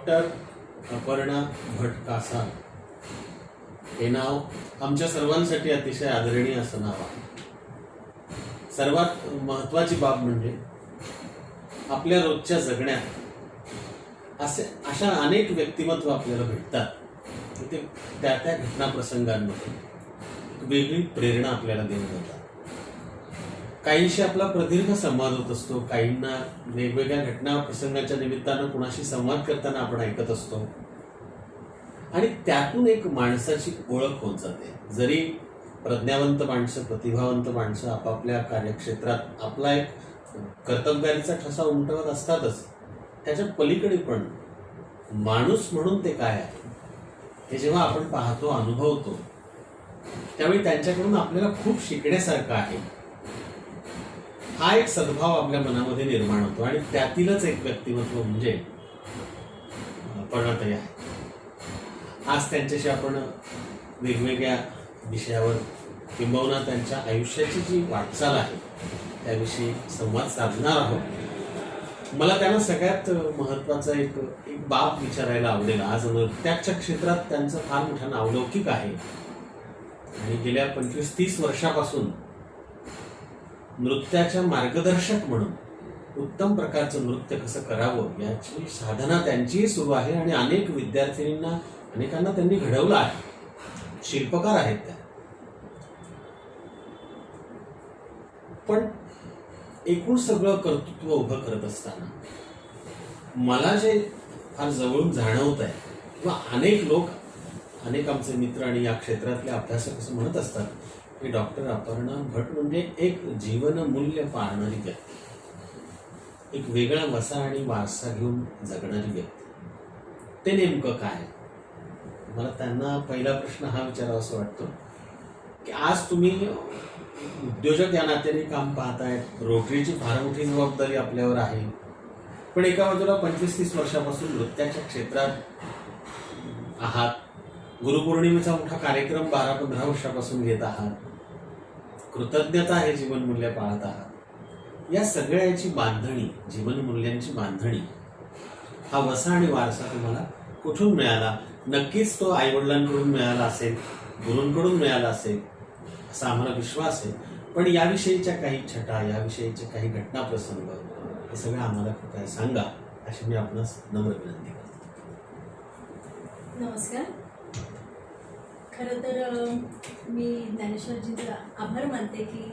Doctor Aparna भट कासार हे नाव आमच्या सर्वांसाठी अतिशय आदरणीय असं नाव आहे. सर्वात महत्त्वाची बाब म्हणजे आपल्या रोजच्या जगण्यात अशा अनेक व्यक्तिमत्व आपल्याला भेटतात की ते त्या त्या घटना प्रसंगांमध्ये वेगळी प्रेरणा आपल्याला देऊन जातात. काहींशी आपला प्रदीर्घ संवाद होत असतो, काहींना वेगवेगळ्या घटना प्रसंगाच्या निमित्तानं कुणाशी संवाद करताना आपण ऐकत असतो आणि त्यातून एक माणसाची ओळख होत जाते. जरी प्रज्ञावंत माणसं, प्रतिभावंत माणसं आपापल्या कार्यक्षेत्रात आपला एक कर्तबगारीचा ठसा उमटवत असतातच, त्याच्या पलीकडे पण माणूस म्हणून ते काय आहे हे जेव्हा आपण पाहतो, अनुभवतो, त्यावेळी त्यांच्याकडून आपल्याला खूप शिकण्यासारखं आहे. हा एक सद्भाव आपल्या मनामध्ये निर्माण होतो आणि त्यातीलच एक व्यक्तिमत्व म्हणजे अपर्णाताई आहे. आज त्यांच्याशी आपण वेगवेगळ्या विषयावर किंबहुना त्यांच्या आयुष्याची जी वाटचाल आहे त्याविषयी संवाद साधणार आहोत. मला त्यांना सगळ्यात महत्त्वाचा एक बाब विचारायला आवडेल. आज नृत्याच्या क्षेत्रात त्यांचं फार मोठा नावलौकिक आहे आणि गेल्या 25-30 वर्षापासून नृत्याच्या मार्गदर्शक म्हणून उत्तम प्रकारचं नृत्य कसं करावं याची साधना त्यांचीही सुरू आहे आणि अनेक विद्यार्थिनींना, अनेकांना त्यांनी घडवलं आहे. शिल्पकार आहेत त्या. पण एकूण सगळं कर्तृत्व उभं करत असताना मला जे फार जवळून जाणवत आहे किंवा अनेक लोक, अनेक आमचे मित्र आणि या क्षेत्रातले अभ्यासक असं म्हणत असतात की डॉक्टर अपर्णा भट म्हणजे एक जीवनमूल्य पाळणारी व्यक्ती, एक वेगळा वसा आणि वारसा घेऊन जगणारी व्यक्ती. ते नेमकं काय? मला त्यांना पहिला प्रश्न हा विचारावा असं वाटतो की आज तुम्ही उद्योजक या नात्याने काम पाहतायत, रोटरीची फार मोठी जबाबदारी आपल्यावर आहे, पण एका बाजूला 25-30 वर्षापासून नृत्याच्या क्षेत्रात आहात, गुरुपौर्णिमेचा मोठा कार्यक्रम 12-15 वर्षापासून घेत आहात, कृतज्ञता हे जीवनमूल्य पाळत आहात. या सगळ्याची बांधणी, जीवनमूल्यांची बांधणी, हा वसा आणि वारसा तुम्हाला कुठून मिळाला? नक्कीच तो आईवडिलांकडून मिळाला असेल, गुरूंकडून मिळाला असेल असा आम्हाला विश्वास आहे. पण याविषयीच्या काही छटा, याविषयीचे काही घटना प्रसंग हे सगळं आम्हाला काय सांगा अशी मी आपणास नम्र विनंती करतो. नमस्कार. खरं तर मी ज्ञानेश्वरजींचा आभार मानते की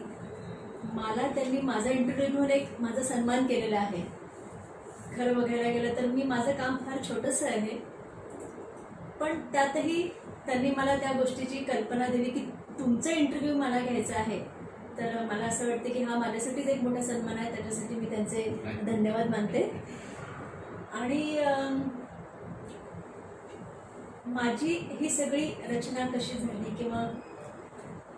मला त्यांनी माझा इंटरव्ह्यू घेऊन एक माझा सन्मान केलेला आहे. खरं बघायला गेलं तर मी माझं काम फार छोटंसं आहे, पण त्यातही त्यांनी मला त्या गोष्टीची कल्पना दिली की तुमचा इंटरव्ह्यू मला घ्यायचा आहे. तर मला असं वाटतं की हा माझ्यासाठीच एक मोठा सन्मान आहे. त्याच्यासाठी मी त्यांचे धन्यवाद मानते. आणि माझी ही सगळी रचना कशी झाली किंवा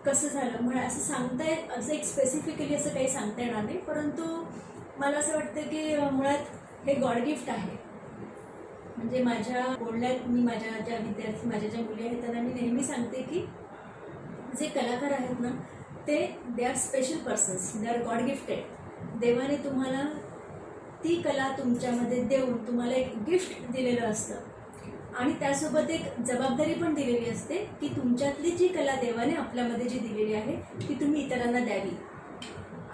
कसं झालं म्हणा असं सांगता असं एक स्पेसिफिकली असं काही सांगता येणार नाही, परंतु मला असं वाटतं की मुळात हे गॉड गिफ्ट आहे. म्हणजे माझ्या बोलण्यात मी माझ्या ज्या विद्यार्थी, माझ्या ज्या मुली आहेत त्यांना मी नेहमी सांगते की जे कलाकार आहेत ना ते they are special persons, they are God gifted. देवाने तुम्हाला ती कला तुमच्यामध्ये देऊन तुम्हाला एक गिफ्ट दिलेलं असतं आणि त्यासोबत एक जबाबदारी पण दिलेली असते की तुमच्यातली जी कला देवाने आपल्यामध्ये जी दिलेली आहे ती तुम्ही इतरांना द्यावी.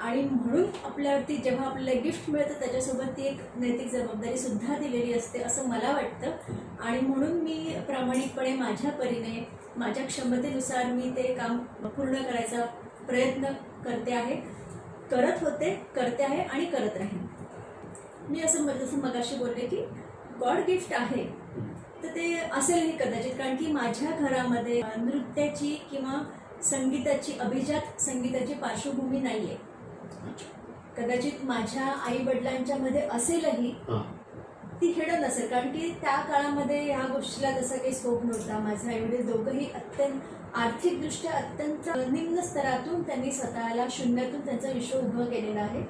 आणि म्हणून आपल्यावरती जेव्हा आपल्याला गिफ्ट मिळतं त्याच्यासोबत ती एक नैतिक जबाबदारी सुद्धा दिलेली असते असं मला वाटतं. आणि म्हणून मी प्रामाणिकपणे माझ्या परीने, माझ्या क्षमतेनुसार मी ते काम पूर्ण करायचा प्रयत्न करते आहे, करत होते, करते आहे आणि करत राहीन. मी असं जसं मगाशी बोलले की गॉड गिफ्ट आहे तर ते असेलही कदाचित, कारण की माझ्या घरामध्ये नृत्याची किंवा संगीताची, अभिजात संगीताची पार्श्वभूमी नाही आहे. कदाचित माझ्या आई वडिलांच्या मध्ये असेलही, ती हिडन नसेल, कारण की त्या काळामध्ये ह्या गोष्टीला जसा काही स्कोप नव्हता. माझे आई वडील दोघंही अत्यंत आर्थिकदृष्ट्या अत्यंत निम्न स्तरातून त्यांनी स्वतःला शून्यातून त्यांचं विश्व उभं केलेलं आहे.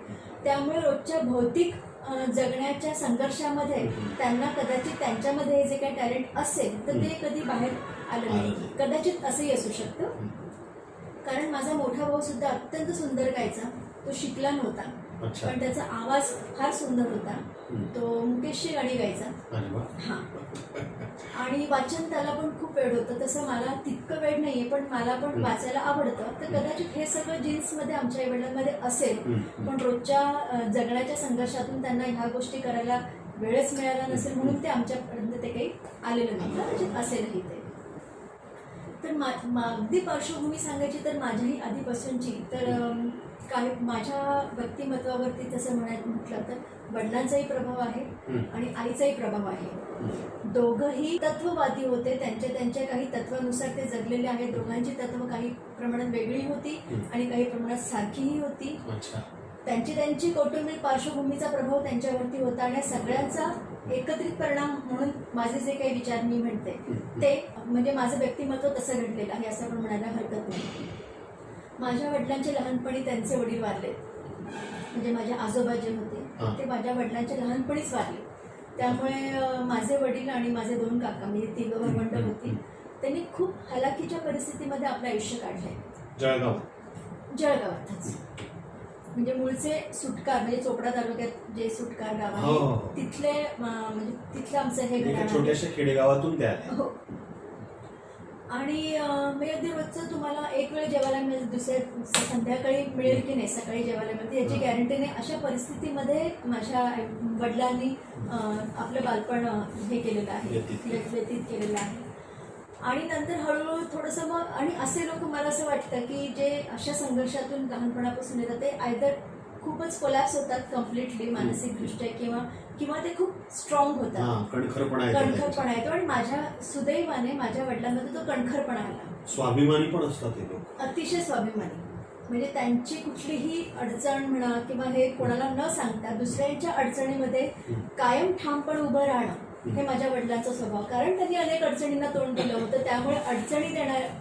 त्यामुळे रोजच्या भौतिक जगण्याच्या संघर्षामध्ये त्यांना कदाचित त्यांच्यामध्ये हे जे काही टॅलेंट असेल तर ते कधी बाहेर आलं नाही. कदाचित असंही असू शकतं, कारण माझा मोठा भाऊ सुद्धा अत्यंत सुंदर गायचा, तो शिकला नव्हता. अच्छा. पण त्याचा आवाज फार सुंदर होता. हम्म. तो मुकेशची गाणी गायचा. अरे वा. हा. आणि वाचन त्याला पण खूप वेळ होतं. तसं मला तितकं वेळ नाहीये, पण मला पण वाचायला आवडतं. तर कदाचित हे सगळं जीन्समध्ये आमच्या आईवडिलांमध्ये असेल, पण रोजच्या जगण्याच्या संघर्षातून त्यांना ह्या गोष्टी करायला वेळच मिळाला नसेल, म्हणून ते आमच्यापर्यंत ते काही आलेलं नाही. कदाचित असेलही ते. तर अगदी पार्श्वभूमी सांगायची तर माझ्याही आधीपासूनची तर काही माझ्या व्यक्तिमत्वावरती तसं म्हटलं तर वडिलांचाही प्रभाव आहे आणि आईचाही प्रभाव आहे. दोघंही तत्ववादी होते. त्यांच्या काही तत्वानुसार ते जगलेले आहेत. दोघांची तत्व काही प्रमाणात वेगळी होती आणि काही प्रमाणात सारखीही होती. त्यांची कौटुंबिक पार्श्वभूमीचा प्रभाव त्यांच्यावरती होता आणि सगळ्यांचा एकत्रित परिणाम म्हणून माझे जे काही विचार मी म्हणते ते म्हणजे माझं व्यक्तिमत्व तसं घडलेलं आहे असं पण म्हणायला हरकत नाही. माझ्या वडिलांचे लहानपणी त्यांचे वडील वारले. म्हणजे माझे आजोबा जे होते ते माझ्या वडिलांच्या लहानपणीच वारले. त्यामुळे माझे वडील आणि माझे 2 काका म्हणजे 3 भावंडं होती. त्यांनी खूप हलाखीच्या परिस्थितीमध्ये आपलं आयुष्य काढलंय. जळगावातच. म्हणजे मूळचे सुटकार म्हणजे चोपडा तालुक्यात जे सुटकार गाव आहे तिथले म्हणजे तिथलं आमचं हे घर छोट्याशा खेडेगावातून त्या. हो. आणि मी अगदी रोजचं तुम्हाला एक वेळ जेवायला मिळेल, दुसऱ्या संध्याकाळी मिळेल की नाही सकाळी जेवायला मिळेल याची गॅरंटी नाही. अशा परिस्थितीमध्ये माझ्या वडिलांनी आपलं बालपण हे केलेलं आहे, व्यतीत केलेलं आहे. आणि नंतर हळूहळू थोडंसं मग आणि असे लोक मला असं वाटतं की जे अशा संघर्षातून लहानपणापासून येतात ते आयदर खूपच कोलॅप्स होतात कम्प्लिटली मानसिकदृष्ट्या किंवा ते खूप स्ट्रॉंग होतात. कणखरपणा येतो. आणि माझ्या सुदैवाने माझ्या वडिलांमध्ये तो कणखरपणा आला. स्वाभिमानी पण असतात ते लोक. अतिशय स्वाभिमानी. म्हणजे त्यांची कुठलीही अडचण म्हणा किंवा हे कोणाला न सांगता दुसऱ्यांच्या अडचणीमध्ये कायम ठामपणे उभं राहणं हे माझ्या वडिलांचा स्वभाव. कारण त्यांनी अनेक अडचणींना तोंड दिलं होतं. त्यामुळे अडचणीत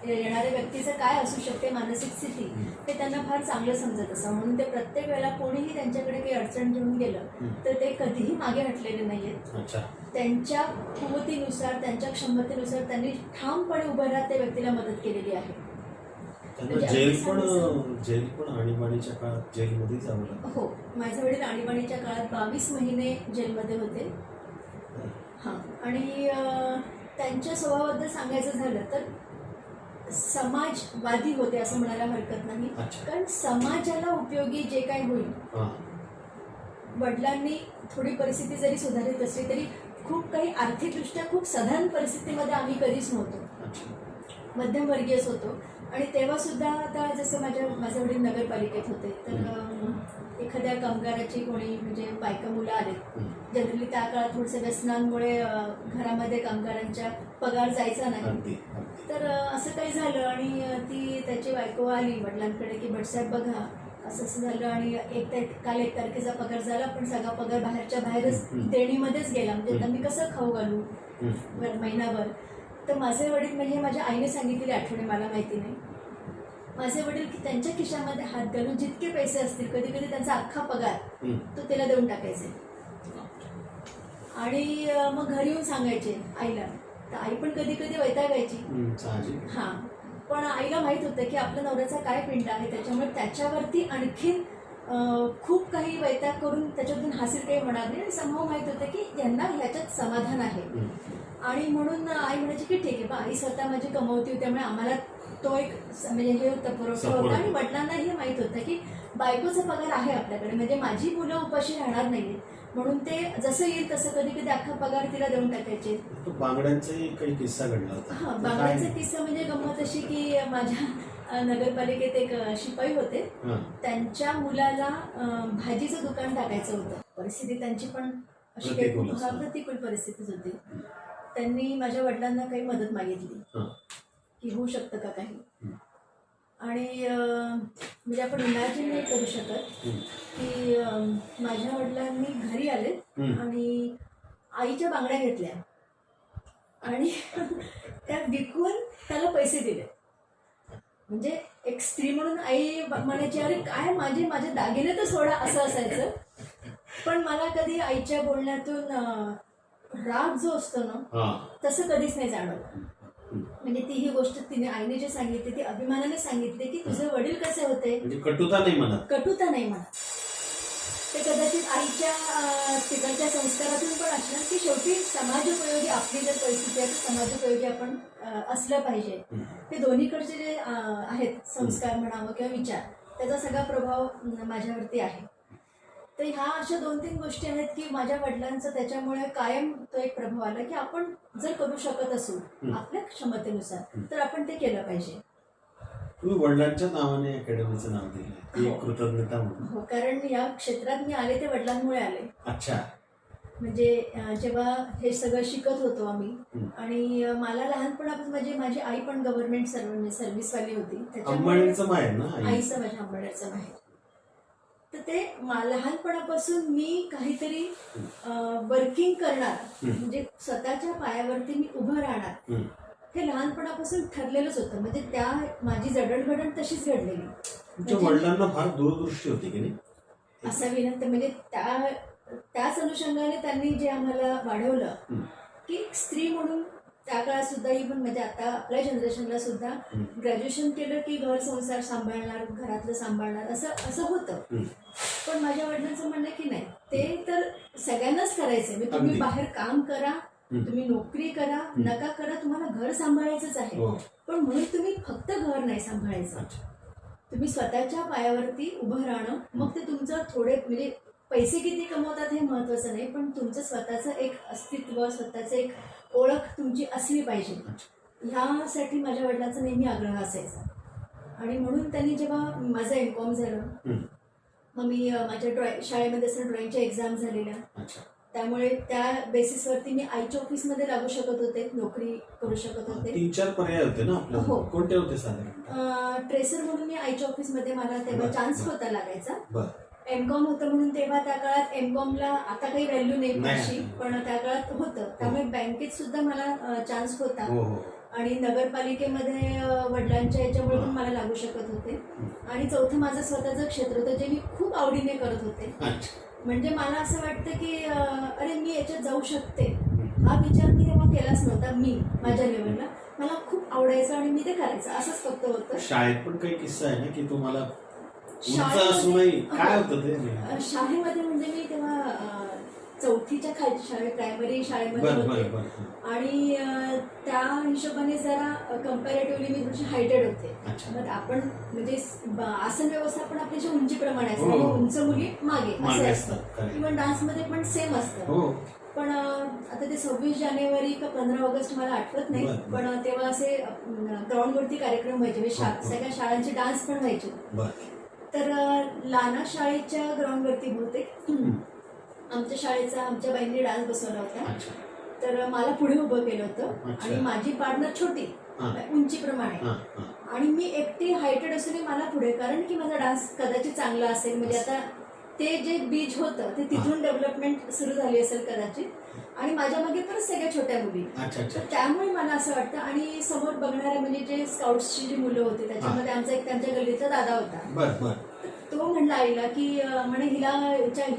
येणाऱ्या व्यक्तीचं काय असू शकते मानसिक स्थिती हे त्यांना फार चांगलं समजत असं. म्हणून ते प्रत्येक वेळेला कोणीही त्यांच्याकडे काही अडचण घेऊन गेलं तर ते कधीही मागे हटलेले नाहीयेत. त्यांच्या कुवतीनुसार त्यांच्या क्षमतेनुसार त्यांनी ठामपणे उभं राहत त्या व्यक्तीला मदत केलेली आहे. जेल पण आणीबाणीच्या काळात जेलमध्ये जावं लागलं. हो. माझे वडील आणीबाणीच्या काळात 22 महिने जेलमध्ये होते. हां. आणि त्यांच्या स्वभावाबद्दल सांगायचं झालं तर समाजवादी होते असं म्हणायला हरकत नाही. कारण समाजाला उपयोगी जे काही होईल. वडिलांनी थोडी परिस्थिती जरी सुधारित असली तरी खूप काही आर्थिकदृष्ट्या खूप सधन परिस्थितीमध्ये आम्ही कधीच नव्हतो. मध्यमवर्गीयच होतो. आणि तेव्हा सुद्धा आता जसं माझे वडील नगरपालिकेत होते तर एखाद्या कामगाराची कोणी म्हणजे बायका मुलं आले जनरली त्या काळात थोडंसं व्यसनांमुळे घरामध्ये कामगारांच्या पगार जायचा नाही. तर असं काही झालं आणि ती त्याची बायको आली वडिलांकडे की भटसाहेब बघा असं असं झालं आणि काल 1 तारखेचा पगार झाला पण सगळा पगार बाहेरच्या बाहेरच देणीमध्येच गेला. म्हणजे मी कसं खाऊ घालू महिनाभर. तर माझे वडील म्हणजे माझ्या आईने सांगितलेली आठवणी मला माहिती नाही. माझे वडील त्यांच्या खिशामध्ये हात घालून जितके पैसे असतील कधी कधी त्यांचा अख्खा पगार तो त्याला देऊन टाकायचे. आणि मग घरी येऊन सांगायचे आईला. तर आई पण कधी कधी वैतागायची. हां. पण आईला माहित होतं की आपल्या नवऱ्याचा काय पिंड आहे त्याच्यामुळे त्याच्यावरती आणखीन खूप काही वैताग करून त्याच्यातून हासिल काही होणार नाही. आणि समभाव माहित होतं की यांना ह्याच्यात समाधान आहे. आणि म्हणून आई म्हणायची की ठीक आहे बा आई स्वतः माझी कमवती होती त्यामुळे आम्हाला तो एक म्हणजे हे होतं पुरवठा होता. आणि वडिलांनाही माहित होतं की बायकोचा पगार आहे आपल्याकडे म्हणजे माझी मुलं उपाशी राहणार नाहीत. म्हणून ते जसं येईल तसं कधी कधी अख्खा पगार तिला देऊन टाकायचे. बांगड्यांचाही काही किस्सा घडला होता. हा. बांगड्यांचा किस्सा म्हणजे गंमत अशी की माझ्या नगरपालिकेत एक शिपाई होते. त्यांच्या मुलाला भाजीचं दुकान टाकायचं होतं. परिस्थिती त्यांची पण अशी काही प्रतिकूल परिस्थितीच होती. त्यांनी माझ्या वडिलांना काही मदत मागितली की होऊ शकतं का काही. आणि म्हणजे आपण इमॅजिन नाही करू शकत की माझ्या वडिलांनी घरी आले आणि आईच्या बांगड्या घेतल्या आणि त्या विकून त्याला पैसे दिले. म्हणजे एक स्त्री म्हणून आई म्हणायची अरे काय माझे दागिने तर सोडा असं असायचं. पण मला कधी आईच्या बोलण्यातून राग जो असतो ना तसं कधीच नाही जाणवलं. म्हणजे ती ही गोष्ट तिने आईने जे सांगितली ती अभिमानाने सांगितली की तुझे वडील कसे होते. कटुता नाही म्हणत. ते कदाचित आईच्या तिकडच्या संस्कारातून पण असणार की शेवटी समाजोपयोगी आपली जर परिस्थिती आहे तर समाजोपयोगी आपण असलं पाहिजे. ते दोन्हीकडचे जे आहेत संस्कार म्हणावं किंवा विचार, त्याचा सगळा प्रभाव माझ्यावरती आहे. तर ह्या अशा 2-3 गोष्टी आहेत की माझ्या वडिलांचा त्याच्यामुळे कायम तो एक प्रभाव आला की आपण जर करू शकत असू आपल्या क्षमतेनुसार तर आपण ते केलं पाहिजे. तुम्ही वडिलांच्या नावाने अकॅडमीचं नाव दिलं, एक कृतज्ञता म्हणून. हो, कारण या क्षेत्रात मी आले ते वडिलांमुळे आले. अच्छा. म्हणजे जेव्हा हे सगळं शिकत होतो आम्ही आणि मला लहानपणापासून म्हणजे माझी आई पण गव्हर्नमेंट सर्व्हिसवाली होती. अंबाडीचं माहेर ना आईचं माझ्या अंबाड्याचं माहेर. तर ते लहानपणापासून मी काहीतरी वर्किंग करणार, म्हणजे स्वतःच्या पायावरती मी उभं राहणार, हे लहानपणापासून ठरलेलंच होतं. म्हणजे त्या माझी जडणघडण तशीच घडलेली. तुमच्या वडिलांना फार दूरदृष्टी होती की नाही असावी ना. तर म्हणजे त्याच अनुषंगाने त्यांनी जे आम्हाला वाढवलं की स्त्री म्हणून त्या काळात सुद्धा इव्हन म्हणजे आता आपल्या जनरेशनला सुद्धा ग्रॅज्युएशन केलं की घर संसार सांभाळणार, घरातलं सांभाळणार असं होतं. पण माझ्या वडिलांचं म्हणणं की नाही, ते तर सगळ्यांनाच करायचंय. म्हणजे तुम्ही बाहेर काम करा, तुम्ही नोकरी करा, नका करा, तुम्हाला घर सांभाळायचंच आहे. पण म्हणून तुम्ही फक्त घर नाही सांभाळायचं, तुम्ही स्वतःच्या पायावरती उभं राहणं. मग ते तुमचं थोडे म्हणजे पैसे किती कमवतात हे महत्वाचं नाही, पण तुमचं स्वतःचं एक अस्तित्व, स्वतःचं एक ओळख तुमची असली पाहिजे. ह्यासाठी माझ्या वडिलांचा नेहमी आग्रह असायचा. आणि म्हणून त्यांनी जेव्हा माझं एमकॉम झालं, मग मी माझ्या शाळेमध्ये असं ड्रॉइंगच्या एक्झाम झालेल्या, त्यामुळे त्या बेसिसवरती मी आईच्या ऑफिसमध्ये लागू शकत होते, नोकरी करू शकत होते. 3-4 पर्याय होते ना आपल्याला. हो. कोणते होते साधारण? ट्रेसर म्हणून मी आईच्या ऑफिसमध्ये मला तेव्हा चान्स होता लागायचा. एमकॉम होतं म्हणून तेव्हा त्या काळात एमकॉमला आता काही व्हॅल्यू नाही अशी, पण त्या काळात होतं. त्यामुळे बँकेत सुद्धा मला चान्स होता. आणि नगरपालिकेमध्ये वडिलांच्या याच्यामुळे पण मला लागू शकत होते. आणि चौथं माझं स्वतःचं क्षेत्र होतं जे मी खूप आवडीने करत होते. म्हणजे मला असं वाटतं की अरे मी याच्यात जाऊ शकते, हा विचार मी तेव्हा केलाच नव्हता. मी माझ्या लेवलला मला खूप आवडायचं आणि मी ते करायचं, असंच फक्त होतं. शाळेत पण काही किस्सा आहे ना की तुम्हाला काय होतं ते? शाळेमध्ये म्हणजे मी तेव्हा 4थीच्या खालची शाळेत, प्रायमरी शाळेमध्ये होते. आणि त्या हिशोबाने जरा कम्पॅरेटिव्हली मी थोडीशी हायटेड होते. मग आपण म्हणजे आसन व्यवस्था पण आपल्याच्या उंचीप्रमाणे असते, उंच मुली मागे असं असतं. इव्हन डान्समध्ये पण सेम असतं. पण आता ते 26 जानेवारी का 15 ऑगस्ट मला आठवत नाही, पण तेव्हा असे ग्राउंडवरती कार्यक्रम व्हायचे, सगळ्या शाळांचे डान्स पण व्हायचे. तर लाना शाळेच्या ग्राउंडवरती बहुतेक आमच्या शाळेचा आमच्या बाईंनी डान्स बसवला होता. तर मला पुढे उभं केलं होतं आणि माझी पार्टनर छोटी उंचीप्रमाणे, आणि मी एकटी हायटेड असूनही मला पुढे, कारण की माझा डान्स कदाचित चांगला असेल. म्हणजे आता ते जे बीज होतं ते तिथून डेव्हलपमेंट सुरू झाली असेल कदाचित. आणि माझ्या मागे परत सगळ्या छोट्या मुली, तर त्यामुळे मला असं वाटतं. आणि समोर बघणारे म्हणजे जे स्काउट्सची जी मुलं होती त्याच्यामध्ये आमचा एक त्यांच्या गल्लीतला दादा होता. तो म्हणला आईला की म्हणे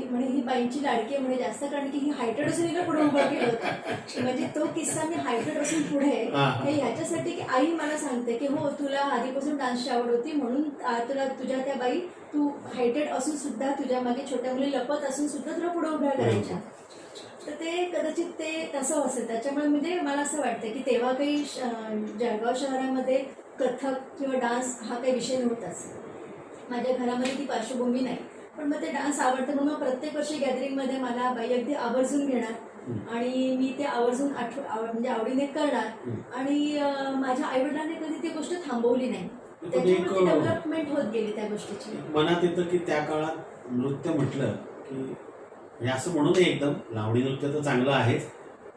म्हणे ही बाईंची लाडकी आहे म्हणे जास्त, कारण की ही हायटेड असून हिला पुढे उभं केलं होतं. म्हणजे तो किस्सा मी हायटेड असून पुढे हे ह्याच्यासाठी की आई मला सांगते की हो तुला आधीपासून डान्सची आवड होती म्हणून तुला तुझ्या त्या बाई तू हायटेड असून सुद्धा तुझ्या मागे छोट्या मुली लपत असून सुद्धा तुला पुढे उभ्या करायच्या. तर ते कदाचित ते तसं असेल. त्याच्यामुळे म्हणजे मला असं वाटतं की तेव्हा काही जळगाव शहरामध्ये कथक किंवा डान्स हा काही विषय नव्हताच. माझ्या घरामध्ये ती पार्श्वभूमी नाही, पण मग ते डान्स आवडतं म्हणून प्रत्येक वर्षी गॅदरिंगमध्ये मला बाई अगदी आवर्जून घेणार आणि मी ते आवर्जून म्हणजे आवडीने करणार. आणि माझ्या आईवडिलांनी कधी ती गोष्ट थांबवली नाही, त्याच्यामुळे डेव्हलपमेंट होत गेली त्या गोष्टीची. मनात येतं की त्या काळात नृत्य म्हटलं की असं म्हणू नये, एकदम लावणी नृत्य तर चांगलं आहेच,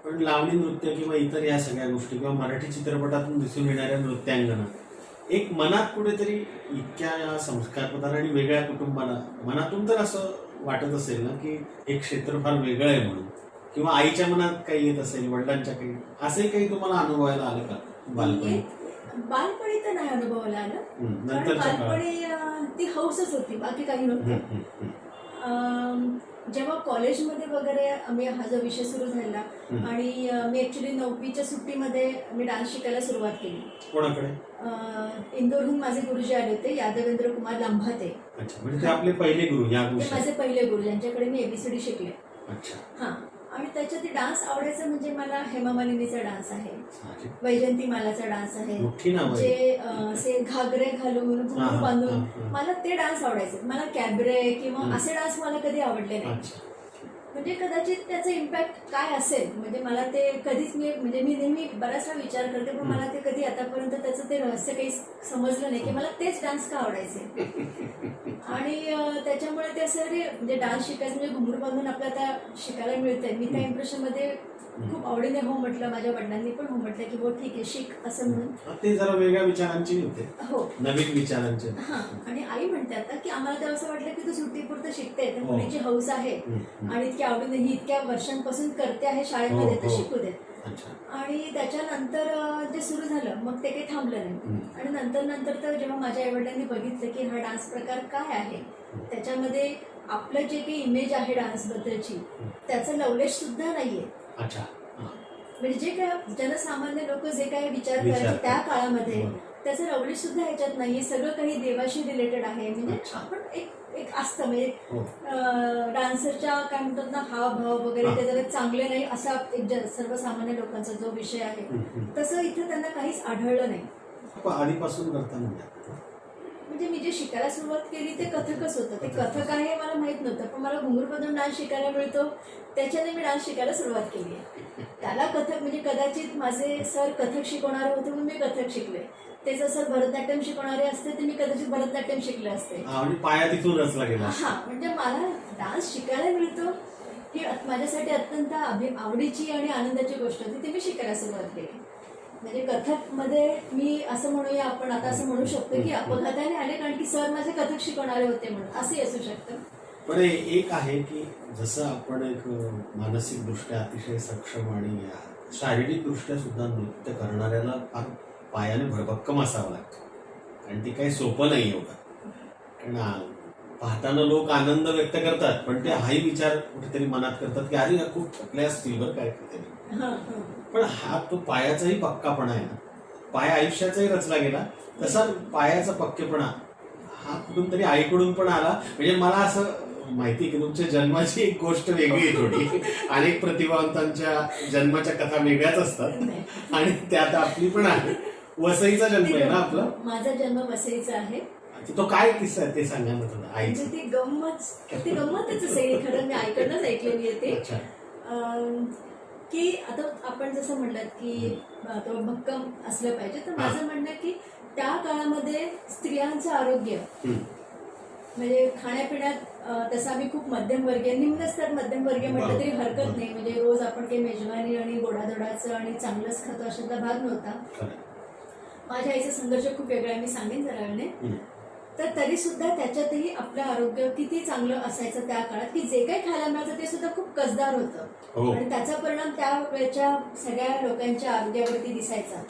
पण लावणी नृत्य किंवा इतर या सगळ्या गोष्टी किंवा मराठी चित्रपटातून दिसून येणाऱ्या नृत्यांगना एक मनात कुठेतरी इतक्या संस्कारप्रधान आणि वेगळ्या कुटुंबाला मनातून तर असं वाटत असेल ना की एक क्षेत्र फार वेगळं आहे म्हणून, किंवा आईच्या मनात काही येत असेल, वडिलांच्या काही, असंही काही तुम्हाला अनुभवायला आलं का बालपणी? बालपणी तर नाही अनुभवायला आलं, बालपणी ती हौसच होती, बाकी काही नव्हतं. जेव्हा कॉलेजमध्ये वगैरे आम्ही हा जो विषय सुरू झाला हम्म. आणि मी ऍक्च्युली 9वीच्या सुट्टीमध्ये मी डान्स शिकायला सुरुवात केली. कोणाकडे? इंदोरहून माझे गुरुजी आले होते, यादवेंद्र कुमार लांभाते. अच्छा, म्हणजे ते आपले पहिले गुरु या ते गोष्टी. माझे पहिले गुरु, ज्यांच्याकडे मी एबीसीडी शिकले. अच्छा. हा, आणि त्याच्यात डान्स आवडायचा म्हणजे मला हेमा मालिनीचा डान्स आहे, साहजिक. वैजयंती मालाचा डान्स आहे, मोठी नाव आहे. जे असे घागरे घालून हा, घुंगरू बांधून, हा, हा. मला ते डान्स आवडायचे. मला कॅबरे किंवा हम्म. असे डान्स मला कधी आवडले नाही. अच्छा. म्हणजे कदाचित त्याचा इम्पॅक्ट काय असेल, म्हणजे मला ते कधीच मी नेहमी बराचसा विचार करते, पण मला ते कधी आतापर्यंत त्याचं ते रहस्य काही समजलं नाही की मला तेच डान्स का आवडायचे. आणि त्याच्यामुळे ते असं म्हणजे डान्स शिकायचं म्हणजे घुंगरू बांधून आपल्याला आता शिकायला मिळतंय. मी त्या इम्प्रेशनमध्ये खूप आवडीने हो म्हटलं, माझ्या वडिलांनी पण हो म्हटलं की हो ठीक आहे शिक असं म्हणून. ते जरा वेगळ्या विचारांची होते, हो, नवीन विचारांचे. हा. आणि आई म्हणते आता की आम्हाला तेव्हा असं वाटलं की तू सुट्टीपुरतं शिकते, तर हो. मुलीची हौस आहे हम्म. आणि इतक्या आवडीने ही इतक्या वर्षांपासून करते आहे शाळेमध्ये, हो, तर हो. शिकू दे. अच्छा. आणि त्याच्यानंतर जे सुरू झालं मग ते काही थांबलं नाही. हम्म. आणि नंतर तर जेव्हा माझ्या आईवडिलांनी बघितलं की हा डान्स प्रकार काय आहे, त्याच्यामध्ये आपलं जे काही इमेज आहे डान्सबद्दलची त्याचा लवलेश सुद्धा नाहीये. अच्छा. हा. म्हणजे जे काय जनसामान्य लोक जे काही विचार विचार करायचे त्या काळामध्ये बरोबर. त्याचं लवलेश सुद्धा ह्याच्यात नाहीये. सगळं काही देवाशी रिलेटेड आहे. म्हणजे अच्छा. आपण एक असतं म्हणजे हो. डान्सरच्या काय म्हणतात ना हावभाव वगैरे ते जरा चांगले नाही असा एक सर्वसामान्य लोकांचा जो विषय आहे, तसं इथं त्यांना काहीच आढळलं नाही. आधीपासून करता म्हणजे मी जे शिकायला सुरुवात केली ते कथकच होतं. ते कथक आहे हे मला माहित नव्हतं, पण मला घुंगरूमधून डान्स शिकायला मिळतो त्याच्याने मी डान्स शिकायला सुरुवात केली आहे. त्याला कथक म्हणजे कदाचित माझे सर कथक शिकवणारे होते म्हणून मी कथक शिकले. ते जर सर भरतनाट्यम शिकवणारे असते तर मी कदाचित भरतनाट्यम शिकले असते. म्हणजे पाया तिथून रचला गेला. हा, म्हणजे मला डान्स शिकायला मिळतो ही माझ्यासाठी अत्यंत आवडीची आणि आनंदाची गोष्ट होती. ती मी शिकायला सुरुवात केली. म्हणजे कथकमध्ये मी असं म्हणूया, आपण आता असं म्हणू शकतो की अपघाताने आले कारण की सर माझे कथक शिकवणारे होते म्हणून, असंही असू शकतं. पण एक आहे की जसं आपण एक मानसिकदृष्ट्या अतिशय सक्षम आणि शारीरिकदृष्ट्या सुद्धा नृत्य करणाऱ्याला फार पायाने भरभक्कम असावं लागतं, आणि ते काही सोपं नाही एवढं. कारण पाहताना लोक आनंद व्यक्त करतात, पण ते हाही विचार कुठेतरी मनात करतात की अरे खूप थकले असतील बरं काय कुठेतरी. पण हा तो पायाचाही पक्कापणा आहे ना, पाय आयुष्याचाही रचला गेला, तसा पायाचा पक्केपणा हा कुठून तरी आईकडून पण आला. म्हणजे मला असं माहिती की तुमच्या जन्माची एक गोष्ट वेगळी आहे थोडी. अनेक प्रतिभावंतांच्या जन्माच्या कथा वेगळ्याच असतात आणि त्यात आपली पण आहे. वसईचा जन्म आहे ना आपला? माझा जन्म वसईचा आहे. तो काय किस्सा आहे ते सांगा ना थोडं. आईचं म्हणजे ती गंमतच असेल, खरं मी आईकडनंच ऐकलेली आहे ते. अच्छा. की आता आपण जसं म्हणलात की तो भक्कम असलं पाहिजे, तर माझं म्हणणं की त्या काळामध्ये स्त्रियांचं आरोग्य म्हणजे खाण्यापिण्यात तसं आम्ही खूप मध्यमवर्गीय, निम्न स्तर मध्यमवर्गीय म्हटलं तरी हरकत नाही. म्हणजे रोज आपण काही मेजवानी आणि गोडाधोडाचं आणि चांगलंच खातो अशातला भाग नव्हता. माझ्या आईचा संघर्ष खूप वेगळा आहे, मी सांगेन जरा वेळाने. तर तरी सुद्धा त्याच्यातही आपलं आरोग्य किती चांगलं असायचं त्या काळात, की जे काही खायला मिळायचं ते सुद्धा खूप कसदार होतं आणि त्याचा परिणाम त्या वेळच्या सगळ्या लोकांच्या आरोग्यावरती दिसायचा.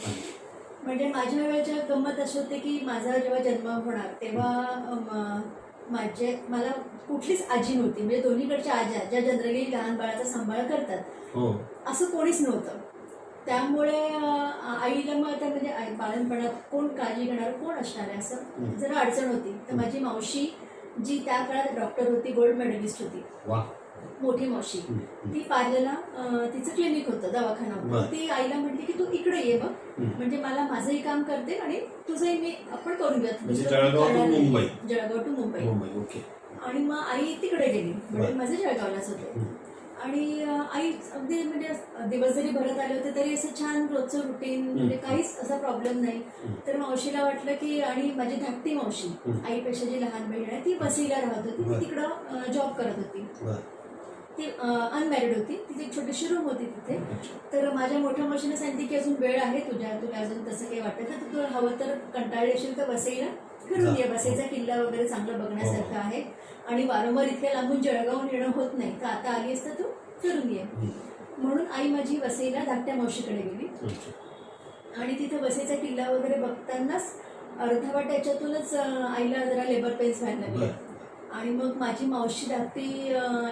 म्हणजे माझ्या वेळेच्या गंमत अशी होते की माझा जेव्हा जन्म होणार तेव्हा मला कुठलीच आजी नव्हती. म्हणजे दोन्हीकडच्या आज्या ज्या जनरली लहान बाळाचा सांभाळ करतात असं कोणीच नव्हतं. त्यामुळे आईला मग आता म्हणजे बाळणपणात कोण काळजी घेणार, कोण असणार आहे असं जरा अडचण होती. तर माझी मावशी जी त्या काळात डॉक्टर होती, गोल्ड मेडलिस्ट होती, मोठी मावशी, ती पार्ल्याला तिचं क्लिनिक होतं, दवाखाना होता. ती आईला म्हणते की तू इकडे ये बघ, म्हणजे मला माझंही काम करते आणि तुझंही मी आपण करून घेऊ. जळगाव टू मुंबई. आणि मग आई तिकडे गेली, म्हणजे माझं जळगावलाच होते. आणि आई अगदी म्हणजे दिवस जरी भरत आले होते तरी असं छान रोजचं रुटीन, म्हणजे काहीच असा प्रॉब्लेम नाही. तर मावशीला वाटलं की, आणि माझी धाकटी मावशी आईपेक्षा जी लहान बहीण आहे ती वसईला राहत होती, ती तिकडं जॉब करत होती. ती अनमॅरिड होती, तिची एक छोटीशी रूम होती तिथे. तर माझ्या मोठ्या मावशीने सांगितली की अजून वेळ आहे तुला अजून तसं काही वाटत तर तुला हवं तर कंटाळली असेल तर वसईला फिरून ये. वसईचा किल्ला वगैरे चांगला बघण्यासारखं आहे आणि वारंवार इथे लांबून जळगावून येणं होत नाही, तर आता आली असतं तू फिरून ये. म्हणून आई माझी वसईला धाकट्या मावशीकडे गेली आणि तिथे वसईचा किल्ला वगैरे बघतानाच अर्धवट याच्यातूनच आईला जरा लेबर पेन्स व्हायला लागले आणि मग माझी मावशी धाकटी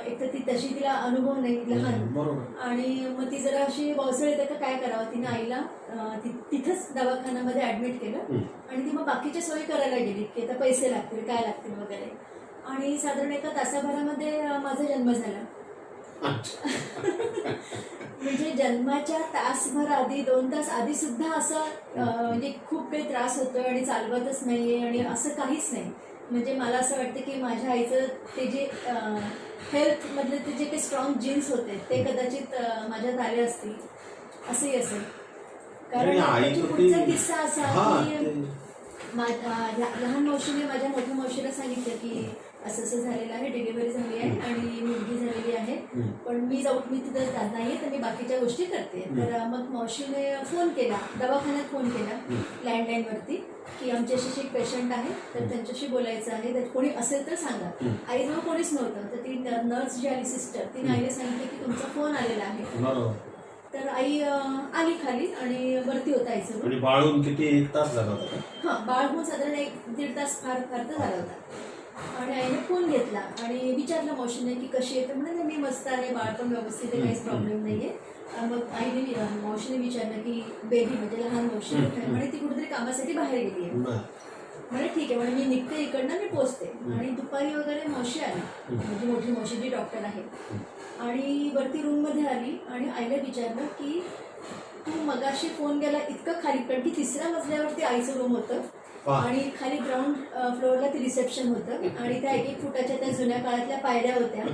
एक तर ती तशी तिला अनुभव नाही लहान, बरोबर. आणि मग ती जरा अशी बॉसळ येते का काय करावं, तिने आईला तिथंच दवाखान्यामध्ये ऍडमिट केलं आणि ती मग बाकीच्या सोयी करायला गेली की आता पैसे लागतील काय लागतील वगैरे, आणि साधारण एका तासाभरामध्ये माझा जन्म झाला. म्हणजे जन्माच्या तासभर आधी 2 तास आधी सुद्धा असं म्हणजे खूप काही त्रास होतोय आणि चालवतच नाहीये आणि असं काहीच नाही. म्हणजे मला असं वाटतं की माझ्या आईचं ते जे हेल्थ मधले ते जे काही स्ट्रॉंग जीन्स होते ते कदाचित माझ्यात आले असतील, असंही असेल. कारण त्याची पुढचा किस्सा असा की लहान मावशीने माझ्या मोठ्या मावशीला सांगितलं की असं असं झालेलं आहे, डिलिव्हरी झाली आहे आणि मुलगी झालेली आहे, पण मी तिथं जात नाहीये तर मी बाकीच्या गोष्टी करते. तर मग मावशीने फोन केला, दवाखान्यात फोन केला लँडलाईनवरती की आमच्याशी एक पेशंट आहे तर त्यांच्याशी बोलायचं आहे, तर कोणी असेल तर सांगा. आईजवळ कोणीच नव्हतं, तर ती नर्स जी आली सिस्टर तिने आईला सांगितलं की तुमचा फोन आलेला आहे. तर आई आली खाली आणि वरती होता आईचं. आणि बाळून किती 1 तास झाला होता? हा, बाळहून साधारण 1-1.5 तास फार तर झाला होता. आणि आईने फोन घेतला आणि विचारलं मावशीने की कशी आहे, तर म्हणाले मी मस्त आहे, बाळ पण व्यवस्थित आहे, काहीच प्रॉब्लेम नाहीये. मग आईने मावशीने विचारलं की बेबी म्हणजे लहान मावशी म्हणे ती कुठेतरी कामासाठी बाहेर गेली आहे. म्हणे ठीक आहे, म्हणे मी निघते इकडनं, मी पोचते. आणि दुपारी वगैरे मावशी आली, म्हणजे मोठी मावशी जी डॉक्टर आहे, आणि वरती रूममध्ये आली आणि आईला विचारलं की तू मगाशी फोन केला इतकं खाली, कारण की 3ऱ्या मजल्यावरती आईचं रूम होतं आणि खाली ग्राउंड फ्लोअरला ते रिसेप्शन होतं आणि त्या 1-1 फुटाच्या त्या जुन्या काळातल्या पायऱ्या होत्या.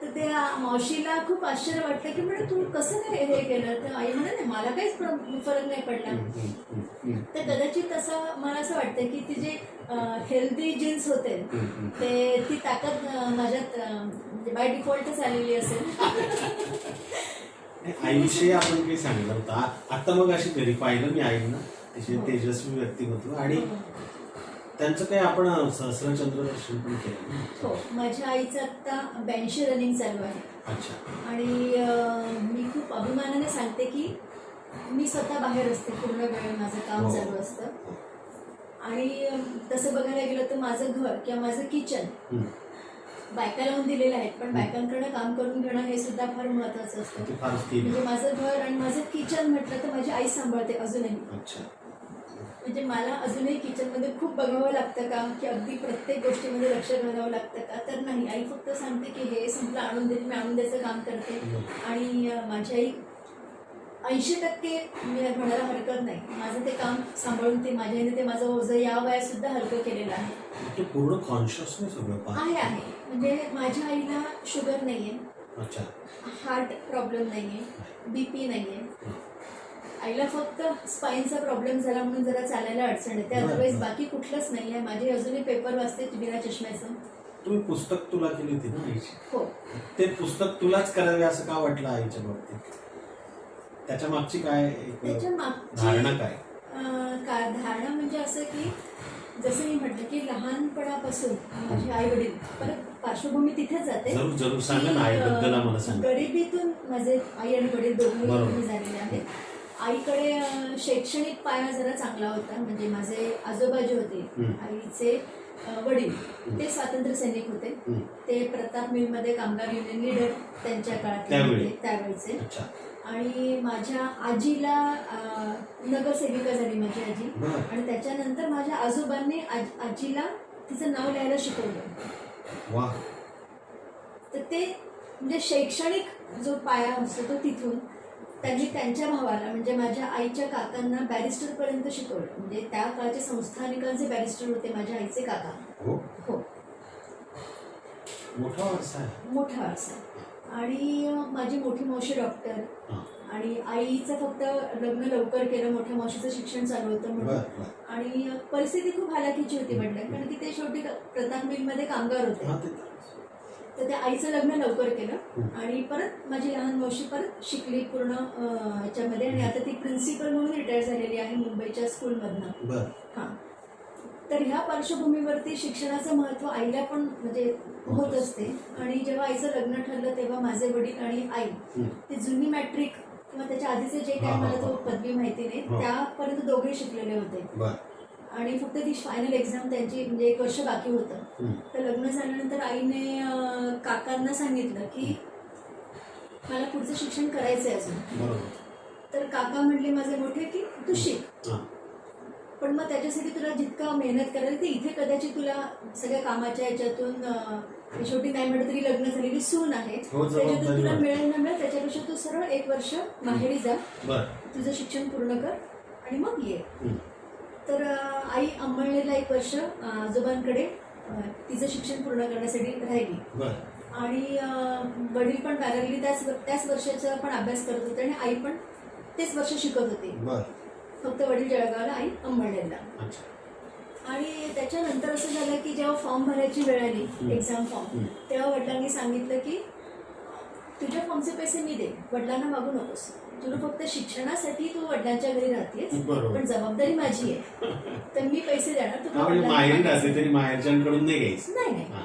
तर त्या मावशीला खूप आश्चर्य वाटलं की म्हणजे तू कसं काय हे केलं, तर आई म्हणे नाही मला काहीच फरक नाही पडला. तर कदाचित असं मला असं वाटतं की ती जे हेल्दी जीन्स होते ते ती ताकद माझ्यात म्हणजे बाय डिफॉल्टच आलेली असेल. आईविषयी आपण काही सांगितलं होतं आता मग अशी घरी पाहिलं मी आईंना, तिचे तेजस्वी व्यक्तिमत्व, आणि त्यांचं काही आपण सहस्रचंद्र दर्शन पण केलं. हो, माझ्या आईचं आता 82 रनिंग चालू आहे. अच्छा. आणि मी खूप अभिमानाने सांगते की मी स्वतः बाहेर असते, पूर्ण वेळ माझं काम चालू असतं. आणि तसं बघायला गेलं तर माझं घर किंवा माझं किचन बायका लावून दिलेलं आहे, पण बायकांकडनं काम करून घेणं हे सुद्धा फार महत्वाचं असतं. म्हणजे माझं घर आणि माझं किचन म्हटलं तर माझी आई सांभाळते अजूनही. म्हणजे मला अजूनही किचनमध्ये खूप बघावं लागतं का, की अगदी प्रत्येक गोष्टीमध्ये लक्ष घालावं लागतं का, तर नाही. आई फक्त सांगते की हे संपलं आणून देते, मी आणून द्यायचं काम करते. आणि माझी आई 80% मी म्हणायला हरकत नाही, माझं ते काम सांभाळून ते माझ्या आईने ते माझं ओझं या वयात सुद्धा हलकं केलेलं आहे. पूर्ण कॉन्शियसनेस आहे. म्हणजे माझ्या आईला शुगर नाहीये, अच्छा, हार्ट प्रॉब्लेम नाहीये, BP नाहीये. आईला फक्त स्पाईनचा प्रॉब्लेम झाला म्हणून जरा चालायला अडचण येते, अदरवाईज बाकी कुठलंच नाही आहे. माझी अजूनही पेपर वाचते बिना चष्म्याचं. तुम्ही पुस्तक तुला केली होती ना आईची? हो. ते पुस्तक तुलाच करावे असं का वाटलं आईच्या बाबतीत? त्याच्या मागची काय धारणा काय? धारणा म्हणजे असं की जसं मी म्हटलं की लहानपणापासून माझे आई वडील, परत पार्श्वभूमी तिथेच जाते. जरूर सांगा ना आईबद्दल आम्हाला सांगा. गरिबीतून माझे आई आणि वडील दोघंही झालेले आहेत. आईकडे शैक्षणिक पाया जरा चांगला होता. म्हणजे माझे आजोबा जे होते, आईचे वडील, ते स्वातंत्र्य सैनिक होते. ते प्रताप मिलमध्ये कामगार युनियन लीडर त्यांच्या काळात त्यावेळेचे. आणि माझ्या आजीला नगरसेविका झाली माझी आजी. आणि त्याच्यानंतर माझ्या आजोबांनी आजीला तिचं नाव लिहायला शिकवलं. तर ते म्हणजे शैक्षणिक जो पाया असतो तो तिथून त्यांनी त्यांच्या भावाला म्हणजे माझ्या आईच्या काकांना बॅरिस्टर पर्यंत शिकवलं. म्हणजे त्या काळचे संस्थानिकांचे बॅरिस्टर होते माझ्या आईचे काका. हो, मोठा वारसा आहे. मोठा वारसा. आणि माझी मोठी मावशी डॉक्टर. आणि आईचं फक्त लग्न लवकर केलं, मोठ्या मावशीचं शिक्षण चालू होतं म्हणून. आणि परिस्थिती खूप हालाकीची होती म्हटलं, कारण की ते शेवटी प्रताप मिलमध्ये कामगार होते. तर त्या आईचं लग्न लवकर केलं आणि परत माझी लहान मावशी परत शिकली पूर्ण ह्याच्यामध्ये. आणि आता ती प्रिन्सिपल म्हणून रिटायर झालेली आहे मुंबईच्या स्कूलमधनं. हां. तर ह्या पार्श्वभूमीवरती शिक्षणाचं महत्त्व आईला पण म्हणजे होत असते. आणि जेव्हा आईचं लग्न ठरलं तेव्हा माझे वडील आणि आई ते जुनी मॅट्रिक किंवा त्याच्या आधीचे जे काही मला तो पदवी माहिती नाही त्यापर्यंत दोघे शिकलेले होते. आणि फक्त ती फायनल एक्झाम त्यांची म्हणजे 1 वर्ष बाकी होतं. हं. तर लग्न झाल्यानंतर आईने काकांना सांगितलं की मला पुढचं शिक्षण करायचं आहे अजून. बरोबर. तर काका म्हटले माझे मोठे की तू शिक, हां. पण मग त्याच्यासाठी तुला जितका मेहनत करायला ते इथे कदाचित तुला सगळ्या कामाच्या ह्याच्यातून शेवटी नाही म्हटलं तरी लग्न झालेली सून आहे, हो, जबाबदारी त्याच्यातून तुला वाढते. मिळेल ना मिळेल त्याच्यापेक्षा तू सरळ 1 वर्ष माहेरी जा, बरं. तुझं शिक्षण पूर्ण कर आणि मग ये. हं. तर आई अंमळनेरला 1 वर्ष आजोबांकडे तिचं शिक्षण पूर्ण करण्यासाठी राहिली. बरं. आणि वडील पण पॅरलली त्याच वर्षाचा पण अभ्यास करत होते आणि आई पण तेच वर्ष शिकत होती. बरं. फक्त वडील जळगावला, आई अंमळनेरला. अच्छा. आणि त्याच्यानंतर असं झालं की जेव्हा फॉर्म भरायची वेळ आली, एक्झाम फॉर्म, हं. तेव्हा वडिलांनी सांगितलं की तुझ्या फॉर्मचे पैसे मी दे, वडिलांना मागू नकोस, तुला फक्त शिक्षणासाठी तू वडिलांच्या घरी राहतेस, बरोबर. पण जबाबदारी माझी आहे, तर मी पैसे देणार, तू हा, म्हणजे वडिलांना माहेरी मागायचं राहते तरी माहेरच्यांकडून नाही घ्यायचं. नाही. नाही, हां.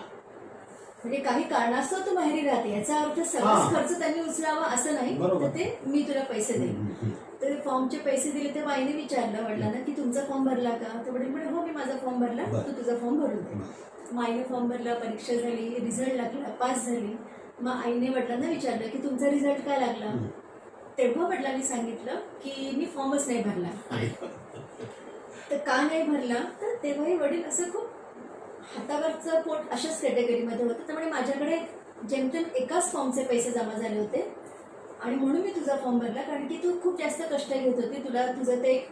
म्हणजे काही कारणास्तव तू माहेरी राहते याचा अर्थ हां. सगळाच खर्च त्यांनी उचलावा असं नाही, बरोबर. तर ते मी तुला पैसे देईन. हं, हं, हं. तर फॉर्मचे पैसे दिले तेव्हा आईने विचारलं वडिलांना की तुमचा फॉर्म भरला का? तर वडील म्हणे हो मी माझा फॉर्म भरला, बरं. तू तुझा फॉर्म भरून दे. बरं. मग आईने फॉर्म भरला, परीक्षा झाली, रिझल्ट लागला, पास झाली. मग आईने वडिलांना विचारलं की तुमचा रिझल्ट काय लागला? हं. तेव्हा वडिलांनी सांगितलं की मी फॉर्मच नाही भरला. आई. तर का नाही भरला? तर तेव्हाही वडील असं खूप हातावरचं पोट अशाच कॅटेगरीमध्ये होतं, त्यामुळे माझ्याकडे जेमतेम एकाच फॉर्मचे पैसे जमा झाले होते आणि म्हणून मी तुझा फॉर्म भरला, कारण की तू खूप जास्त कष्ट घेत होती, तुला तुझं ते एक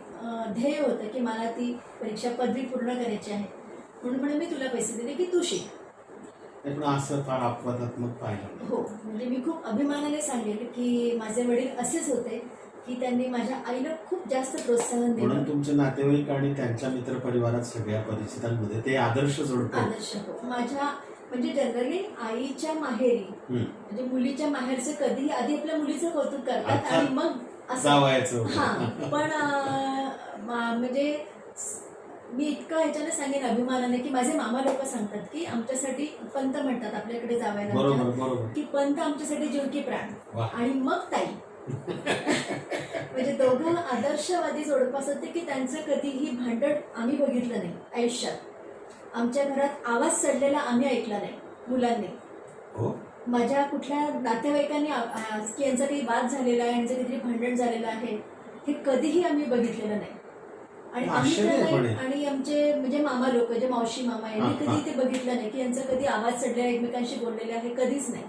ध्येय होतं की मला ती परीक्षा पदवी पूर्ण करायची आहे, म्हणून मी तुला पैसे दिले की तू शिक. नाही, पण असं फार अपवादात्मक पाहिलं. हो, म्हणजे मी खूप अभिमानाने सांगेल की माझे वडील असेच होते की त्यांनी माझ्या आईला खूप जास्त प्रोत्साहन म्हणून दिलं. तुमचे नातेवाईक आणि त्यांच्या मित्रपरिवारात सगळ्या परिचितांमध्ये ते आदर्श जोडपं. आदर्श हो. माझ्या म्हणजे जनरली आईच्या माहेरी हं. म्हणजे मुलीच्या माहेरचं कधीही आधी आपल्या मुलीचं कौतुक करतात अर्थात. आणि मग असं जावयाचं. हा. पण म्हणजे मी इतकं ह्याच्याने सांगेन अभिमानाने की माझे मामा लोक सांगतात की आमच्यासाठी पंत म्हणतात आपल्याकडे जावायला बरोबर आमच्या, बरोबर. की पंत आमच्यासाठी जीव की प्राण वा. आणि मग ताई. म्हणजे दोघं आदर्शवादी जोडपं असं होते की त्यांचं कधीही भांडण आम्ही बघितलं नाही आयुष्यात. आमच्या घरात आवाज चढलेला आम्ही ऐकला नाही मुलांनी. हो. माझ्या कुठल्या नातेवाईकांनी की यांचा काही वाद झालेला आहे, यांचं काहीतरी भांडण झालेलं आहे, हे कधीही आम्ही बघितलेलं नाही. आणि आम्ही आश्चर्य तर आहे पण नाही, हे. आणि आमचे म्हणजे मामा लोक जे मावशी मामा यांनी हा, कधी हा. ते बघितलं नाही की यांचा कधी आवाज चढलेला एकमेकांशी बोललेले आहे, कधीच नाही.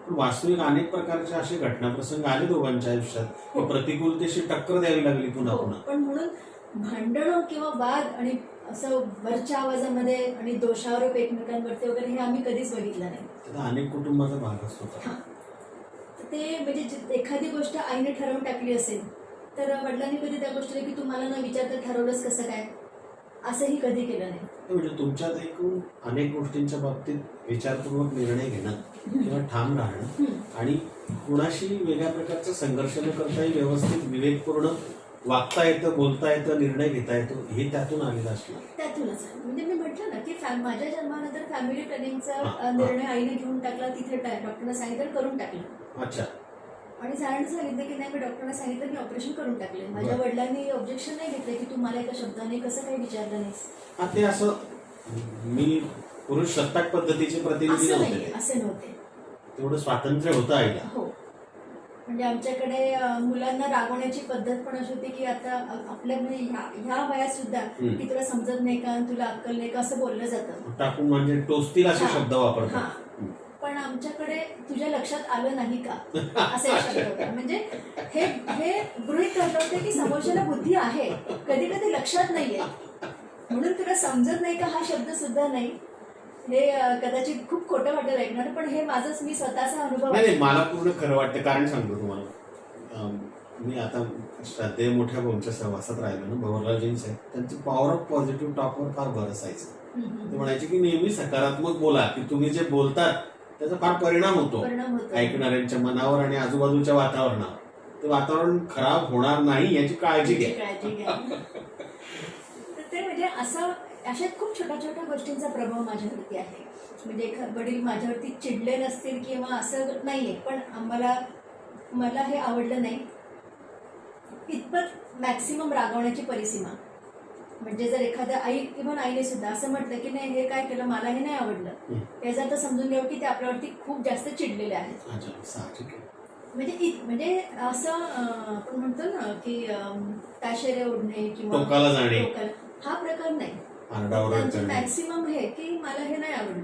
पण वास्तविक अनेक प्रकारचे असे घटनाप्रसंग आले दोघांच्या आयुष्यात की हो. प्रतिकूलतेशी टक्कर द्यावी लागली पुन्हा हो, पुन्हा. पण म्हणून भांडणं किंवा वाद आणि असं वरच्या आवाजामध्ये आणि दोषारोप एकमेकांवरती वगैरे हे आम्ही कधीच बघितलं नाही. त्याचा अनेक कुटुंबाचा भाग असतो. हा. तर ते म्हणजे एखादी गोष्ट आईने ठरवून टाकली असेल तर वडिलांनी कधी त्या गोष्टीला की तुम्हाला न विचारता ठरवलंच कसं काय असंही कधी केलं नाही. म्हणजे तुमच्यात एकूण अनेक गोष्टींच्या बाबतीत विचारपूर्वक निर्णय घेणं किंवा ठाम राहणं आणि कुणाशी वेगळ्या प्रकारचा संघर्ष न करताही व्यवस्थित विवेकपूर्ण वागता येतं, बोलता येतं, निर्णय घेता येतो, हे त्यातून आलेलं असणार. त्यातूनच म्हणजे मी म्हटलं ना की माझ्या जन्मानंतर फॅमिली प्लॅनिंगचा हा. निर्णय आईने घेऊन टाकला, तिथे डॉक्टरना सांगितलं करून टाकलं. अच्छा. आणि झाडाने सांगितलं की नाही, मी डॉक्टरना सांगितलं मी ऑपरेशन करून टाकले. माझ्या बरं. वडिलांनी ऑब्जेक्शन नाही घेतलं की तू मला एका शब्दाने कसं काही विचारलं नाहीस. हा, ते असं मी पुरुष सत्ताक पद्धतीचे प्रतिनिधी असं नव्हते नाही, ते. असे नव्हते. तेवढं स्वातंत्र्य होतं आईला. हो, म्हणजे आमच्याकडे मुलांना रागवण्याची पद्धत पण अशी होती की आता आपल्या म्हणजे ह्या वयात सुद्धा की तुला समजत नाही का, तुला अक्कल नाही का असं बोललं जातं. टाकून म्हणजे टोचतील असे हा. शब्द वापरतात. हा. पण आमच्याकडे तुझ्या लक्षात आलं नाही का असे शब्द होते. म्हणजे हे गृहीत धरलं होते की समोरच्याला बुद्धी आहे, कधी कधी लक्षात नाहीये म्हणून तुला समजत नाही का हा शब्द सुद्धा नाही. हे कदाचित खूप खोटं वाटेल ऐकणार, पण हे माझंच मी स्वतःचा अनुभव नाही आहे. नाही, मला पूर्ण खरं वाटतं. कारण सांगतो तुम्हाला, मी आता श्रद्धेय मोठ्या भाऊंच्या सहवासात राहिलो ना, भवरलालजींचे त्यांचं पॉवर ऑफ पॉझिटिव्ह टॉकवर फार भर असायचं. ते म्हणायचे की नेहमी सकारात्मक बोला, की तुम्ही जे बोलतात त्याचा फार परिणाम होतो ऐकणाऱ्यांच्या मनावर आणि आजूबाजूच्या वातावरणावर. ते वातावरण खराब होणार नाही याची काळजी घ्या. तर ते म्हणजे असं अशा खूप छोट्या छोट्या गोष्टींचा प्रभाव माझ्यावरती आहे. म्हणजे वडील माझ्यावरती चिडले नसतील किंवा असं नाहीये, पण मला हे आवडलं नाही इतपत मॅक्सिमम रागवण्याची परिसीमा. म्हणजे जर एखाद्या आई किंवा आईने सुद्धा असं म्हटलं की नाही हे काय केलं, मला हे नाही आवडलं, याचा अर्थ समजून घ्यावं की ते आपल्यावरती खूप जास्त चिडलेले आहेत. अच्छा, साहजिक आहे. म्हणजे असं आपण म्हणतो ना की ताशेरे ओढणे किंवा टोकाला जाणे, हा प्रकार नाही. आरडाओरड त्यांची करणे. मॅक्सिमम हे की मला हे नाही आवडलं,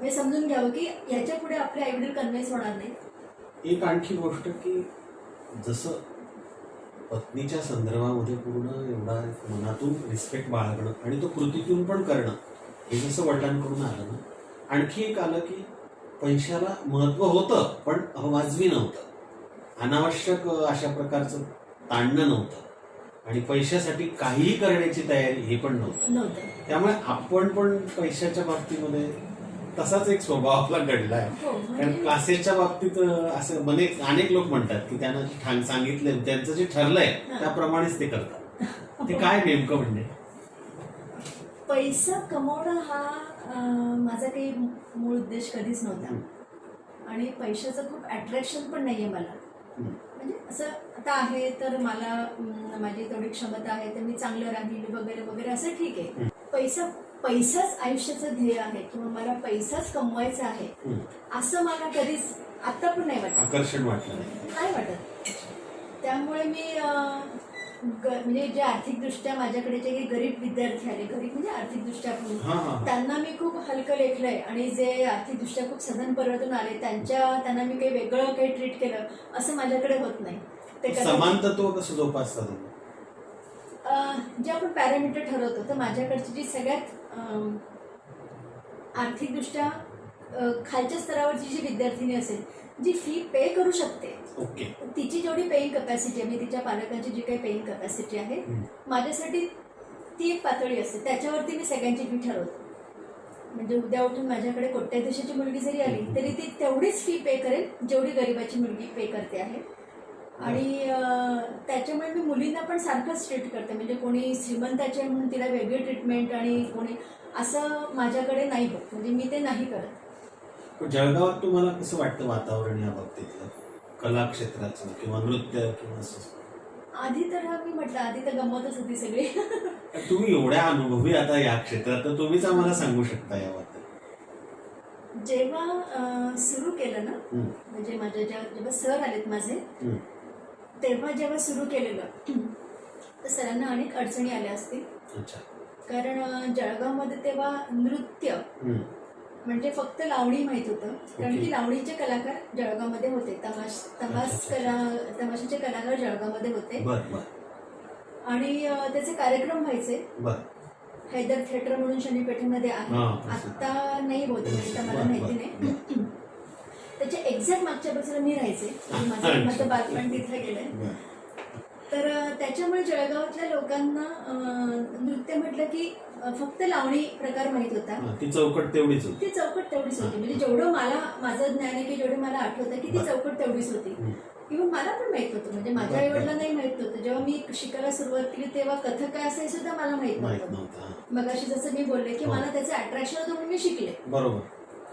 हे समजून घ्यावं की याच्या पुढे आपले आईवडील कन्व्हिन्स होणार नाही. एक आणखी गोष्ट की जसं पत्नीच्या संदर्भामध्ये पूर्ण एवढा मनातून रिस्पेक्ट बाळगणं आणि तो कृतीतून पण करणं, हे जसं वडिलांकडून आलं ना, आणखी एक आलं की पैशाला महत्व होतं पण अवाजवी नव्हतं, अनावश्यक अशा प्रकारचं ताणणं नव्हतं आणि पैशासाठी काहीही करण्याची तयारी हे पण नव्हतं. त्यामुळे आपण पण पैशाच्या बाबतीमध्ये तसाच एक स्वभाव आपला घडला आहे. हो, कारण क्लासेसच्या बाबतीत असं अनेक लोक म्हणतात की त्यांना सांगितलं, त्यांचं जे ठरलंय त्याप्रमाणेच ते करतात. ते काय नेमकं म्हणजे पैसा कमवणं हा माझा काही मूळ उद्देश कधीच नव्हता आणि पैशाचं खूप अट्रॅक्शन पण नाहीये मला. म्हणजे असं आता आहे तर मला माझी तेवढी क्षमता आहे तर मी चांगलं राहील वगैरे वगैरे असं ठीक आहे. पैसाच आयुष्याचं ध्येय आहे किंवा मला पैसाच कमवायचा आहे असं मला कधीच आता पण नाही वाटत, आकर्षण वाटलं नाही वाटत. त्यामुळे मी म्हणजे जे आर्थिकदृष्ट्या माझ्याकडे जे काही गरीब विद्यार्थी आले, गरीब म्हणजे आर्थिकदृष्ट्या त्यांना मी खूप हलकं लेखलंय आणि जे आर्थिकदृष्ट्या खूप सधन परतून आले त्यांना मी काही वेगळं काही ट्रीट केलं असं माझ्याकडे होत नाही. ते समानतत्व कसं जोपासता तुम्ही? जे आपण पॅरामीटर ठरवतो तर माझ्याकडची जी सगळ्यात आर्थिकदृष्ट्या खालच्या स्तरावरची जी विद्यार्थिनी असेल, जी फी पे करू शकते, ओके, तिची जेवढी पेईंग कपॅसिटी आहे, तिच्या पालकांची जी काही पेईंग कपॅसिटी आहे माझ्यासाठी ती एक पातळी असते, त्याच्यावरती मी सगळ्यांची फी ठरवतो. म्हणजे उद्या उठून माझ्याकडे कोट्याधीशाची मुलगी जरी आली तरी ती तेवढीच फी पे करेल जेवढी गरिबाची मुलगी पे करते आहे. आणि त्याच्यामुळे मी मुलींना पण सारखंच ट्रीट करते. म्हणजे कोणी श्रीमंताचे म्हणून तिला वेगळी ट्रीटमेंट आणि कोणी असं माझ्याकडे नाही होत, म्हणजे मी ते नाही करत. जळगावात तुम्हाला कसं वाटतं वातावरण या बाबतीतलं, कला क्षेत्राचं किंवा नृत्य किंवा असं? आधी तर मी म्हटलं आधी तर गंमतच होती सगळी. तुम्ही एवढ्या अनुभवी आता या क्षेत्रात, तर तुम्हीच आम्हाला सांगू शकता याबद्दल. जेव्हा सुरू केलं ना, म्हणजे माझ्या जेव्हा सर आलेत माझे, तेव्हा जेव्हा सुरू केलेलं तर सरांना अनेक अडचणी आल्या असतील. कारण जळगावमध्ये तेव्हा नृत्य म्हणजे फक्त लावणी माहित होतं, कारण की लावणीचे कलाकार जळगावमध्ये होते, तमाशाचे कलाकार जळगावमध्ये होते आणि त्याचे कार्यक्रम व्हायचे. हैदर थिएटर म्हणून शनीपेठेमध्ये आहे, आता नाही होते म्हणजे मला माहिती नाही. त्याच्या एक्झॅक्ट मागच्या बाजूला मी राहायचे, माझं बालपण तिथे गेलंय. तर त्याच्यामुळे जळगावातल्या लोकांना नृत्य म्हटलं की फक्त लावणी प्रकार माहित होता. ती चौकट तेवढीच होती. म्हणजे जेवढं माझं ज्ञान आहे की जेवढं मला आठवतं की ती चौकट तेवढीच होती. इव्हन मला पण माहित होतं, म्हणजे माझ्या आईवडिला नाही माहित नव्हतं. जेव्हा मी शिकायला सुरुवात केली तेव्हा कथक काय असं सुद्धा मला माहित नव्हतं. मग अशी जसं मी बोलले की मला त्याचं अट्रॅक्शन होतं म्हणून मी शिकले. बरोबर.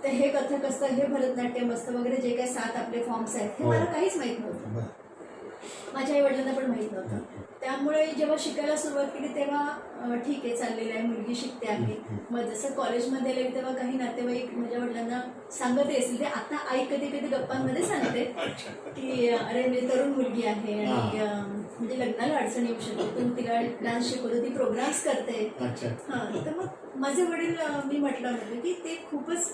तर हे कथक असतं, हे भरतनाट्यम असतं वगैरे, जे काही 7 आपले फॉर्म्स आहेत हे मला काहीच माहित नव्हतं, माझ्या आई वडिलांना पण माहित नव्हतं. त्यामुळे जेव्हा शिकायला सुरुवात केली तेव्हा ठीक आहे चाललेलं आहे, मुलगी शिकते आहे. मग जसं कॉलेजमध्ये आले तेव्हा काही नातेवाईक माझ्या वडिलांना सांगते असेल, ते आता आई कधी कधी गप्पांमध्ये सांगते की अरे मी तरुण मुलगी आहे आणि म्हणजे लग्नाला अडचण येऊ शकते, तू तिला डान्स शिकवतो, ती प्रोग्राम्स करते. तर मग माझे वडील, मी म्हटलं होतं की ते खूपच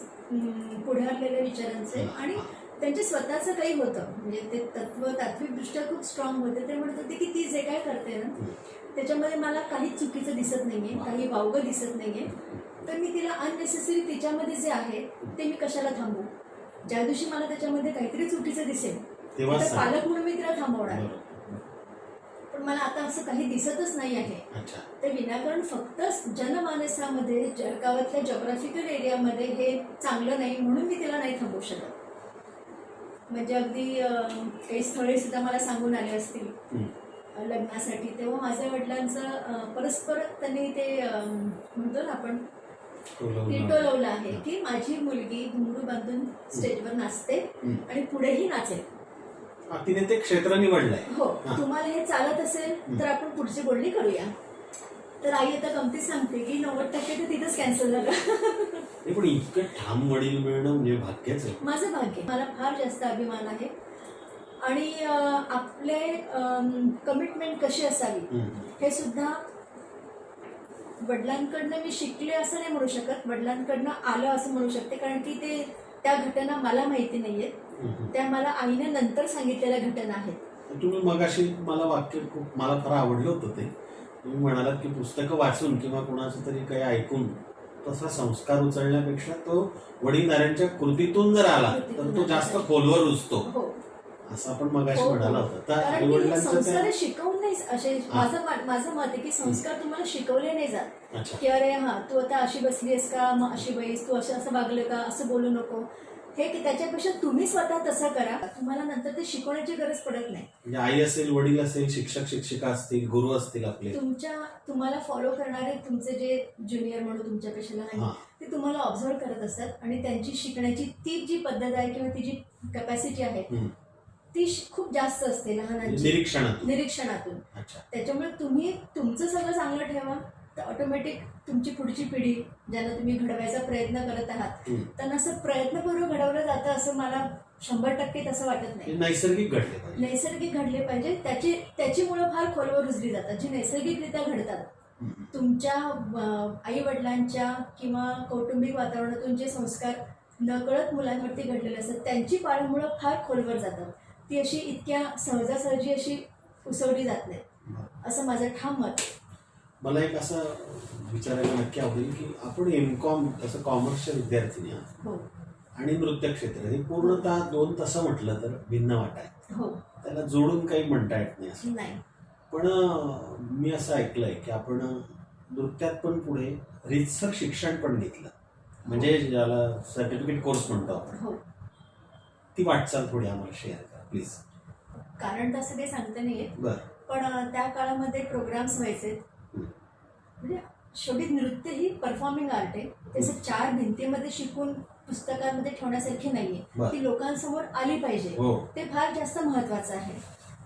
पुढे विचारांचे आणि त्यांचे स्वतःचं काही होतं, म्हणजे ते तात्विकदृष्ट्या खूप स्ट्रॉंग होते. ते म्हणत होते की ती जे काय करते ना त्याच्यामध्ये मला काही चुकीचं दिसत नाहीये, काही वावगं दिसत नाहीये, तर मी तिला अननेसेसरी तिच्यामध्ये जे आहे ते मी कशाला थांबू. ज्या दिवशी मला त्याच्यामध्ये काहीतरी चुकीचं दिसेल तर पालक म्हणून मी तिला थांबवणार. पण मला आता असं काही दिसतच नाही आहे. ते विनाकारण फक्त जनमानसामध्ये जळगावातल्या जॉग्राफिकल एरियामध्ये हे चांगलं नाही म्हणून मी तिला नाही थांबवू शकत. म्हणजे अगदी काही स्थळे सुद्धा मला सांगून आले असतील लग्नासाठी, तेव्हा माझ्या वडिलांचं परस्पर त्यांनी ते म्हणतो ना आपण टोलवलं आहे की माझी मुलगी घुंगरू बांधून स्टेजवर नाचते आणि पुढेही नाचेल. तिने ते क्षेत्र निवडलंय. हो, तुम्हाला हे चालत असेल तर आपण पुढची बोलणी करूया. तर आई आता गमती सांगते की 90% तर तिथंच कॅन्सल झालं. नाही, पण इतकं ठाम वडील मिळणं म्हणजे भाग्यच आहे. माझं भाग्य, मला फार जास्त अभिमान आहे. आणि आपले कमिटमेंट कशी असावी हे सुद्धा वडिलांकडनं मी शिकले असं नाही म्हणू शकत, वडिलांकडनं आलं असं म्हणू शकते. कारण की ते त्या घटना मला माहिती नाहीयेत, त्या मला आईने नंतर सांगितलेल्या घटना आहेत. तुम्ही मगाशी मला वाक्य खूप मला फार आवडलं होतं ते. तुम्ही म्हणालात की पुस्तकं वाचून किंवा कोणाचं तरी काही ऐकून तसा संस्कार उचलण्यापेक्षा तो वडीलधाऱ्यांच्या कृतीतून जर आला तर तो जास्त खोलवर रुजतो, हो, असं आपण मगाशी हो, म्हणाला होता. तर कारण की आईवडिलांचं संस्कार काय? शिकवून नाही असे, माझं मत आहे की संस्कार तुम्हाला शिकवले नाही जात अच्छा. की अरे हा तू आता अशी बसली आहेस का, मग अशी बैस, तू असं वागलं का, असं बोलू नको. हे की त्याच्यापेक्षा तुम्ही स्वतः तसं करा, तुम्हाला नंतर ते शिकवण्याची गरज पडत नाही. म्हणजे आई असेल, वडील असेल, शिक्षक शिक्षिका असतील, गुरु असतील आपले, तुम्हाला फॉलो करणारे तुमचे जे ज्युनियर म्हणून तुमच्यापेक्षा लहान हा. ते तुम्हाला ऑब्झर्व करत असतात आणि त्यांची शिकण्याची ती जी पद्धत आहे किंवा ती जी कॅपॅसिटी आहे ती खूप जास्त असते लहानांची, निरीक्षणातून. अच्छा. त्याच्यामुळे तुम्ही तुमचं सगळं चांगलं ठेवा तर ऑटोमॅटिक तुमची पुढची पिढी ज्यांना तुम्ही घडवायचा प्रयत्न करत आहात त्यांना असं प्रयत्नपूर्वक घडवलं जातं असं मला 100% तसं वाटत नाही. नैसर्गिक घडले पाहिजे. नैसर्गिक घडले पाहिजे. त्याची मुलं फार खोलवर रुजली जातात जी नैसर्गिकरित्या घडतात. तुमच्या आई वडिलांच्या किंवा कौटुंबिक वातावरणातून जे संस्कार नकळत मुलांवरती घडलेले असतात त्यांची पाळंमुळं फार खोलवर जातात. ती अशी इतक्या सहजासहजी अशी उसवली जात नाही, असं माझं ठाम मत आहे. मला एक असं विचारायला नक्की आवडेल की आपण एमकॉम तसं कॉमर्सच्या विद्यार्थिनी आहात, हो, आणि नृत्य क्षेत्र हे पूर्णतः दोन तसं म्हटलं तर भिन्न वाटा आहे, हो, त्याला जोडून काही म्हणता येत नाही असं. नाही. पण मी असं ऐकलंय की आपण नृत्यात पण पुढे रीतसर शिक्षण पण घेतलं, म्हणजे ज्याला सर्टिफिकेट कोर्स म्हणतो आपण. हो. ती वाटचाल थोडी आम्हाला शेअर करा प्लीज. कारण तसं काही सांगता नाही येत, बरं. पण त्या काळामध्ये प्रोग्राम्स व्हायचे. म्हणजे शेवटी नृत्य ही परफॉर्मिंग आर्ट आहे, त्याचं 4 भिंतीमध्ये शिकून पुस्तकांमध्ये ठेवण्यासारखी नाहीये, ती लोकांसमोर आली पाहिजे, ते फार जास्त महत्वाचं आहे.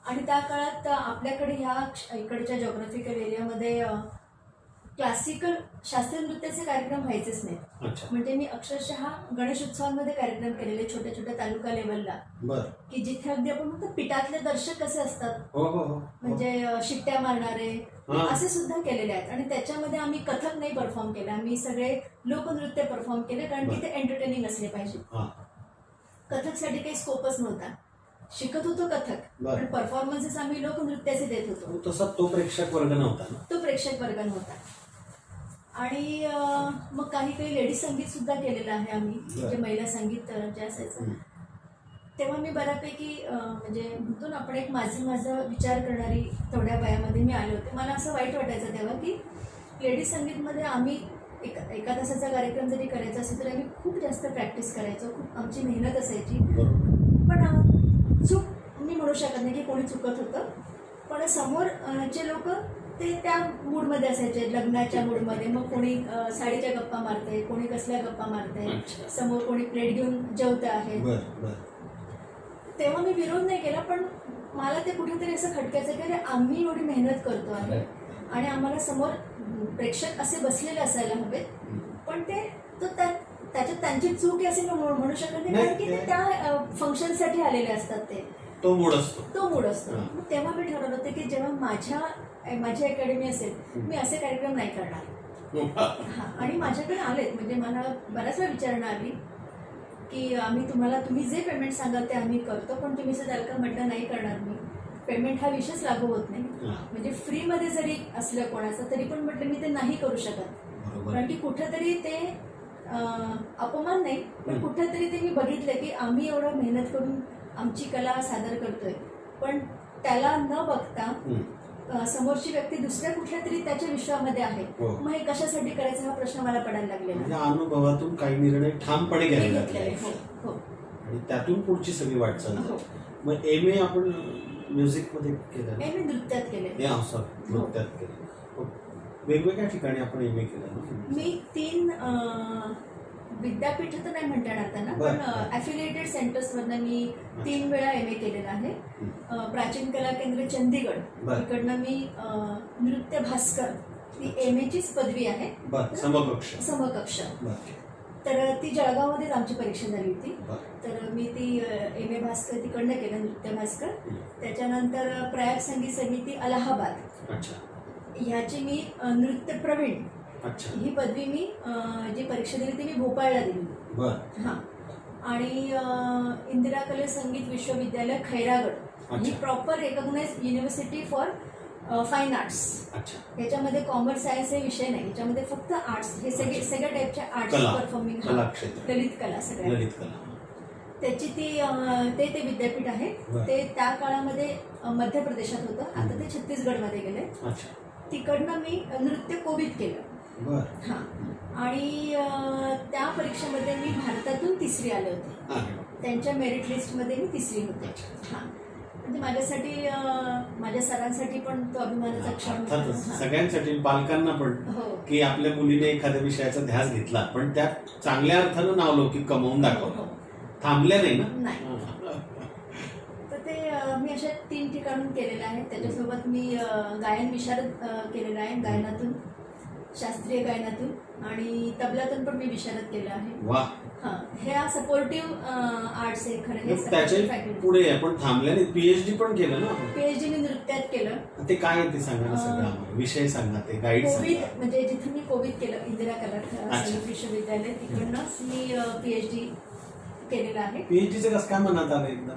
आणि त्या काळात आपल्याकडे ह्या इकडच्या जॉग्राफिकल एरियामध्ये क्लासिकल शास्त्रीय नृत्याचे कार्यक्रम व्हायचेच नाहीत. म्हणजे मी अक्षरशः गणेश उत्सवांमध्ये कार्यक्रम केलेले छोट्या छोट्या तालुका लेवलला, की जिथे अगदी आपण फक्त पिठातले दर्शक कसे असतात, म्हणजे शिट्ट्या मारणारे असे सुद्धा केलेले आहेत. आणि त्याच्यामध्ये आम्ही कथक नाही परफॉर्म केलं, आम्ही सगळे लोकनृत्य परफॉर्म केले, कारण की ते एंटरटेनिंग असले पाहिजे. कथकसाठी काही स्कोपच नव्हता. शिकत होतो कथक, पण परफॉर्मन्सेस आम्ही लोकनृत्याचे देत होतो. तसा तो प्रेक्षक वर्ग नव्हता ना, तो प्रेक्षक वर्ग नव्हता. आणि मग काही लेडीज संगीत सुद्धा केलेलं आहे आम्ही, म्हणजे महिला संगीत जे असायचं तेव्हा मी बऱ्यापैकी म्हणजे म्हणतो ना आपण एक माझा विचार करणारी तेवढ्या वयामध्ये मी आले होते. मला असं वाईट वाटायचं तेव्हा की लेडीज संगीतमध्ये आम्ही एका तासाचा कार्यक्रम जरी करायचा असेल तर आम्ही खूप जास्त प्रॅक्टिस करायचो, खूप आमची मेहनत असायची. पण चूक मी म्हणू शकत नाही की कोणी चुकत होतं, पण समोरचे लोक ते त्या मूडमध्ये असायचे, लग्नाच्या मूडमध्ये. मग कोणी साडीच्या गप्पा मारते, कोणी कसल्या गप्पा मारते, समोर कोणी प्लेट घेऊन जेवते आहे. तेव्हा मी विरोध नाही केला, पण मला ते कुठेतरी असं खटकायचं की अरे आम्ही एवढी मेहनत करतो आहे आणि आम्हाला समोर प्रेक्षक असे बसलेले असायला हवेत, पण ते त्याच्यात त्यांची चूक आहे असे म्हणू शकत नाही, कारण की ते त्या फंक्शनसाठी आलेले असतात. तो मूड असतो. मग तेव्हा मी ठरवलं होतं की जेव्हा माझी अकॅडमी असेल मी असे कार्यक्रम नाही करणार. आणि माझ्याकडे आलेत, म्हणजे मला बऱ्याच वेळा विचारणा आली की तुम्ही जे पेमेंट सांगाल ते आम्ही करतो, पण तुम्ही असं त्याला का म्हटलं नाही करणार मी, पेमेंट हा विषयच लागू होत नाही. म्हणजे फ्रीमध्ये जरी असलं कोणाचं तरी पण म्हटलं मी ते नाही करू शकत, कारण की कुठेतरी ते अपमान नाही, पण कुठेतरी ते मी बघितलं की आम्ही एवढं मेहनत करून आमची कला सादर करतोय, पण त्याला न बघता समोरची व्यक्ती दुसऱ्या कुठल्या तरी त्याच्या विश्वामध्ये आहे, मग हे कशासाठी करायचं हा प्रश्न मला पडायला लागलेला. अनुभवातून काही निर्णय ठामपणे घ्यायला लागले आणि त्यातून पुढची सगळी वाटचाल. मग MA आपण म्युझिक मध्ये केलं? MA नृत्यात केले. नृत्यात केलं. वेगवेगळ्या ठिकाणी आपण MA केलं? मी 3 विद्यापीठ तर नाही म्हणता येणार त्यांना, पण ॲफिलिएटेड सेंटर्समधनं मी 3 वेळा MA केलेलं आहे. प्राचीन कला केंद्र चंदीगड इकडनं मी नृत्य भास्कर ती MA चीच पदवी आहे. बर, समकक्ष. समकक्ष. बर. तर ती जळगावमध्येच आमची परीक्षा झाली होती. बर. तर मी ती MA भास्कर तिकडनं केलं, नृत्य भास्कर. त्याच्यानंतर प्रयाग संगीत समिती अलाहाबाद, अच्छा, ह्याची मी नृत्य प्रवीण अच्छा, ही पदवी मी जी परीक्षा दिली ती मी भोपाळला दिली. बर. हां. आणि इंदिरा कला संगीत विश्वविद्यालय खैरागड ही अच्छा. Proper recognise university for fine arts. अच्छा, याच्यामध्ये कॉमर्स सायन्स हे विषय नाही, याच्यामध्ये फक्त आर्ट्स, हे सगळ्या टाईपच्या आर्ट्स, कला, परफॉर्मिंग, कला क्षेत्र, ललित कला, सगळ्या ललित कला. त्याची ते विद्यापीठ आहे. बरं. ते त्या काळामध्ये मध्य प्रदेशात होतं, आता ते छत्तीसगडमध्ये गेले. अच्छा, तिकडनं मी नृत्य कोविद केलं. बर. हां. आणि त्या परीक्षेमध्ये मी भारतातून तिसरी आले होते. अरे वा. त्यांच्या मेरिट लिस्टमध्ये मी तिसरी होते. अच्छा. हां. म्हणजे माझ्यासाठी माझ्या सरांसाठी पण तो अभिमानाचा क्षण होता. अर्थातच हां. सगळ्यांसाठी, पालकांना पण, हो की आपल्या मुलीने एखाद्या विषयाचा ध्यास घेतला पण त्यात चांगल्या अर्थानं नावलौकिक कमवून दाखवलं, हो. थांबल्या नाही ना. नाही. तर ते मी अशा 3 ठिकाणून केलेलं आहे. त्याच्यासोबत मी गायन विशारद केलेलं आहे, गायनातून, शास्त्रीय गायनातून, आणि तबल्यातून पण मी विशारद केलं आहे. वा. हां. हे सपोर्टिव्ह आर्ट्स आहे खरं. हे त्याच्या फॅकल्टी. पुढे आपण थांबल्या नाही, PhD पण केलं ना आपण. PhD मी नृत्यात केलं. ते काय आहे ते सांगा ना, सगळं आम्हाला विषय सांगा, ते गाईड कोविद, सांगा. म्हणजे जिथून मी कोविद केलं, इंदिरा कला अच्छा. संगीत विश्वविद्यालय, तिकडनंच मी PhD केलेलं आहे. PhDचं कसं काय मनात आलं एकदा?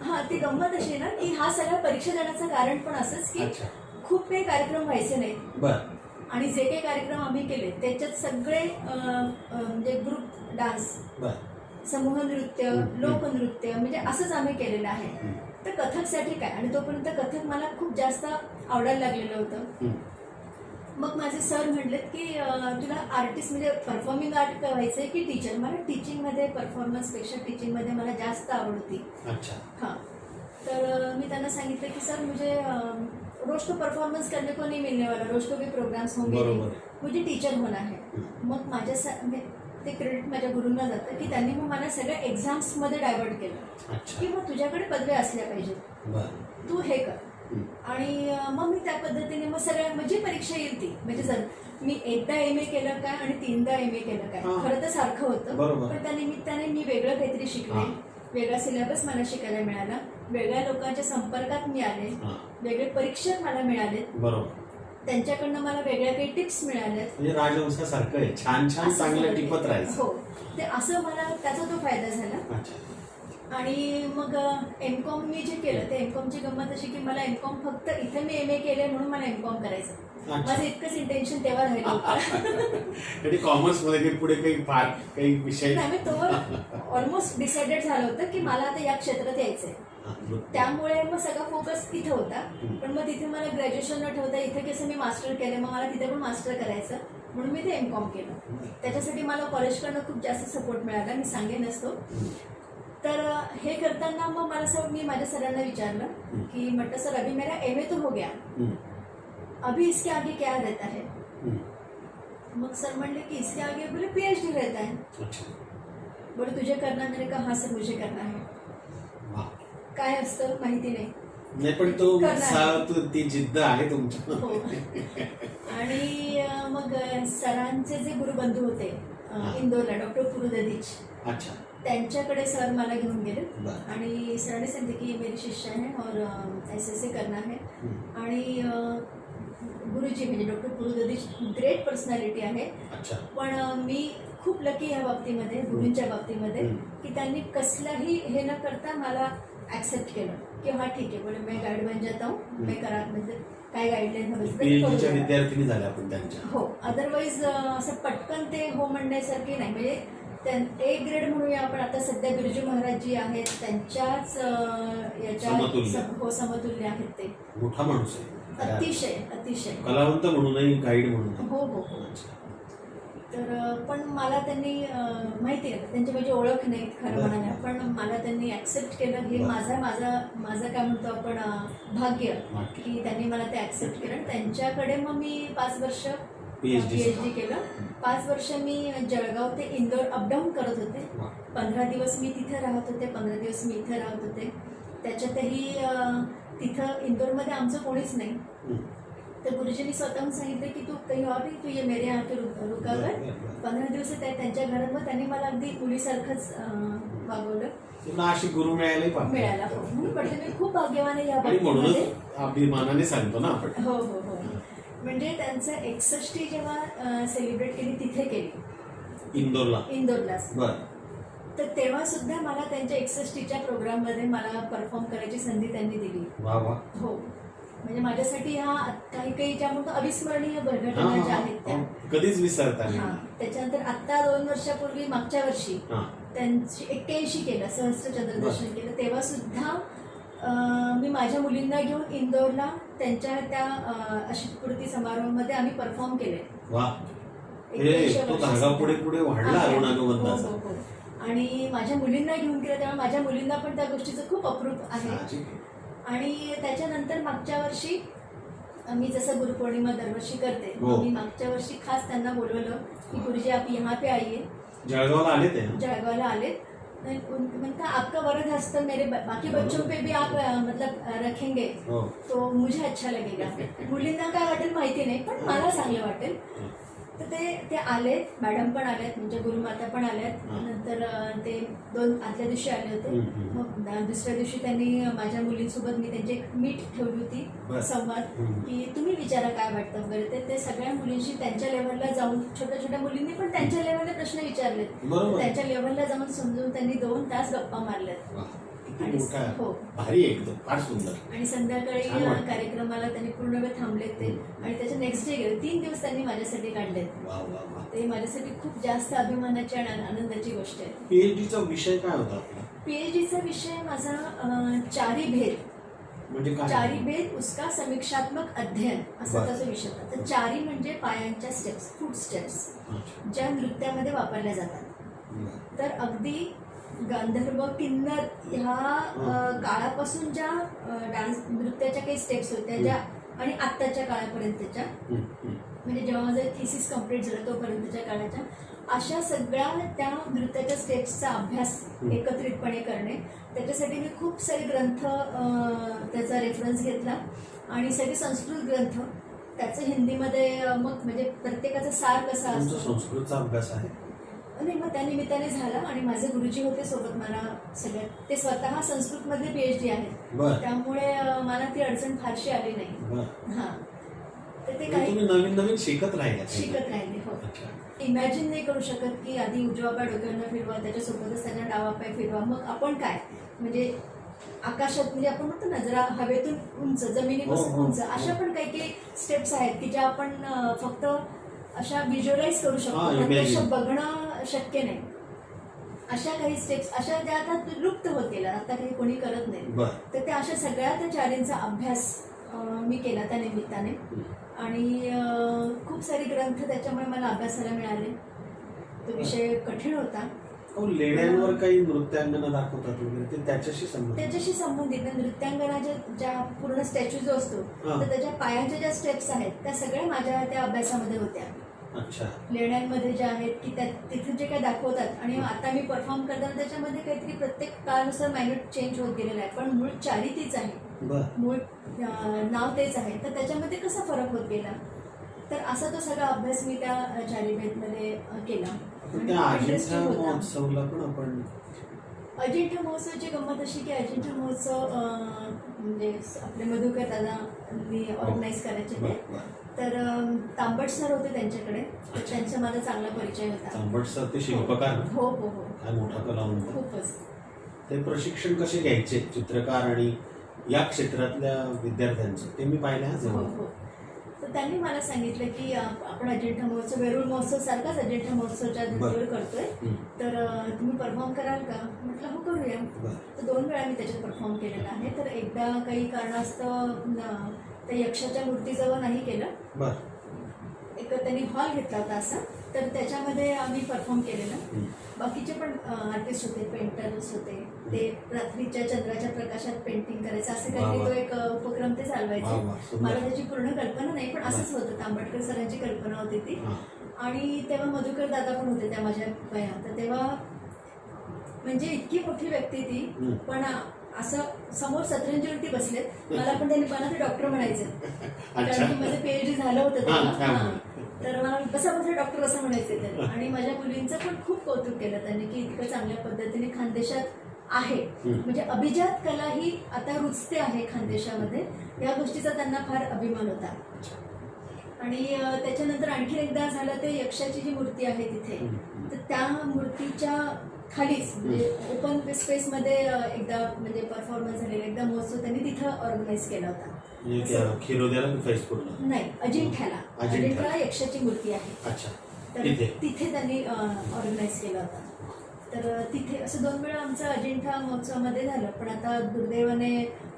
हा, ती गंमत अशी आहे ना की हा सगळा परीक्षा देण्याचं कारण पण असंच की अच्छा, खूप काही कार्यक्रम व्हायचे नाहीत, बर. आणि जे काही कार्यक्रम आम्ही केले त्याच्यात सगळे म्हणजे ग्रुप डान्स, बर. समूह नृत्य, लोकनृत्य, म्हणजे असंच आम्ही केलेलं आहे. तर कथकसाठी काय, आणि तोपर्यंत कथक मला खूप जास्त आवडायला लागलेलं होतं. मग माझे सर म्हटलेत की तुला आर्टिस्ट म्हणजे परफॉर्मिंग आर्ट व्हायचंय की टीचर. मला टीचिंगमध्ये, परफॉर्मन्सपेक्षा टीचिंगमध्ये मला जास्त आवड होती. अच्छा. हाँ, तर मी त्यांना सांगितलं की सर मुझे रोज तो परफॉर्मेंस करने को नहीं मिलने वाला, रोज तो भी प्रोग्राम्स होंगे नहीं, मुझे टीचर होना है. मग ते क्रेडिट माझ्या गुरूंना जातं की त्यांनी मग मला सगळ्या एक्झाम्समध्ये डायव्हर्ट केलं. अच्छा, की मग तुझ्याकडे पदव्या असल्या पाहिजेत, बर. तू हे कर. आणि मग मी त्या पद्धतीने मग सगळ्या म्हणजे परीक्षा येईल ती, म्हणजे जर मी एकदा MA केलं काय आणि 3दा MA केलं काय, हां. खरं तर सारखं होतं, बरोबर. पण त्या निमित्ताने मी वेगळं काहीतरी शिकले, हां. वेगळा सिलेबस मला शिकायला मिळाला, वेगळ्या लोकांच्या संपर्कात मी आले, हां. वेगळे परीक्षक मला मिळाले, बरोबर. त्यांच्याकडनं मला वेगळ्या काही टिप्स मिळाल्या. म्हणजे राजवंशासारखं आहे, छान छान असं चांगलं झालं. टिपत राहायचं. हो, ते असं मला त्याचा तो फायदा झाला. अच्छा. आणि मग M.Com मी जे केलं ते M.Com ची गंमत अशी की मला M.Com फक्त इथे मी MA केले म्हणून मला M.Com करायचं. अच्छा. माझं इतकंच इंटेन्शन तेव्हा राहिलं होतं. आणि कॉमर्स मध्ये काही पुढे काही फार काही विषय नाही, मी तो ऑलमोस्ट डिसाइडेड झालं होतं की मला आता या क्षेत्रात यायचंय. त्यामुळे मग सगळा फोकस तिथे होता. पण मग तिथे मला ग्रॅज्युएशन न ठेवता इथे कसं मी मास्टर केलं, मग मला तिथे पण मास्टर करायचं म्हणून मी ते M.Com केलं. त्याच्यासाठी मला कॉलेजकडनं खूप जास्त सपोर्ट मिळाला, मी सांगेनच तो. तर हे करताना मग मला असं, मी माझ्या सरांना विचारलं की म्हटलं सर अभी मेरा MA तो हो गया, अभी इसके आगे क्या रहता है. मग सर म्हणले की इसके आगे बोले PhD रहता है. अच्छा. बोले तुझे करना, मैंने कहा हाँ सर मुझे करना है. वा. काय असतं माहिती नाही. नाही पण तो करणार. उत्साह, ती जिद्द आहे तुमच्या. हो. आणि मग सरांचे जे गुरुबंधू होते इंदोरला, डॉक्टर पुरुददीच, अच्छा. त्यांच्याकडे सर मला घेऊन गेले. बरं. आणि सरांनी सांगितले की मेरी शिष्य है और ऐसे करना है. आणि गुरुजी म्हणजे डॉक्टर पुरुददीच ग्रेट पर्सनॅलिटी आहे. अच्छा. पण मी खूप लकी ह्या बाबतीमध्ये, गुरूंच्या बाबतीमध्ये, की त्यांनी कसलाही हे न करता मला ॲक्सेप्ट केलं की हा ठीक आहे, बोले मैं गाईड बन जाता हूँ, मैं करा, म्हणजे काय गाईडलाईन PhDच्या विद्यार्थिनी झाल्या आपण त्यांच्या. हो. अदरवाईज असं पटकन ते हो म्हणण्यासारखी नाही. म्हणजे A ग्रेड म्हणूया आपण. आता सध्या बिरजू महाराज जी आहेत त्यांच्याच समतुल्य. हो, समतुल्य आहेत ते. मोठा माणूस आहे, अतिशय अतिशय कलावंत म्हणूनही, गाईड म्हणून. हो हो हो. तर पण मला त्यांनी माहिती आहे त्यांची माझी ओळख नाही खरं म्हणाल्या, पण मला त्यांनी ॲक्सेप्ट केलं. हे माझं काय म्हणतो आपण भाग्य की त्यांनी मला ते ॲक्सेप्ट केलं. त्यांच्याकडे मग मी 5 वर्ष PhD केलं. 5 वर्ष मी जळगाव ते इंदोर अपडाऊन करत होते. 15 दिवस मी तिथे राहत होते, 15 दिवस मी इथे राहत होते. त्याच्यातही तिथं इंदोरमध्ये आमचं कोणीच नाही, तर गुरुजींनी स्वतःहून सांगितलं की तू कहीं और नहीं, तू ये मेरे यहाँ पे रुका कर. 15 दिवस त्यांच्या घरात मग त्यांनी मला अगदी मुलीसारखंच वागवलं. तुला अशी गुरु मिळाले मिळाला. हो, म्हणून म्हटलं मी खूप भाग्यवान आहे या आणि बाबतीमध्ये. म्हणूनच अभिमानाने सांगतो ना आपण. हो हो हो. म्हणजे त्यांचं 61 जेव्हा सेलिब्रेट केली तिथे केली इंदोरलाच. बर. तर तेव्हा सुद्धा मला त्यांच्या 61च्या प्रोग्राममध्ये मला परफॉर्म करायची संधी त्यांनी दिली. वा वा. हो, म्हणजे माझ्यासाठी ह्या काही ज्या म्हणतो अविस्मरणीय घटना ज्या आहेत त्या कधीच विसरता नाही. त्याच्यानंतर आता 2 वर्षापूर्वी मागच्या वर्षी त्यांची 81 केलं, सहस्त्रचंद्र दर्शन केलं. तेव्हा सुद्धा मी माझ्या मुलींना घेऊन इंदोरला त्यांच्या त्या अशीतपूर्ती समारोहामध्ये आम्ही परफॉर्म केले. वा. तो धागा पुढे पुढे वाढला अरुणानुबंधाचा. हो. आणि माझ्या मुलींना घेऊन केलं, त्यामुळे माझ्या मुलींना पण त्या गोष्टीचं खूप अप्रूप आहे. आणि त्याच्यानंतर मागच्या वर्षी मी जसं गुरुपौर्णिमा दरवर्षी करते, मी मागच्या वर्षी खास त्यांना बोलवलं की गुरुजी आप यहाँ पे आइए. जळगावला आले ते. जळगावला आले. उनका आपका वरद हस्त मेरे बाकी बच्चों पे भी आप मतलब रखेंगे तो मुझे अच्छा लगेगा. मुलींना काय वाटेल माहिती नाही, पण मला चांगलं वाटेल. तर ते आलेत, मॅडम पण आल्यात, म्हणजे गुरुमाता पण आल्यात. नंतर ते 2 आदल्या दिवशी आले होते. मग दुसऱ्या दिवशी त्यांनी माझ्या मुलींसोबत मी त्यांची एक मीट ठेवली होती, संवाद, की तुम्ही विचारा काय वाटतं वगैरे. ते सगळ्या मुलींशी त्यांच्या लेव्हलला जाऊन, छोट्या छोट्या मुलींनी पण त्यांच्या लेव्हलला प्रश्न विचारलेत. त्यांच्या लेव्हलला जाऊन समजून त्यांनी 2 तास गप्पा मारल्यात. हो, भारी, एकदम फार सुंदर. आणि संध्याकाळी कार्यक्रमाला त्यांनी पूर्ण वेळ थांबलेत ते. आणि त्याच्या नेक्स्ट डे गेले. 3 दिवस त्यांनी माझ्यासाठी काढलेत. ते माझ्यासाठी खूप जास्त अभिमानाची आणि आनंदाची गोष्ट आहे. पीएचडीचा विषय काय होता? पीएचडीचा विषय माझा चारी भेद, म्हणजे चारी भेद उसका समीक्षात्मक अध्ययन असा त्याचा विषय होता. तर चारी म्हणजे पायांच्या स्टेप्स, फूट स्टेप्स, ज्या नृत्यामध्ये वापरल्या जातात. तर अगदी गांधर्व, किन्नर ह्या काळापासून ज्या डान्स नृत्याच्या काही स्टेप्स होत्या ज्या, आणि आत्ताच्या काळापर्यंतच्या, म्हणजे जेव्हा माझं थिसिस कम्प्लीट झालं तोपर्यंतच्या काळाच्या, अशा सगळ्या त्या नृत्याच्या स्टेप्सचा अभ्यास एकत्रितपणे करणे. त्याच्यासाठी मी खूप सारे ग्रंथ त्याचा रेफरन्स घेतला, आणि सगळे संस्कृत ग्रंथ, त्याचं हिंदीमध्ये मग म्हणजे प्रत्येकाचा सार कसा असतो. संस्कृतचा अभ्यास आहे नाही, मग त्या निमित्ताने झाला. आणि माझे गुरुजी होते सोबत मला सगळ्यात. ते स्वतः संस्कृतमध्ये पीएचडी आहेत, त्यामुळे मला ती अडचण फारशी आली नाही. तर ते काही नवीन शिकत राहिले. हो. इमॅजिन नाही करू शकत की आधी उजवा पाय डोक्यावरनं फिरवा, त्याच्यासोबतच त्यांना डावा पाय फिरवा, मग आपण काय म्हणजे आकाशात, म्हणजे आपण म्हणतो ना जरा हवेतून उंच, जमिनीपासून उंच, अशा पण काही स्टेप्स आहेत की ज्या आपण फक्त अशा व्हिज्युअलाइज करू शकतो, प्रत्यक्ष बघणं शक्य नाही. अशा काही स्टेप्स, अशा त्या आता लुप्त होत गेल्या, आता काही कोणी करत नाही. तर त्या अशा सगळ्या त्या चारींचा अभ्यास मी केला त्या निमित्ताने. आणि खूप सारे ग्रंथ त्याच्यामुळे मला अभ्यासाला मिळाले. तो विषय कठीण होता. लेण्यांवर काही नृत्यांगना दाखवतात वगैरे, ते त्याच्याशी संबंधित नृत्यांगना ज्या पूर्ण स्टॅच्यू जो असतो, तर त्याच्या पायाच्या ज्या स्टेप्स आहेत त्या सगळ्या माझ्या त्या अभ्यासामध्ये होत्या. लेण्यांमध्ये ज्या आहेत की तिथे जे काय दाखवतात, आणि आता मी परफॉर्म करताना त्याच्यामध्ये काहीतरी प्रत्येक काळानुसार मायन्यूट चेंज होत गेलेला आहे, पण मूळ चारी तीच आहे, मूळ नाव तेच आहे. तर त्याच्यामध्ये कसा फरक होत गेला, तर असा तो सगळा अभ्यास मी त्या चारी भेदमध्ये केला. अजिंठा महोत्सवची गंमत अशी की अजिंठा महोत्सव म्हणजे आपले मधुकर दादांनी ऑर्गनाईज करायचे ते. तर तांबट सर होते त्यांच्याकडे, तर त्यांचा माझा चांगला परिचय होता. तांबट सर ते शिल्पकार. हो हो हो, काय मोठा कलावंत. खूपच. ते प्रशिक्षण कसे घ्यायचे चित्रकार आणि या क्षेत्रातल्या विद्यार्थ्यांचं, ते मी पाहिलं. हो हो. तर त्यांनी मला सांगितलं की आपण अजिंठा महोत्सव, वेरूळ महोत्सव सारखाच अजिंठा महोत्सवच्या धर्तीवर करतोय, तर तुम्ही परफॉर्म कराल का? म्हटलं हो, करूया. तर 2 वेळा मी त्याच्यात परफॉर्म केलेला आहे. तर एकदा काही कारणास्तव त्या यक्षाच्या मूर्तीजवळ नाही केलं, एक त्यांनी हॉल घेतला होता असा, तर त्याच्यामध्ये आम्ही परफॉर्म केलेलं. बाकीचे पण आर्टिस्ट होते, पेंटर्स होते, ते रात्रीच्या चंद्राच्या प्रकाशात पेंटिंग करायचं, असं काही तो एक उपक्रम ते चालवायचे. मला त्याची पूर्ण कल्पना नाही, पण असंच होतं, तांबटकर सरांची कल्पना होती ती. आणि तेव्हा मधुकर दादा पण होते त्या माझ्या वयात. तर तेव्हा म्हणजे इतकी मोठी व्यक्ती ती, पण असं समोर सतरंजीवरती बसलेत, मला पण मला ते डॉक्टर म्हणायचे, अच्छा. कारण की माझं PhD झालं होतं हा, तेव्हा. त्यामुळे. हां. तर मला बसा बसा डॉक्टर असं म्हणायचे ते. आणि माझ्या मुलींचं पण खूप कौतुक केलं त्यांनी की इतकं चांगल्या पद्धतीने खानदेशात आहे, म्हणजे अभिजात कला ही आता रुजते आहे खानदेशामध्ये, या गोष्टीचा त्यांना फार अभिमान होता. आणि त्याच्यानंतर आणखी एकदा झालं ते यक्षाची जी मूर्ती आहे तिथे, तर त्या मूर्तीच्या खालीच म्हणजे ओपन स्पेसमध्ये एकदा म्हणजे परफॉर्मन्स झालेला एकदा महोत्सव त्यांनी तिथं ऑर्गनाईज केला होता. म्हणजे त्या खिरोद्याला की फैजपूरला? नाही, अजिंठ्याला यक्षाची मूर्ती आहे. अच्छा. तर तिथे त्यांनी ऑर्गनाईज केला होता. तर तिथे असं 2 वेळा आमचं अजिंठा महोत्सवामध्ये झालं, पण आता दुर्दैवाने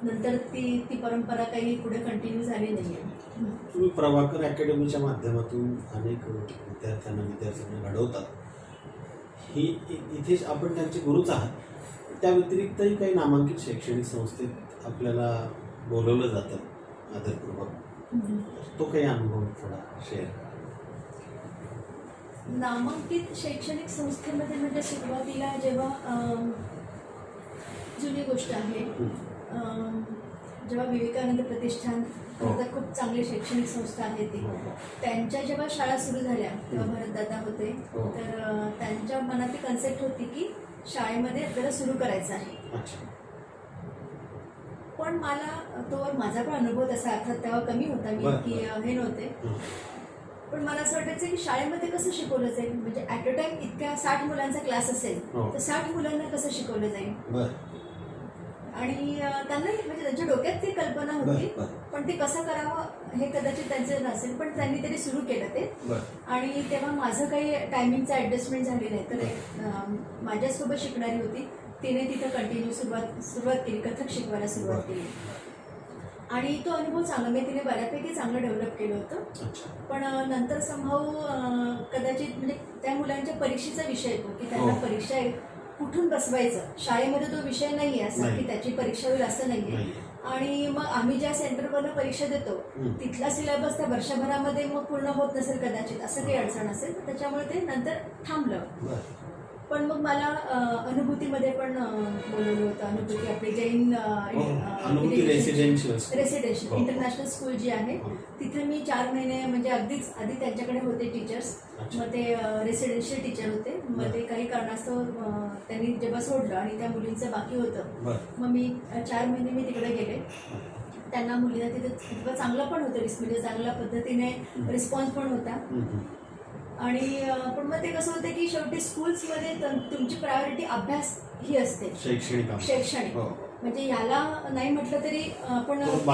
नंतर ती परंपरा काही पुढे कंटिन्यू झाली नाहीये. तुम्ही प्रभाकर अकॅडमीच्या माध्यमातून अनेक विद्यार्थ्यांना घडवतात. ही इथेच आपण त्यांचे गुरुच आहात. त्या व्यतिरिक्तही काही नामांकित शैक्षणिक संस्थेत आपल्याला बोलवलं जातं आदरपूर्वक. तो काही अनुभव थोडा शेअर. नामांकित शैक्षणिक संस्थेमध्ये म्हणजे सुरुवातीला जेव्हा जुनी गोष्ट आहे, जेव्हा विवेकानंद प्रतिष्ठान तर खूप चांगली शैक्षणिक संस्था आहे ती, त्यांच्या जेव्हा शाळा सुरू झाल्या तेव्हा भरतदादा होते. तर त्यांच्या मनात ती कन्सेप्ट होती की शाळेमध्ये आपल्याला सुरू करायचं आहे. पण मला तोवर माझा पण अनुभव तसा अर्थात तेव्हा कमी होता, मी की हे नव्हते. पण मला असं वाटायचं की शाळेमध्ये कसं शिकवलं जाईल, म्हणजे ॲट अ टाइम इतक्या 60 मुलांचा क्लास असेल तर 60 मुलांना कसं शिकवलं जाईल. आणि त्यांनाही म्हणजे त्यांच्या डोक्यात ती कल्पना होती, पण ते कसं करावं हे कदाचित त्यांचं नसेल, पण त्यांनी तरी सुरू केलं ते. आणि तेव्हा माझं काही टायमिंगचं ॲडजस्टमेंट झाली नाही, तर माझ्यासोबत शिकणारी होती, तिने तिथं कंटिन्यू सुरुवात केली, कथक शिकवायला सुरुवात केली. आणि तो अनुभव चांगला, मी तिने बऱ्यापैकी चांगलं डेव्हलप केलं होतं. पण नंतर संभाव कदाचित म्हणजे त्या मुलांच्या परीक्षेचा विषय येतो की त्यांना परीक्षा आहे कुठून बसवायचं, शाळेमध्ये तो विषय नाही आहे असं की त्याची परीक्षा होईल असं नाही आहे. आणि मग आम्ही ज्या सेंटरवरनं परीक्षा देतो तिथला सिलेबस त्या वर्षभरामध्ये मग पूर्ण होत नसेल कदाचित, असं काही अडचण असेल, त्याच्यामुळे ते नंतर थांबलं. पण मग मला अनुभूतीमध्ये पण बोलवलं होतं. अनुभूती आपली जैन रेसिडेन्शियल इंटरनॅशनल स्कूल जी आहे तिथे मी 4 महिने म्हणजे अगदीच आधी त्यांच्याकडे होते टीचर्स, मग ते रेसिडेन्शियल टीचर होते. मग ते काही कारणास्तव त्यांनी जेव्हा सोडलं आणि त्या मुलींचं बाकी होतं, मग मी 4 महिने मी तिकडे गेले. त्यांना मुलींना तिथं चांगलं पण होतं, म्हणजे चांगल्या पद्धतीने रिस्पॉन्स पण होता. आणि पण मग ते कसं होतं की शेवटी स्कूल्समध्ये तुमची प्रायोरिटी अभ्यास ही असते, शैक्षणिक. म्हणजे याला नाही म्हटलं तरी आपण थोडं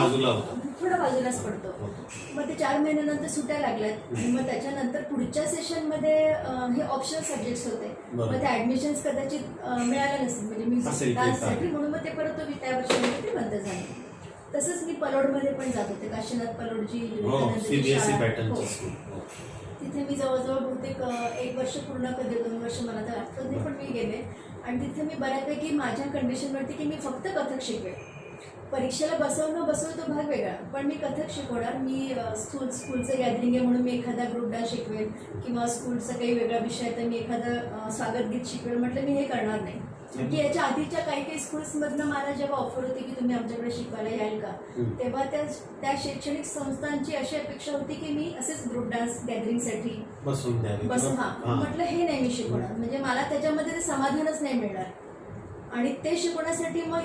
बाजूलाच पडतो. मग ते 4 महिन्यानंतर सुट्या लागल्यात आणि मग त्याच्यानंतर पुढच्या सेशनमध्ये हे ऑप्शनल सब्जेक्ट्स होते, मग ते ऍडमिशन्स कदाचित मिळालं नसेल म्हणजे म्युझिक डान्ससाठी, म्हणून मग ते परत त्या वर्षामध्ये ते बंद झाले. तसंच मी पलोडमध्ये पण जात होते, काशीनाथ पलोडची तिथे मी जवळजवळ बहुतेक 1 वर्ष पूर्ण, कधी 2 वर्ष मला तर आठवत नाही, पण मी गेले. आणि तिथे मी बऱ्यापैकी माझ्या कंडिशनवरती की मी फक्त कथक शिकवेन, परीक्षेला बसवणं तो भाग वेगळा, पण मी कथक शिकवणार. मी स्कूलचं गॅदरिंग आहे म्हणून मी एखादा ग्रुप डान्स शिकवेन, किंवा स्कूलचा काही वेगळा विषय तर मी एखादं स्वागत गीत शिकवेन. म्हटलं मी हे करणार नाही. की याच्या आधीच्या काही स्कूल्समधनं मला जेव्हा ऑफर होती की तुम्ही आमच्याकडे शिकवायला याल का, तेव्हा त्या शैक्षणिक संस्थांची अशी अपेक्षा होती की मी असेच ग्रुप डान्स गॅदरिंगसाठी म्हटलं हे नाही मी शिकवणार, म्हणजे मला त्याच्यामध्ये समाधानच नाही मिळणार. आणि ते शिकवण्यासाठी मग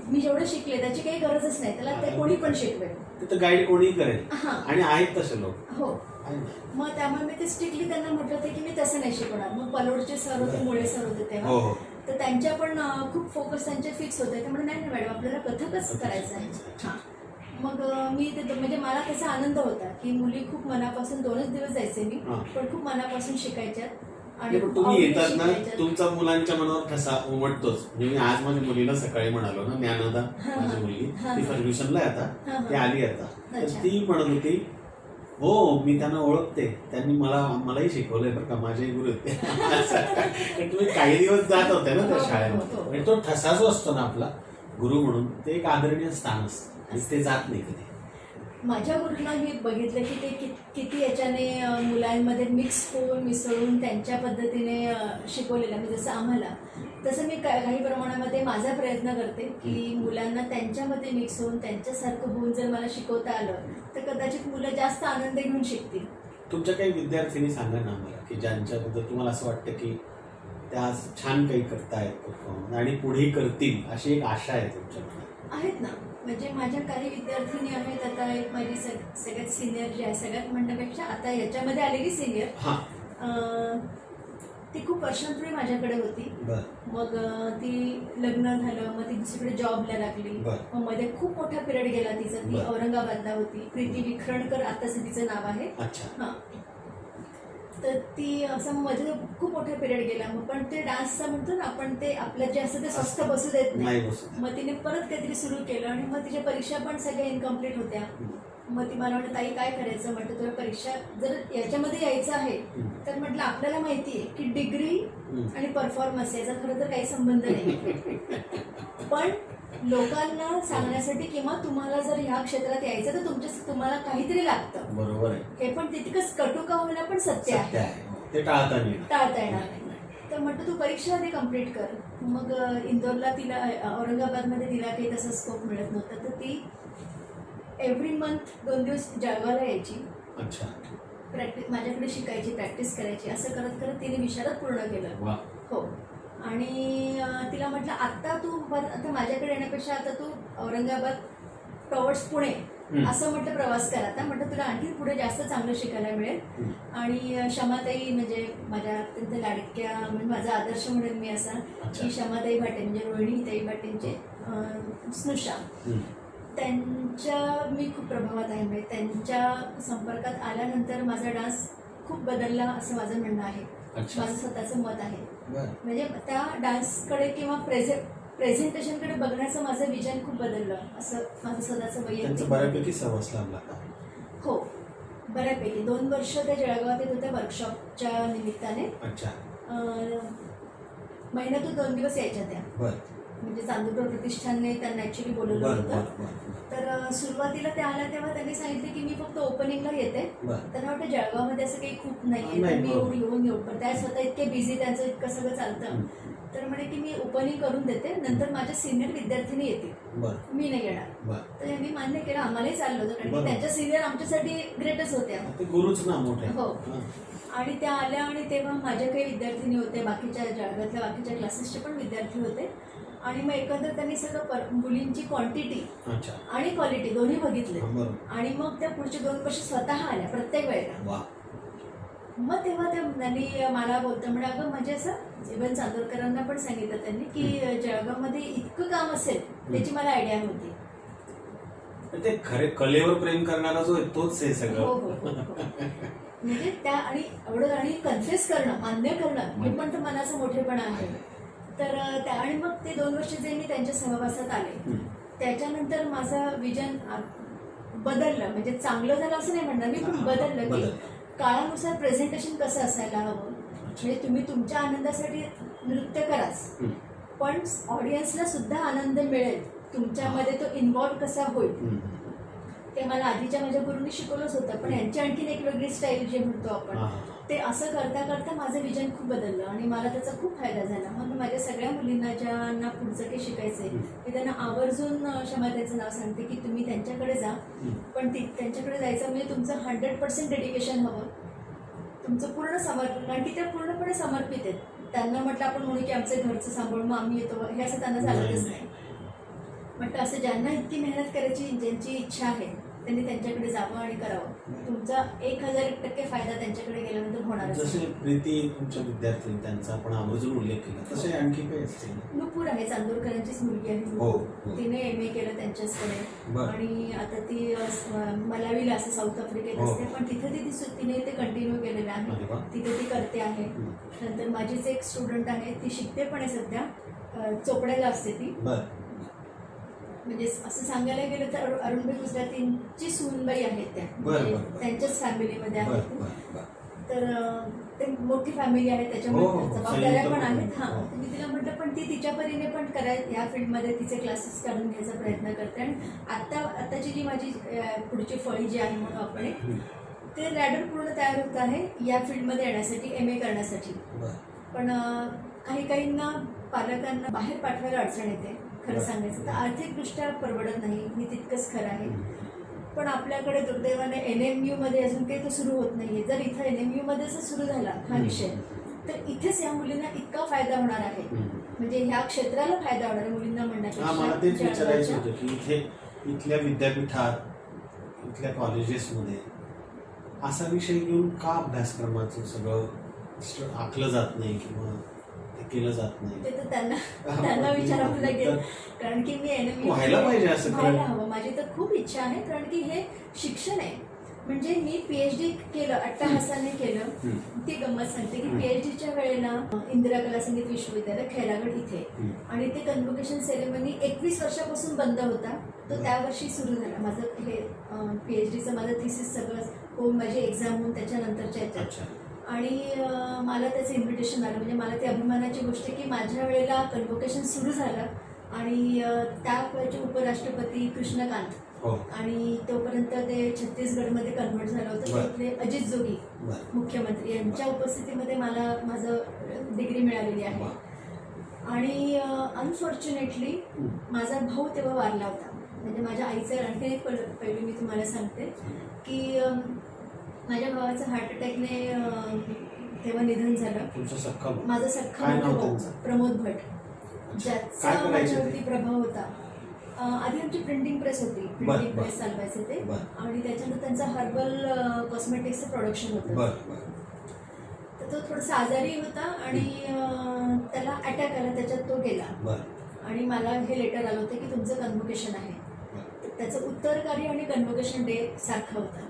मी जेवढं शिकले त्याची काही गरजच नाही, त्याला ते कोणी पण शिकवेल, गाईड कोणी करेल. आणि आहेत तसे लोक. हो. मग त्यामुळे मी ते स्ट्रिक्टली त्यांना म्हटलं होतं की मी तसं नाही शिकवणार. मग पलोडचे सर होते, मुळे सर होते तेव्हा, तर त्यांच्या पण खूप फोकस त्यांचे फिक्स होते. त्यामुळे नाही मॅडम आपल्याला कथकच करायचं आहे. मग मी ते म्हणजे मला त्याचा आनंद होता की मुली खूप मनापासून 2च दिवस जायचे मी, पण खूप मनापासून शिकायच्या. आणि तुम्ही येतात ना, तुमचा मुलांच्या मनावर ठसा उमटतोच. म्हणजे मी आज माझ्या मुलीला सकाळी म्हणालो ना, ज्ञानदा माझी मुलगी ती फर्ग्युसनला आहे आता, ती आली आता, तर ती म्हणत होती हो मी त्यांना ओळखते, त्यांनी मलाही शिकवलंय बरं का, माझे गुरु होते. तुम्ही काही दिवस जात होते ना त्या शाळेमध्ये, तो ठसा जो असतो ना आपला गुरु म्हणून, ते एक आदरणीय स्थान असतं आणि ते जात नाही कधी. माझ्या गुरुंना मी बघितलं की ते किती याच्याने मुलांमध्ये मिक्स होऊन मिसळून त्यांच्या पद्धतीने शिकवलेलं म्हणजे जसं आम्हाला तसं मी काही प्रमाणामध्ये माझा प्रयत्न करते की मुलांना त्यांच्यामध्ये मिक्स होऊन त्यांच्यासारखं होऊन जर मला शिकवता आलं तर कदाचित मुलं जास्त आनंद घेऊन शिकतील. तुमच्या काही विद्यार्थिनी सांगा ना मला की ज्यांच्याबद्दल तुम्हाला असं वाटतं की त्या आज छान काही करतायत परफॉर्मन्स आणि पुढे करतील अशी एक आशा आहे तुमच्या मनात? आहेत ना, म्हणजे माझ्या काही विद्यार्थिनी आहेत. आता एक माझी सगळ्यात सिनियर जी आहे, सगळ्यात म्हणण्यापेक्षा आता याच्यामध्ये आलेली सिनियर, ती खूप वर्षांपूर्वी माझ्याकडे होती. मग ती लग्न झालं, मग ती दुसरीकडे जॉबला लागली. मग मध्ये खूप मोठा पिरियड गेला तिचा. ती औरंगाबादला होती. प्रीती विखरणकर आताच तिचं नाव आहे. हां, तर ती असं मध्ये खूप मोठा पिरियड गेला. मग पण ते डान्सचं म्हणतो ना आपण, ते आपल्यात जे असतं ते स्वस्थ बसू देत नाही. मग तिने परत काहीतरी सुरू केलं आणि मग तिच्या परीक्षा पण सगळ्या इनकम्प्लीट होत्या. मग ती मला म्हटलं ताई काय करायचं, म्हटलं तुला परीक्षा जर याच्यामध्ये यायचं आहे तर म्हटलं आपल्याला माहिती आहे की डिग्री आणि परफॉर्मन्स याचा खरं तर काही संबंध नाही, पण लोकांना सांगण्यासाठी किंवा तुम्हाला जर ह्या क्षेत्रात यायचं तर तुम्हाला काहीतरी लागतं. बरोबर आहे. हे पण तितकंच कटू का होईना पण सत्य आहे, ते टाळता येणार नाही. तर म्हटलं तू परीक्षा आधी कम्प्लीट कर. मग इंदोरला तिला, औरंगाबादमध्ये तिला काही तसा स्कोप मिळत नव्हता, तर ती एव्हरी मंथ 2 दिवस जळगावला यायची. अच्छा. प्रॅक्टिस माझ्याकडे शिकायची, प्रॅक्टिस करायची. असं करत करत तिने विशारद पूर्ण केलं. हो. आणि तिला म्हटलं आता माझ्याकडे येण्यापेक्षा आता तू औरंगाबाद टॉवर्ड्स पुणे असं म्हटलं प्रवास कर. आता म्हटलं तुला आणखी पुढे जास्त चांगलं शिकायला मिळेल. आणि क्षमाताई म्हणजे माझ्या अत्यंत लाडक्या, म्हणजे माझा आदर्श म्हणेल मी असा की क्षमाताई भाटे म्हणजे रोहिणीताई भाटेंचे स्नुषा, त्यांच्या मी खूप प्रभावात आहे. म्हणजे त्यांच्या संपर्कात आल्यानंतर माझा डान्स खूप बदलला असं माझं म्हणणं आहे. माझं स्वतःचं मत आहे. म्हणजे त्या डान्सकडे किंवा प्रेझेंटेशनकडे बघण्याचं माझं विजन खूप बदललं असं माझं स्वतःचं वैयक्तिक. बऱ्यापैकी सहवास लागला. हो, बऱ्यापैकी 2 वर्ष त्या जळगावात येत होत्या वर्कशॉपच्या निमित्ताने. महिन्यातून 2 दिवस यायच्या त्या. म्हणजे चांदूरकर प्रतिष्ठानने त्यांना ऍक्च्युली बोलवलं होतं. तर सुरुवातीला त्या आल्या तेव्हा त्यांनी सांगितलं की मी फक्त ओपनिंगला येते. त्यांना वाटतं जळगावमध्ये असं काही खूप नाहीये तर मी येऊन येऊ, पण त्या स्वतः इतके बिझी, त्यांचं इतकं सगळं चालतं. तर म्हणे की मी ओपनिंग करून देते, नंतर माझ्या सिनियर विद्यार्थिनी येतील, मी नाही येणार. तर यांनी मान्य केलं. आम्हालाही चाललं होतं कारण की त्यांच्या सिनियर आमच्यासाठी ग्रेटच होत्या. हो. आणि त्या आल्या आणि तेव्हा माझ्या काही विद्यार्थिनी होते, बाकीच्या जळगावातल्या बाकीच्या क्लासेसचे पण विद्यार्थी होते. आणि मग एकंदर त्यांनी सगळं मुलींची क्वांटिटी आणि क्वालिटी दोन्ही बघितले. आणि मग त्या पुढचे 2 वर्ष स्वतः आल्या प्रत्येक वेळेला. मग तेव्हा त्यांनी मला बोलतं म्हणजे अगं म्हणजे असं इव्हन चांदोरकरांना पण सांगितलं त्यांनी की जळगावमध्ये इतकं काम असेल त्याची मला आयडिया नव्हती. ते खरे कलेवर प्रेम करणारा जो आहे तोच आहे सगळं. हो. म्हणजे त्या आणि एवढं आणि कन्फ्युज करणं, मान्य करणं हे पण तर मनाचं मोठेपणा आहे. तर त्या आणि मग ते 2 वर्ष जे मी त्यांच्या सहवासात आले त्याच्यानंतर माझं विजन बदललं. म्हणजे चांगलं झालं असं नाही म्हणणार मी, पण बदललं की काळानुसार प्रेझेंटेशन कसं असायला हवं. म्हणजे तुम्ही तुमच्या आनंदासाठी नृत्य कराच, पण ऑडियन्सला सुद्धा आनंद मिळेल, तुमच्यामध्ये तो इन्व्हॉल्व कसा होईल ते मला आधीच्या माझ्या गुरूंनी शिकवलंच होतं. पण यांची आणखीन एक वेगळी स्टाईल जे म्हणतो आपण, ते असं करता करता माझं विजन खूप बदललं आणि मला त्याचा खूप फायदा झाला. मग माझ्या सगळ्या मुलींना ज्यांना पुढचं काही शिकायचंय मी त्यांना आवर्जून क्षमतेचं नाव सांगते की तुम्ही त्यांच्याकडे जा, पण त्यांच्याकडे जायचं म्हणजे तुमचं 100% डेडिकेशन हवं, तुमचं पूर्ण समर्पण. कारण की त्या पूर्णपणे समर्पित आहेत. त्यांना म्हटलं आपण म्हणू की आमचं घरचं सांभाळून मग आम्ही येतो, हे असं त्यांना झालंच नाही. म्हटलं असं ज्यांना इतकी मेहनत करायची, ज्यांची इच्छा आहे त्यांनी त्यांच्याकडे जावं आणि करावं. तुमचा 1000% फायदा त्यांच्याकडे गेल्यानंतर होणार. जसे प्रीती तुमच्या विद्यार्थी त्यांचा आपण आवर्जून उल्लेख केला, तसे आणखी काही असते? नुपूर आहे, चांदोरकरांचीच मुलगी आहे. तिने MA केलं त्यांच्याचकडे आणि आता ती मलावीला असं साऊथ आफ्रिकेत असते, पण तिने ते कंटिन्यू केलेलं आहे. तिथे ती करते आहे. नंतर माझीच एक स्टुडंट आहे, ती शिकते पण आहे सध्या, चोपड्याला असते ती. म्हणजे असं सांगायला गेलं तर अरुणभाई गुजरातींची सूनबाई आहेत त्या, त्यांच्याच फॅमिलीमध्ये आहेत. तर ते मोठी फॅमिली आहे हो, त्याच्यामुळे हो, जबाबदाऱ्या संयुक्त पण आहेत. कुटुंब. हां, हो. तर मी तिला म्हटलं पण ती तिच्या परीने पण या फील्डमध्ये तिचे क्लासेस काढून घ्यायचा प्रयत्न करते. आणि आत्ताची जी माझी पुढची फळी जी आहे म्हणून आपण ते लॅडर पूर्ण तयार होत आहे या फील्डमध्ये येण्यासाठी, MA करण्यासाठी. बरं. पण काहींना पालकांना बाहेर पाठवायला अडचण येते खरं बरं. सांगायचं तर. आर्थिकदृष्ट्या परवडत नाही, हे तितकंच खरं आहे. पण आपल्याकडे दुर्दैवाने NMU मध्ये अजून काही तो सुरू होत नाहीये. जर इथं NMU मध्ये जर सुरू झाला हा विषय तर इथेच या मुलींना इतका फायदा होणार आहे, म्हणजे ह्या क्षेत्राला फायदा होणार आहे मुलींना हा, मला तेच म्हणण्यापेक्षा. विचारायचं होतं की इथल्या विद्यापीठात, इथल्या कॉलेजेसमध्ये असा विषय घेऊन का अभ्यासक्रमाचं सगळं आखलं जात नाही किंवा ते केलं जात नाही? ते तर त्यांना विचारावं लागेल, कारण की मी NMU व्हायला पाहिजे असं व्हायला हवं. माझी तर खूप इच्छा आहे, कारण की हे शिक्षण आहे. म्हणजे मी PhD केलं, अट्टहासाने केलं. ती गंमत सांगते की PhDच्या वेळेला इंदिरा कला संगीत विश्वविद्यालय खैरागड इथे, आणि ते कन्व्होकेशन सेरेमनी 21 वर्षापासून बंद होता, तो त्या वर्षी सुरू झाला. माझं हे PhDचं माझं थिसिस सगळं होऊन माझी एक्झाम होऊन त्याच्यानंतरच्या याच्यात. आणि मला त्याचं इन्व्हिटेशन आलं. म्हणजे मला ती अभिमानाची गोष्ट आहे की माझ्या वेळेला कन्व्होकेशन सुरू झालं आणि त्या वेळेचे उपराष्ट्रपती कृष्णकांत, आणि तोपर्यंत ते छत्तीसगडमध्ये कन्व्हर्ट झालं होतं, तिथले अजित जोगी मुख्यमंत्री यांच्या उपस्थितीमध्ये मला माझं डिग्री मिळालेली आहे. आणि अनफॉर्च्युनेटली माझा भाऊ तेव्हा वारला होता. म्हणजे माझ्या आईचं आणखी एक पहिली मी तुम्हाला सांगते की माझ्या भावाचं हार्ट अटॅकने तेव्हा निधन झालं. माझा सख्खा भाऊ प्रमोद भट, ज्याचा माझ्यावरती प्रभाव होता. आधी आमची प्रिंटिंग प्रेस होती, प्रिंटिंग प्रेस चालवायचे ते, आणि त्याच्यानंतर त्यांचं हर्बल कॉस्मेटिक्सचं प्रोडक्शन होतं. तर तो थोडासा आजारी होता आणि त्याला अटॅक आला, त्याच्यात तो गेला. आणि मला हे लेटर आलं होतं की तुमचं कन्व्होकेशन आहे. त्याचं उत्तरकारी आणि कन्व्होकेशन डे सारखा होता.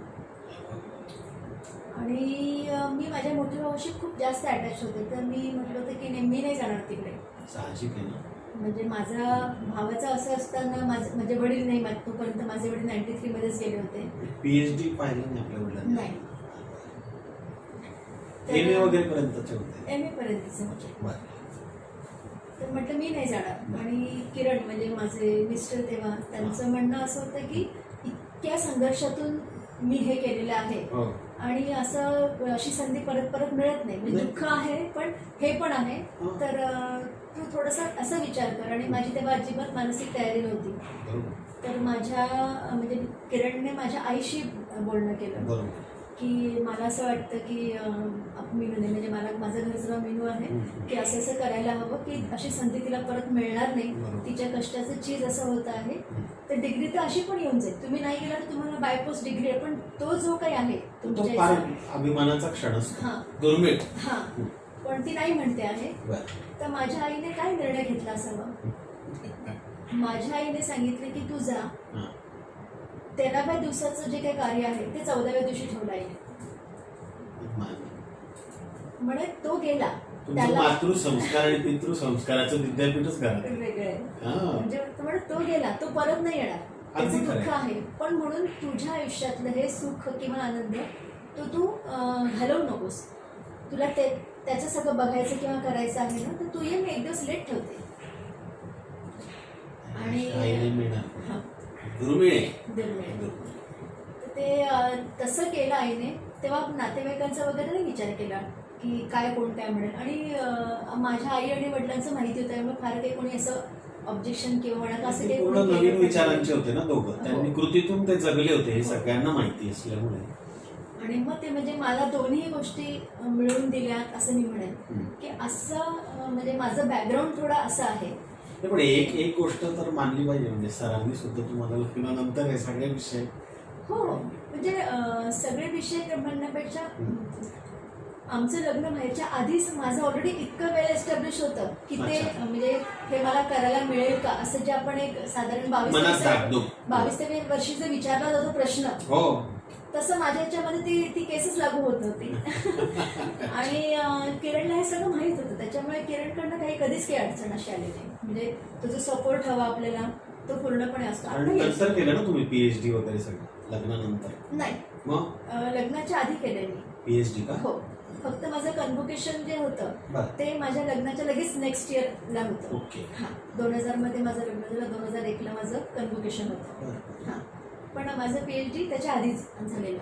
आणि मी माझ्या मोठ्या भावाशी खूप जास्त अटॅच होते, तर मी म्हटलं होतं की मी नाही जाणार तिकडे. साहजिक आहे ना. म्हणजे माझा भावाचं असं असताना माझे वडील नाही, तोपर्यंत माझे वडील 93 मध्येच गेले होते. PhD पाहिलं नाही आपल्या वडिलांनी? नाही. MA वगैरे पर्यंतचे होते? MA पर्यंतचे होते. तर म्हटलं मी नाही जाणार. आणि किरण म्हणजे माझे मिस्टर तेव्हा, त्यांचं म्हणणं असं होतं की इतक्या संघर्षातून मी हे केलेलं आहे आणि अशी संधी परत परत मिळत नाही. म्हणजे दुःख आहे पण हे पण आहे, तर तू थोडासा असा विचार कर. आणि माझी तेव्हा अजिबात मानसिक तयारी नव्हती. तर म्हणजे किरणने माझ्या आईशी बोलणं केलं की मला असं वाटतं की मीनूने, म्हणजे माझं घरचं मीनू आहे, की असं असं करायला हवं की अशी संधी तिला परत मिळणार नाही. तिच्या कष्टाचं चीज असं होतं आहे, तर डिग्री तर अशी पण येऊन जाईल. तुम्ही नाही गेला तर तुम्हाला बायपोस्ट डिग्री आहे, पण तो जो काही आहे तुमच्या अभिमानाचा क्षण असतो, दुर्मिळ. हां, पण ती नाही म्हणते आहे. तर माझ्या आईने काय निर्णय घेतला असावा? माझ्या आईने सांगितले की तू जा, 13व्या दिवसाचं जे काही कार्य आहे ते 14व्या दिवशी ठेवलं आहे. म्हणे तो गेला, त्याला मातृसंस्कार आणि पितृसंस्काराचं विद्यापीठच वेगळं आहे. म्हणजे तो गेला, तो परत नाही येणार, त्याचं दुःख आहे. पण म्हणून तुझ्या आयुष्यातलं हे सुख किंवा आनंद तू घालवू नकोस. तुला त्याचं सगळं बघायचं किंवा करायचं आहे ना, तर तू ये, मी एक दिवस लेट ठेवते. आणि ते तसं केलं आईने. तेव्हा नातेवाईकांचा वगैरे नाही विचार केला की कोण काय म्हणेल. आणि माझ्या आई आणि वडिलांचं माहिती होतं, त्यामुळे फार काही कोणी असं ऑब्जेक्शन किंवा म्हणा असं काही नवीन विचारांचे होते ना दोघं, त्यांनी कृतीतून ते जगले होते, हे सगळ्यांना माहिती असल्यामुळे. आणि मग ते म्हणजे मला दोन्ही गोष्टी मिळवून दिल्या असं मी म्हणेन की असं म्हणजे माझं बॅकग्राऊंड थोडं असं आहे. पण एक गोष्ट तर मानली पाहिजे, म्हणजे सरांनी सुद्धा तुम्हाला नंतर हे सगळे विषय, हो म्हणजे सगळे विषय म्हणण्यापेक्षा आमचं लग्न व्हायच्या आधीच माझं ऑलरेडी इतकं वेल एस्टॅब्लिश होतं की ते म्हणजे हे मला करायला मिळेल का, असं जे आपण एक साधारण 22-23 वर्षी जर विचारला जातो प्रश्न, तसं माझ्या ह्याच्यामध्ये ती केसच लागू होत होती. आणि किरणला हे सगळं माहीत होतं, त्याच्यामुळे किरणकडनं कधीच काही अडचण अशी आली नाही. म्हणजे तो जो सपोर्ट हवा आपल्याला तो पूर्णपणे असतो. नंतर केलं ना तुम्ही PhD वगैरे सगळं लग्नानंतर? नाही, मग लग्नाच्या आधी केलंय मी PhD का? हो. फक्त माझं कन्व्होकेशन जे होतं बरं. ते माझ्या लग्नाच्या लगेच नेक्स्ट इयरला होतं. ओके. हां, 2000 मध्ये माझं लग्न झालं, 2001ला माझं कन्व्होकेशन होतं. बरं. हां, पण माझं PhD त्याच्या आधीच झालेलं.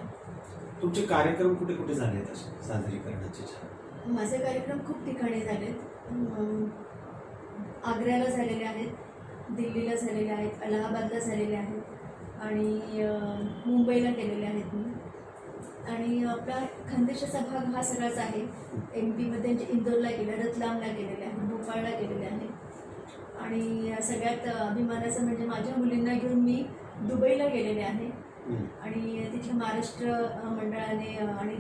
तुमचे कार्यक्रम कुठे कुठे झाले आहेत असे सादरीकरणाचे छान? माझे कार्यक्रम खूप ठिकाणी झालेत. आग्र्याला झालेले आहेत, दिल्लीला झालेले आहेत, अलाहाबादला झालेले आहेत आणि मुंबईला केलेले आहेत मी. आणि आपला खानदेशाचा भाग हा सगळाच आहे. MP मध्ये इंदोरला केलं, रतलामला केलेले आहे, भोपाळला केलेले आहे. आणि सगळ्यात अभिमानाचं म्हणजे माझ्या मुलींना घेऊन मी दुबईला गेलेले आहे आणि तिथल्या महाराष्ट्र मंडळाने आणि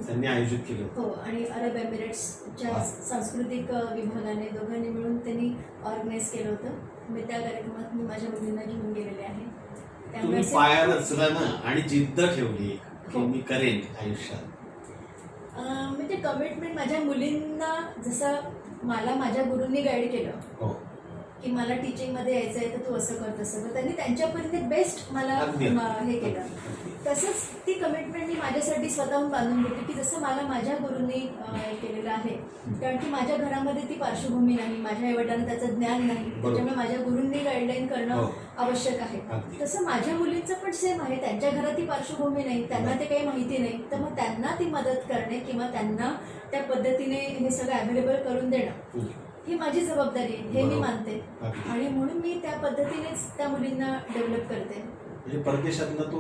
त्यांनी आयोजित केलं. हो, आणि अरब एमिरेट्सच्या सांस्कृतिक विभागाने दोघांनी मिळून त्यांनी ऑर्गनाईज केलं होतं. मी त्या कार्यक्रमात मी माझ्या मुलींना घेऊन गेलेले आहे. तुम्ही असे पाया रचला ना आणि जिद्द ठेवली की हो. मी करेन आयुष्यात. म्हणजे कमिटमेंट माझ्या मुलींना जसं मला माझ्या गुरूंनी गाईड केलं हो. की मला टीचिंगमध्ये यायचं आहे तर तू असं कर तसं कर, त्यांनी त्यांच्यापर्यंत बेस्ट मला अगदी. हे केलं. तसंच ती कमिटमेंट मी माझ्यासाठी स्वतःहून बांधून घेते की जसं मला माझ्या गुरूंनी केलेलं आहे. कारण की माझ्या घरामध्ये ती पार्श्वभूमी नाही, माझ्या आईवडिलांना त्याचं ज्ञान नाही, त्याच्यामुळे माझ्या गुरूंनी गाईडलाईन करणं हो. आवश्यक आहे. अगदी. तसं माझ्या मुलींचं पण सेम आहे. त्यांच्या घरात ती पार्श्वभूमी नाही, त्यांना ते काही माहिती नाही, तर मग त्यांना ती मदत करणे किंवा त्यांना त्या पद्धतीने हे सगळं अवेलेबल करून देणं ही माझी जबाबदारी आहे, हे मी बरोबर. मानते. अगदी. आणि म्हणून मी त्या पद्धतीनेच त्या मुलींना डेव्हलप करते. म्हणजे परदेशातला तो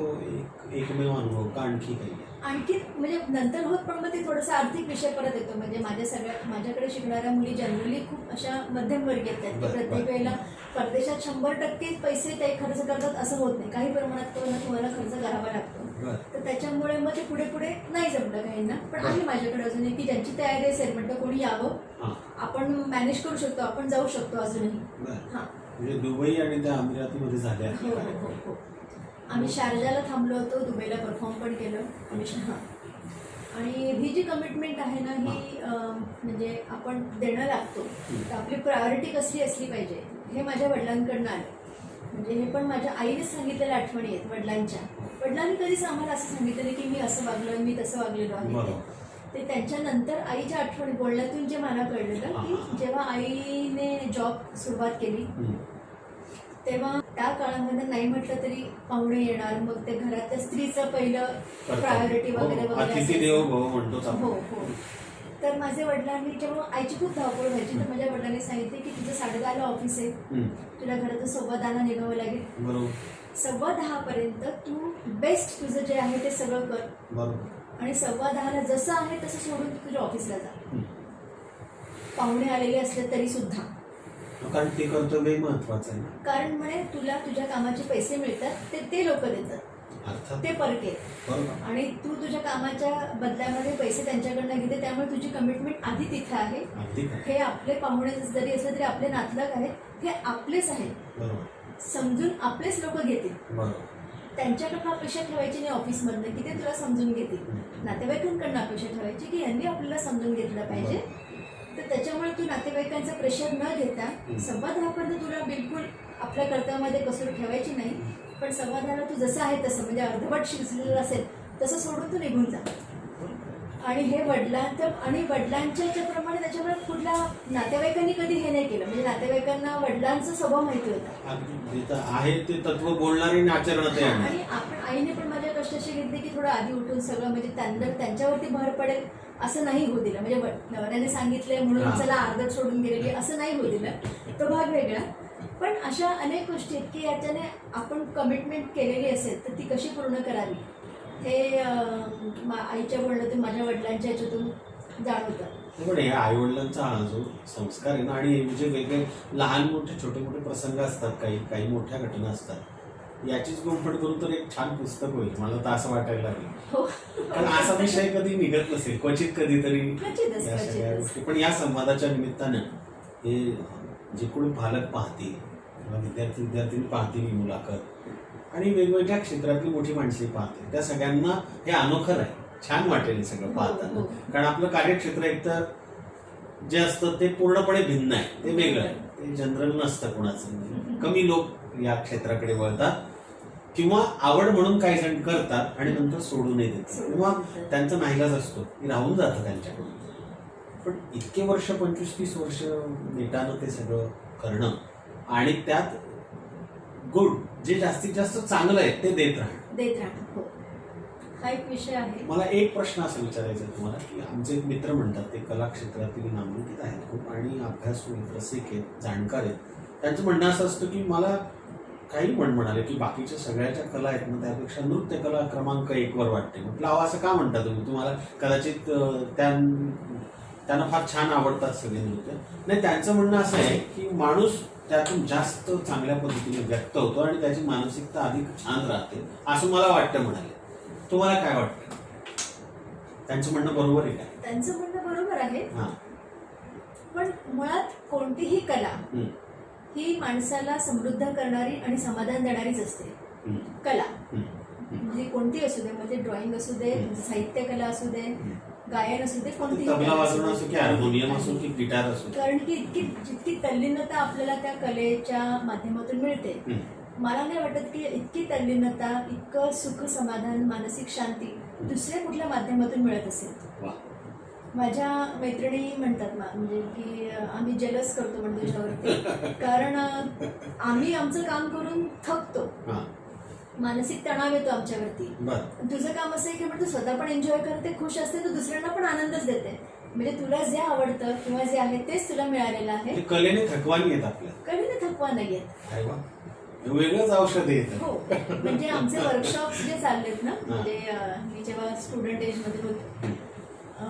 एकमेव अनुभव का आणखी काही? आणखी म्हणजे नंतर होत, पण मग ते थोडंसं आर्थिक विषय परत येतो. म्हणजे माझ्याकडे शिकणाऱ्या मुली जनरली खूप अशा मध्यमवर्गीय आहेत. बरं, प्रत्येक बरं. वेळेला परदेशात 100% पैसे ते खर्च करतात असं होत नाही. काही प्रमाणात तुम्हाला खर्च करावा लागतो. बरं. तर त्याच्यामुळे मग ते पुढे पुढे नाही जमलं काहींना. पण आहे माझ्याकडे अजूनही की ज्यांची तयारी असेल म्हटलं कोणी यावं, हां. आपण मॅनेज करू शकतो, आपण जाऊ शकतो अजूनही. बरं. हां, म्हणजे दुबई आणि त्या अमिरातीमध्ये झाल्या हो हो हो हो. आम्ही शारजाला थांबलो होतो, दुबईला परफॉर्म पण केलं आम्ही. हां, आणि ही जी कमिटमेंट आहे ना ही म्हणजे आपण देणं लागतो. तर आपली प्रायोरिटी कसली असली पाहिजे हे माझ्या वडिलांकडनं आलं. म्हणजे हे पण माझ्या आईनेच सांगितलेल्या आठवणी आहेत वडिलांच्या. वडिलांनी कधीच आम्हाला असं सांगितलं नाही की मी असं वागलो, मी तसं वागलेलो आहे. बरोबर. ते त्यांच्यानंतर आईच्या आठवणी बोलण्यातून जे मला कळलेलं की जेव्हा आईने जॉब सुरुवात केली तेव्हा त्या काळामध्ये नाही म्हटलं तरी पाहुणे येणार, मग ते घरातल्या स्त्रीचं पहिलं प्रायोरिटी वगैरे वगैरे अतिथी देवो असायचं. भव म्हणतोच आपण. हो हो. तर माझे वडिलांनी जेव्हा आईची खूप धावपळ व्हायची तर माझ्या वडिलांनी सांगितले की तुझं 10:30ला ऑफिस आहे, तुला घरातून 10:15ला निघावं लागेल. बरोबर. 10:15 पर्यंत तू बेस्ट तुझं जे आहे ते सगळं कर बरोबर. आणि 10:15ला जसं आहे तसं सोडून तू तुझ्या ऑफिसला जा. पाहुणे आलेले असले तरी सुद्धा, कारण ते कर्तव्य महत्वाचं आहे ना. कारण म्हणे तुला तुझ्या कामाचे पैसे मिळतात ते लोक देतात, अर्थात. ते परके, बरोबर. आणि तू तुझ्या कामाच्या बदल्यामध्ये पैसे त्यांच्याकडनं घेते, त्यामुळे तुझी कमिटमेंट आधी तिथे आहे. अगदी खरं. हे आपले पाहुणे जरी असले तरी आपले नातलग आहेत, हे आपलेच आहेत, बरोबर. समजून आपलेच लोक घेतील. बरोबर. त्यांच्याकडनं अपेक्षा ठेवायची नाही ऑफिसमधनं की ते तुला समजून घेतील. नातेवाईकांकडनं अपेक्षा ठेवायची की यांनी आपल्याला समजून घेतलं पाहिजे. तर त्याच्यामुळे तू नातेवाईकांचं प्रेशर न घेता 10:15 तुला बिलकुल आपल्या कर्तव्यामध्ये कसूर ठेवायची नाही, पण 10:15 तू जसं आहे तसं म्हणजे अर्धवट शिजलेलं असेल तसं सोडून तू निघून जा. आणि हे वडिलांच्या प्रमाणे त्याच्यामुळे कुठल्या नातेवाईकांनी कधी हे नाही केलं. म्हणजे नातेवाईकांना वडिलांचा स्वभाव माहिती होता. अगदी जे आहे ते तत्व बोलणारे आणि आचरणात आहे. आणि आईने पण माझ्या कष्टाशी घेतली की थोडं आधी उठून सगळं म्हणजे त्यांच्यावरती भर पडेल असं नाही होऊ दिलं. म्हणजे नवऱ्याने सांगितलंय म्हणून चला अर्धट सोडून गेलेली असं नाही होऊ दिलं, तो भाग वेगळा. पण अशा अनेक गोष्टी आहेत की याच्याने आपण कमिटमेंट केलेली असेल तर ती कशी पूर्ण करावी हे आईच्या बोलण्यातून माझ्या वडिलांच्या याच्यातून जाणवतं. पण या आई वडिलांचा हा जो संस्कार आहे ना, आणि म्हणजे वेगळे लहान मोठे छोटे मोठे प्रसंग असतात, काही मोठ्या घटना असतात, याचीच गुंफट करून तर एक छान पुस्तक होईल. मला तर असं वाटायला लागेल. हो, कारण असा विषय कधी निघत नसेल, क्वचित कधीतरी क्वचितच, या सगळ्या क्वचितच. गोष्टी. पण या संवादाच्या निमित्तानं हे जे कोणी पालक पाहतील किंवा विद्यार्थी पाहतील ही मुलाखत, आणि वेगवेगळ्या क्षेत्रातली मोठी माणसे पाहतील, त्या सगळ्यांना हे अनोखं आहे, छान वाटेल हे सगळं पाहताना. हो. कारण आपलं कार्यक्षेत्र एकतर जे असतं ते पूर्णपणे भिन्न आहे, ते वेगळं आहे, ते जनरल नसतं कोणाचं. कमी लोक या क्षेत्राकडे वळतात. किंवा आवड म्हणून काही जण करतात आणि नंतर सोडूनही देतात किंवा त्यांचा नाईलाज असतो की राहून जातं त्यांच्याकडून. पण इतके वर्ष 25-30 वर्ष नेटानं ते सगळं करणं आणि त्यात गुड जे जास्तीत जास्त चांगलं आहे ते देत राहणं. हो, हा एक विषय आहे. मला एक प्रश्न असा विचारायचा आहे तुम्हाला की आमचे एक मित्र म्हणतात ते कला क्षेत्रातील नामांकित आहेत खूप आणि अभ्यासू आहेत, रसिक आहेत, जाणकार आहेत. त्यांचं म्हणणं असं असतं की मला काही म्हणाले की बाकीच्या सगळ्याच्या कला आहेत ना त्यापेक्षा नृत्य कला क्रमांक 1 वर वाटते. म्हटलं अहो असं का म्हणता तुम्ही, तुम्हाला कदाचित त्यांना फार छान आवडतात सगळे नृत्य. नाही, त्यांचं म्हणणं असं आहे की माणूस त्यातून जास्त चांगल्या पद्धतीने व्यक्त होतो आणि त्याची मानसिकता अधिक छान राहते असं मला वाटतं म्हणाले. तुम्हाला काय वाटतं? त्यांचं म्हणणं बरोबर आहे का? त्यांचं म्हणणं बरोबर आहे. हां. पण मुळात कोणतीही कला ही माणसाला समृद्ध करणारी आणि समाधान देणारीच असते. कला म्हणजे कोणती असू दे, म्हणजे ड्रॉइंग असू दे, साहित्य कला असू दे, गायन असू दे, कोणतीही तबला वाजवणं असो की हार्मोनियम असो की गिटार असो. कारण की जितकी तल्लीनता आपल्याला त्या कलेच्या माध्यमातून मिळते, मला नाही वाटत की इतकी तल्लीनता, इतकं सुख समाधान, मानसिक शांती दुसऱ्या कुठल्या माध्यमातून मिळत असेल. माझ्या मैत्रिणी म्हणतात म्हणजे की आम्ही जेलस करतो म्हणतो तुझ्यावरती, कारण आम्ही आमचं काम करून थकतो, मानसिक तणाव येतो आमच्यावरती. तुझं काम असं आहे की म्हणजे तू स्वतः पण एन्जॉय करते, खुश असते, तू दुसऱ्यांना पण आनंदच देते. म्हणजे तुला जे आवडतं किंवा जे आहे तेच तुला मिळालेलं आहे. कलेने थकवा नाही येत आपल्याला, कलेने थकवा नाही येत, वेगळंच औषध येत. हो, म्हणजे आमचे वर्कशॉप जे चाललेत ना, म्हणजे मी जेव्हा स्टुडंट एज मध्ये होते,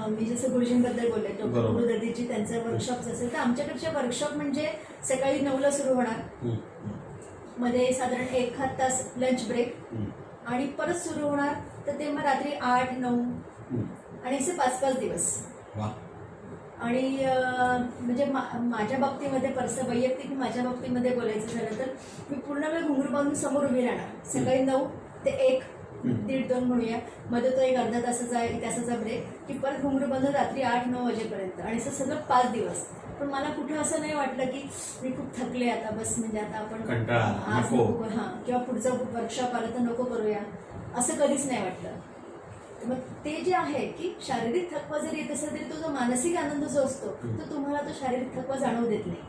मी जसं गुरुजींबद्दल बोलले, गुरुदत्तीजी त्यांचं वर्कशॉप असेल तर आमच्याकडचे वर्कशॉप म्हणजे सकाळी 9ला सुरू होणार, मध्ये साधारण 1 तास लंच ब्रेक आणि परत सुरू होणार तर ते मग रात्री 8-9 आणि असे 5-5 दिवस. आणि म्हणजे माझ्या बाबतीमध्ये वैयक्तिक माझ्या बाबतीमध्ये बोलायचं झालं तर मी पूर्ण वेळ घुंगरू बांधून समोर उभी राहणार. सकाळी 9 ते 1, 1:30-2 म्हणूया, मध्ये तो एक अर्धा तासाचा 1 तासाचा ब्रेक, की परत घुंगरू बांधून रात्री 8-9 वाजेपर्यंत आणि असं सगळं 5 दिवस. पण मला कुठं असं नाही वाटलं की मी खूप थकले आता, बस म्हणजे आता आपण आज नको, हां, किंवा पुढचं वर्कशॉप आलं तर नको करूया, असं कधीच नाही वाटलं. मग ते जे आहे की शारीरिक थकवा जरी येत असेल तरी तो जो मानसिक आनंद जो असतो तो तुम्हाला तो शारीरिक थकवा जाणवू देत नाही.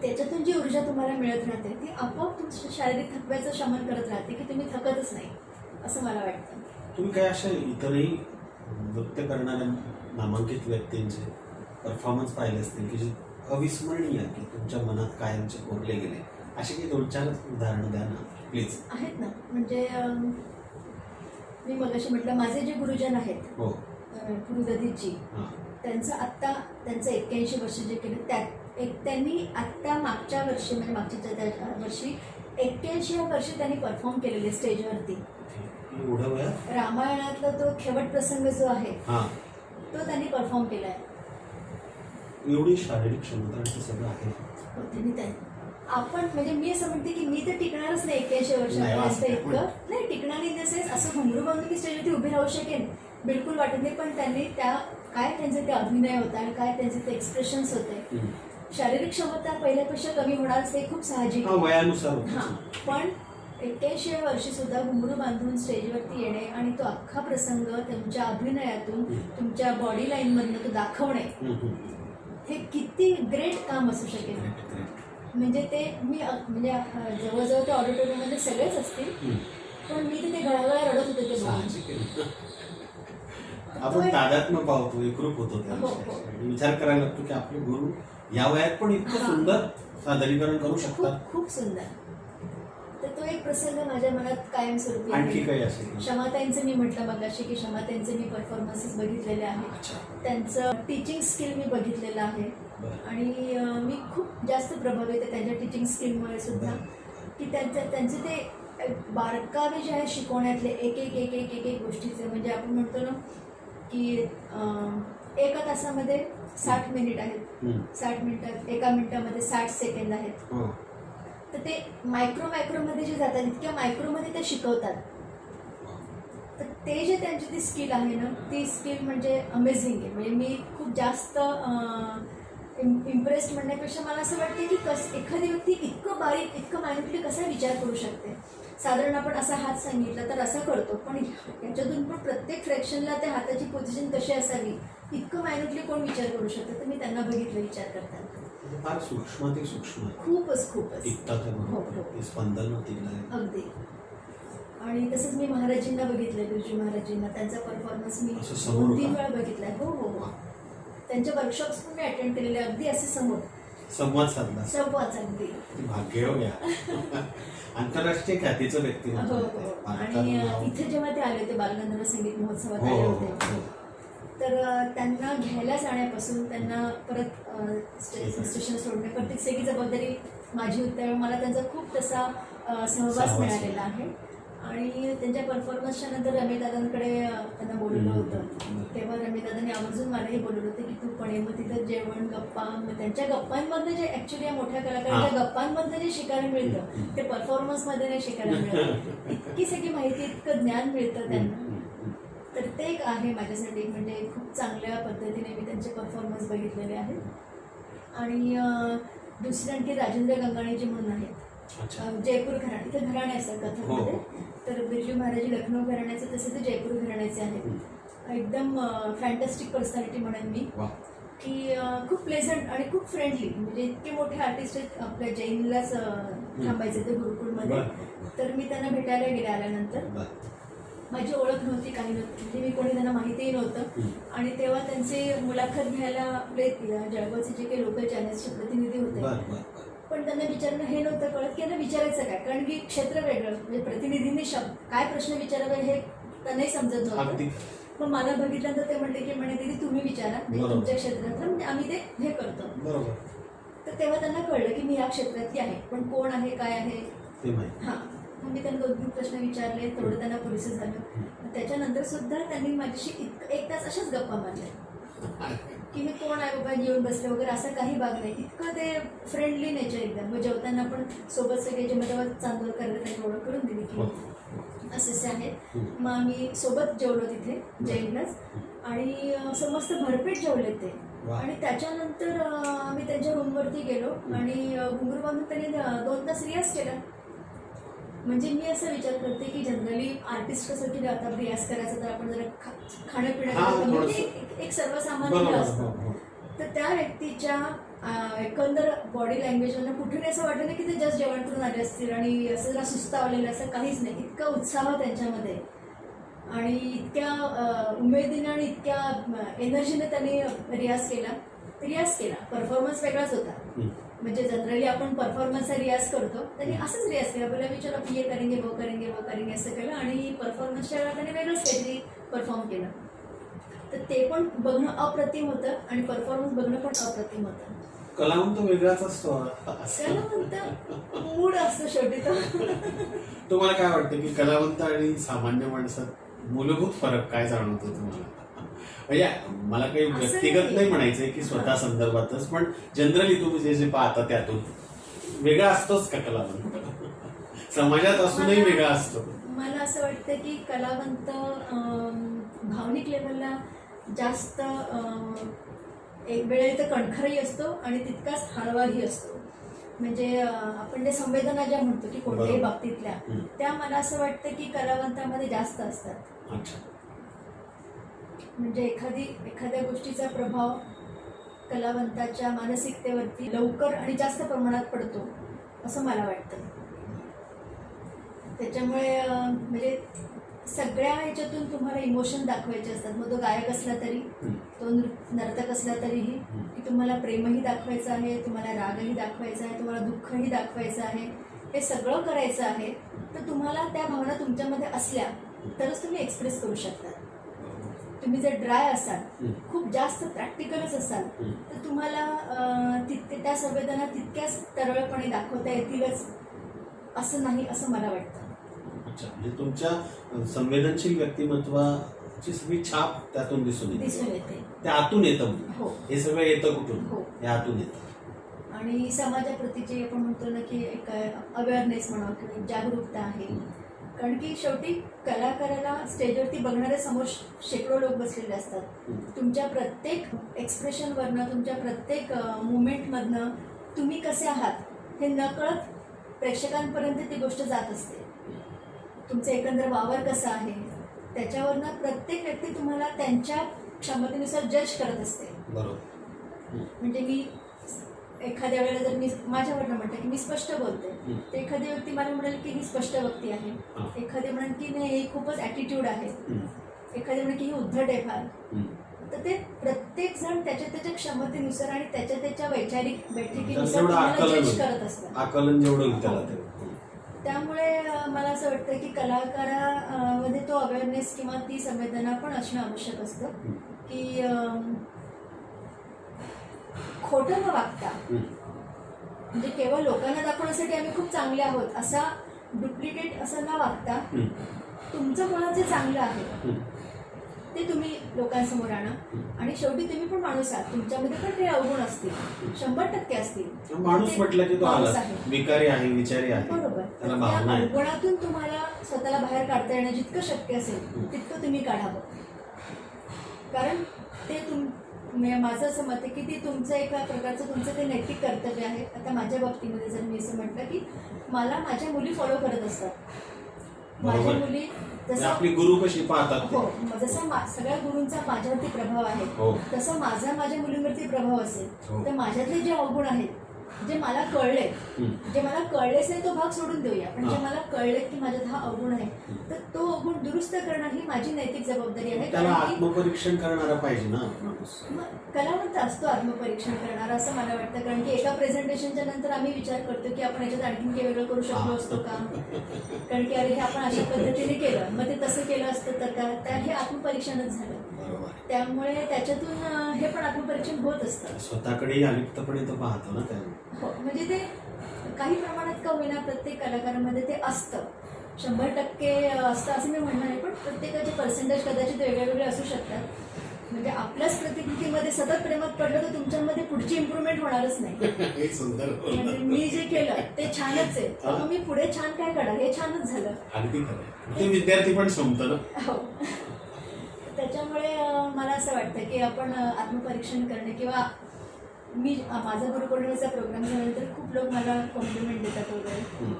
त्याच्यातून जी ऊर्जा तुम्हाला मिळत राहते ती आपोआप तुमच्या शारीरिक थकव्याचं शमन करत राहते की तुम्ही थकतच नाही, असं मला वाटतं. तुम्ही काय अशा इतरही नृत्य करणाऱ्या नामांकित व्यक्तींचे परफॉर्मन्स पाहिले असतील की जे अविस्मरणीय की तुमच्या मनात कायमचे कोरले गेले, असे काही 2-4 उदाहरणं द्या ना प्लीज. आहेत ना, म्हणजे मी मगाशी म्हटलं माझे जे गुरुजन आहेत, गुरुदत्तीजी, त्यांचं 81 वर्ष जे केलं त्यांनी आत्ता मागच्या वर्षी म्हणजे मागच्या वर्षी 81व्या वर्षी त्यांनी परफॉर्म केलेले स्टेजवरती. रामायणातला तो खेवट प्रसंग जो आहे तो त्यांनी परफॉर्म केलाय. एवढी शारीरिक क्षमता सगळं आहे त्यांनी. आपण म्हणजे मी असं म्हणते की मी तर टिकणारच नाही 81 वर्षापर्यंत, इतकं नाही टिकणार नाही. तसेच असं घुंगरू बांधून की स्टेजवरती उभी राहू शकेन बिलकुल वाटत नाही. पण त्यांनी काय त्यांचे ते अभिनय होता आणि काय त्यांचे ते एक्सप्रेशन्स होते. शारीरिक क्षमता पहिल्यापेक्षा कमी होणारच, ते खूप साहजिक वयानुसार. हां, पण 81व्या वर्षी सुद्धा घुंगरू बांधून स्टेजवरती येणे आणि तो अख्खा प्रसंग तुमच्या अभिनयातून तुमच्या बॉडी लाईन मधनं तो दाखवणे, हे किती ग्रेट काम असू शकेल. म्हणजे ते मी म्हणजे जवळजवळ त्या ऑडिटोरियममध्ये सगळेच असतील, पण मी तिथे गळागळा रडत होते ते बघून. आपण तादात्म्य पावतो, एकरूप होतो त्या विचार करायला लागतो की आपले गुरु या वयात पण इतकं सुंदर सादरीकरण करू शकतात. खूप सुंदर. तर तो एक प्रसंग माझ्या मनात कायमस्वरूपी आणखी काही असेल. क्षमाताईंचं मी म्हटलं मगाशी की क्षमाताईंचे मी परफॉर्मन्सेस बघितलेले आहेत, त्यांचं टीचिंग स्किल मी बघितलेलं आहे आणि मी खूप जास्त प्रभावित आहे त्यांच्या टीचिंग स्किलमुळे सुद्धा, की त्यांचे ते बारकावे जे आहे शिकवण्यातले एक एक गोष्टीचे. म्हणजे आपण म्हणतो ना की 1 तासामध्ये 60 मिनिट आहेत, 60 मिनिटात 1 मिनिटामध्ये 60 सेकंद आहेत. तर ते मायक्रोमध्ये जे जातात इतक्या मायक्रोमध्ये ते शिकवतात. तर ते जे त्यांची ती स्किल आहे ना, ती स्किल म्हणजे अमेझिंग आहे. म्हणजे मी खूप जास्त इम्प्रेस्ड म्हणण्यापेक्षा मला असं वाटते की एखादी व्यक्ती इतकं बारीक, इतकं मायन्युटली कसा विचार करू शकते. साधारण आपण असा हात सांगितला तर असा करतो, पण याच्यातून पण प्रत्येक फ्रॅक्शनला त्या हाताची पोझिशन कशी असावी इतकं मायन्युटली कोण विचार करू शकतं. तर मी त्यांना बघितलं विचार करताना. फार सूक्ष्म ते सूक्ष्म खूपच टिकतात आहे हो, बरोबर. हो. ते स्पंदन आहे. अगदी. आणि तसंच मी महाराजींना बघितलंय, बिरजू महाराजींना. त्यांचा परफॉर्मन्स मी असं समोर 2-3 का? वेळा बघितलाय. हो. त्यांचे वर्कशॉप्स पण मी अटेंड केलेले, अगदी असे समोर संवाद साधला. संवाद अगदी. भाग्य हो या. आंतरराष्ट्रीय ख्यातीचं हो व्यक्तिमत्व आहे ते. हो. भारतात आणि नाव- इथे जेव्हा ते आले होते बालगंधर्व संगीत महोत्सवात हो आले हो होते, हो. तर त्यांना घ्यायला जाण्यापासून त्यांना परत स्टेशन सोडणे परत ती सगळी जबाबदारी माझी होती. त्यावेळी मला त्यांचा खूप तसा सहवास सहवास मिळालेला आहे. आणि त्यांच्या परफॉर्मन्सच्या नंतर रमेशदादांकडे त्यांना बोलवलं होतं. तेव्हा रमेशदादांनी आवर्जून मला हे बोलवलं होतं की तू पण ये. मग तिथं जेवण, गप्पा, मग त्यांच्या गप्पांमधनं जे ॲक्च्युली या मोठ्या कलाकारांच्या गप्पांमधनं जे शिकायला मिळतं ते परफॉर्मन्समध्ये नाही शिकायला मिळतं. इतकी सगळी माहिती, इतकं ज्ञान मिळतं त्यांना. तर ते एक आहे माझ्यासाठी, म्हणजे खूप चांगल्या पद्धतीने मी त्यांचे परफॉर्मन्स बघितलेले आहेत. आणि दुसरे आणखी राजेंद्र गंगाणेजी म्हणून आहेत, अच्छा. जयपूर घराणे. इथे घराणे असतात कथकमध्ये. तर बिरजू महाराजी लखनौ घराण्याचे, तसे ते जयपूर घराण्याचे आहेत. एकदम फॅन्टॅस्टिक पर्सनॅलिटी म्हणेन मी, वा. की खूप प्लेझंट आणि खूप फ्रेंडली. म्हणजे इतके मोठे आर्टिस्ट आहेत, आपल्या जैनलाच थांबायचे ते गुरुकुलमध्ये. बरं. तर मी त्यांना भेटायला गेले आल्यानंतर. बरं. माझी ओळख नव्हती, काही नव्हती, म्हणजे मी कोणी त्यांना माहितीही नव्हतं. आणि तेव्हा त्यांची मुलाखत घ्यायला आपले जळगावचे जे काही लोकल चॅनल्सचे प्रतिनिधी होते, बरं, बरं, बरं. पण त्यांना विचारणं हे नव्हतं कळत की यांना विचारायचं काय, कारण की क्षेत्र वेगळं, म्हणजे प्रतिनिधींनी काय प्रश्न विचारावे हे त्यांनाही समजत नव्हतं. अगदी. मग मला बघितल्यानंतर ते म्हणले की म्हणे दीदी तुम्ही विचारा, म्हणजे बरोबर. तुमच्या क्षेत्रातलं, म्हणजे आम्ही ते हे करतो. बरोबर. तर तेव्हा त्यांना कळलं की मी या क्षेत्रातली आहे, पण कोण आहे काय आहे ते माहिती. हां. मग मी त्यांना 2-3 प्रश्न विचारले, तेवढं त्यांना पुरेसं झालं. त्याच्यानंतर सुद्धा त्यांनी माझ्याशी 1 तास अशाच गप्पा मारल्या की मी कोण आहे बाबा, येऊन बसले वगैरे, असं काही भाग नाही. इतकं ते फ्रेंडली नेचर एकदम. मग जेवताना पण सोबत सगळे जे तेव्हा चांदोरकर त्यांची ओळख करून दिली की असे आहेत. मग आम्ही सोबत जेवलो तिथे जैनलाच, आणि समस्त भरपेट जेवले ते. आणि त्याच्यानंतर आम्ही त्यांच्या रूमवरती गेलो आणि घुंगरू बांधून त्यांनी 2 तास रियाज केला. म्हणजे मी असा विचार करते की जनरली आर्टिस्ट कसं की आता रियाज करायचा तर आपण जरा खाण्यापिण्याचं म्हणजे एक सर्वसामान्य असतं. तर त्या व्यक्तीच्या एकंदर बॉडी लँग्वेजवरनं कुठे असं वाटलं नाही की ते जस्ट जेवण करून आले असतील आणि असं जरा सुस्तावलेलं, असं काहीच नाही. इतका उत्साह त्यांच्यामध्ये आणि इतक्या उमेदीने आणि इतक्या एनर्जीने त्यांनी रियाज केला. परफॉर्मन्स वेगळाच होता. म्हणजे जनरली आपण परफॉर्मन्सचा रियाज करतो, त्यांनी असंच रियाज केला. पहिला विचार आपण ये करेंगे वो करेंगे असं केलं, आणि परफॉर्मन्सच्या वेळेला त्यांनी वेगळंच काहीतरी परफॉर्म केलं. तर ते पण बघणं अप्रतिम होतं आणि परफॉर्मन्स बघणं पण अप्रतिम होतं. कलावंत वेगळाच असतो. कलावंत मूड असतो शेवटी तो. तुम्हाला काय वाटतं की कलावंत आणि सामान्य माणसात मूलभूत फरक काय जाणवतो तुम्हाला? म्हणजे मला काही व्यक्तिगत नाही म्हणायचंय की स्वतः संदर्भातच, पण जनरली तुम्ही जे पाहता त्यातून वेगळा असतोच का कलावंत? समाजात असूनही वेगळा असतो. मला असं वाटतं की कलावंत भावनिक लेवलला जास्त एक वेळेला तर कणखरही असतो आणि तितकाच हळवाही असतो. म्हणजे आपण जे संवेदना ज्या म्हणतो की कोणत्याही बाबतीतल्या, त्या मला असं वाटतं की कलावंतामध्ये जास्त असतात. अच्छा. म्हणजे एखाद्या गोष्टीचा प्रभाव कलावंताच्या मानसिकतेवरती लवकर आणि जास्त प्रमाणात पडतो असं मला वाटतं. त्याच्यामुळे म्हणजे सगळ्या ह्याच्यातून तुम्हाला इमोशन दाखवायचे असतात. मग तो गायक असला तरी, तो नर्तक असला तरीही, की तुम्हाला प्रेमही दाखवायचं आहे, तुम्हाला रागही दाखवायचा आहे, तुम्हाला दुःखही दाखवायचं आहे, हे सगळं करायचं आहे. तर तुम्हाला त्या भावना तुमच्यामध्ये असल्या तरच तुम्ही एक्सप्रेस करू शकता. तुम्ही जर ड्राय असाल, खूप जास्त प्रॅक्टिकलच असाल, तर तुम्हाला त्या संवेदना तितक्याच तरळपणे दाखवता येतीलच असं नाही, असं मला वाटतं. अच्छा. म्हणजे तुमच्या संवेदनशील व्यक्तिमत्वाची सगळी छाप त्यातून दिसून येते. ते आतून येतं. हो. हे सगळं येतं कुठून? हो. हे आतून येतं. आणि समाजाप्रती जे आपण म्हणतो ना की एक अवेअरनेस म्हणा किंवा जागरूकता आहे. कारण की शेवटी कलाकाराला स्टेजवरती बघणाऱ्या समोर शेकडो लोक बसलेले असतात. तुमच्या प्रत्येक एक्सप्रेशनवरनं, तुमच्या प्रत्येक मुवमेंटमधनं तुम्ही कसे आहात हे नकळत प्रेक्षकांपर्यंत ती गोष्ट जात असते. तुमचं एकंदर वावर कसं आहे, त्याच्यावरनं प्रत्येक व्यक्ती तुम्हाला त्यांच्या क्षमतेनुसार जज करत असते. बरोबर. म्हणजे मी एखाद्या वेळेला जर मी माझ्यावरनं म्हणते की मी स्पष्ट बोलते, तर एखादी व्यक्ती मला म्हणाल की ही स्पष्ट व्यक्ती आहे, एखादी म्हणाल की नाही ही खूपच ॲटिट्यूड आहे, एखादी म्हणाल की ही उद्धट आहे फार. तर ते प्रत्येक जण त्याच्या क्षमतेनुसार आणि त्याच्या वैचारिक बैठकीनुसार तुम्हाला जज करत असतात. आकलन जेवढं होईल त्याला ते. त्यामुळे मला असं वाटतं की कलाकारामध्ये तो अवेअरनेस किंवा ती संवेदना पण असणं आवश्यक असतं की खोटं न वागता, म्हणजे केवळ लोकांना दाखवण्यासाठी आम्ही खूप चांगले आहोत असा डुप्लिकेट असं न वागता तुमचं कोणाचं जे चांगलं आहे ते तुम्ही लोकांसमोर आणा. आणि शेवटी तुम्ही पण माणूस आहात, तुमच्यामध्ये पण काही अवगुण असतील, 100% असतील. माणूस म्हटलं की तो माणूस आला, आहे. विकारी आहे, विचारी आहे, बरोबर. त्याला त्या भावना आहे. अवगुणातून तुम्हाला स्वतःला बाहेर काढता येणं जितकं शक्य असेल तितकं तुम्ही काढावं. कारण ते माझं असं मत आहे की ते तुमचं एका प्रकारचं तुमचं ते नैतिक कर्तव्य आहे. आता माझ्या बाबतीमध्ये जर मी असं म्हटलं की मला माझ्या मुली फॉलो करत असतात. माझ्या मुली जसं आपली गुरु कशी पाहतात, हो, जसा सगळ्या गुरूंचा माझ्यावरती प्रभाव आहे तसं माझा माझ्या मुलींवरती प्रभाव असेल. तर माझ्यातले जे अवगुण आहेत, जे मला कळले, जे मला कळलेच नाही तो भाग सोडून देऊया, पण जे मला कळले की माझ्यात हा अवगुण आहे, तर तो अवगुण दुरुस्त करणं ही माझी नैतिक जबाबदारी आहे. त्याला आत्मपरीक्षण करणारा पाहिजे ना माणूस. कलावंत असतो आत्मपरीक्षण करणारा असं मला वाटतं. कारण की एका प्रेझेंटेशनच्या नंतर आम्ही विचार करतो की आपण याच्यात आणखीन काही वेगळं करू शकलो असतो का, कारण की अरे हे आपण अशा पद्धतीने केलं, मग ते तसं केलं असतं तर का, हे आत्मपरीक्षणच झालं. त्यामुळे त्याच्यातून हे पण आत्मपरीक्षण होत असतं. स्वतःकडे अलिप्तपणे तो पाहतो ना त्यामुळे. हो, म्हणजे ते काही प्रमाणात का होईना प्रत्येक कलाकारामध्ये ते असतं. 100% असतं असं मी म्हणणार नाही, पण प्रत्येकाचे पर्सेंटेज कदाचित वेगळे असू शकतात. म्हणजे आपल्याच प्रतिकृतीमध्ये सतत प्रेमात पडलं तर तुमच्यामध्ये पुढची इम्प्रूव्हमेंट होणारच नाही. सुंदर. म्हणजे मी जे केलं ते छानच आहे, मग मी पुढे छान काय करणार, हे छानच झालं. अगदी खरं. ते विद्यार्थी पण संपतं ना. हो. त्याच्यामुळे मला असं वाटतं की आपण आत्मपरीक्षण करणे किंवा मी माझा गुरुपौर्णिमेचा प्रोग्राम झाल्यानंतर खूप लोक मला कॉम्प्लिमेंट देतात वगैरे.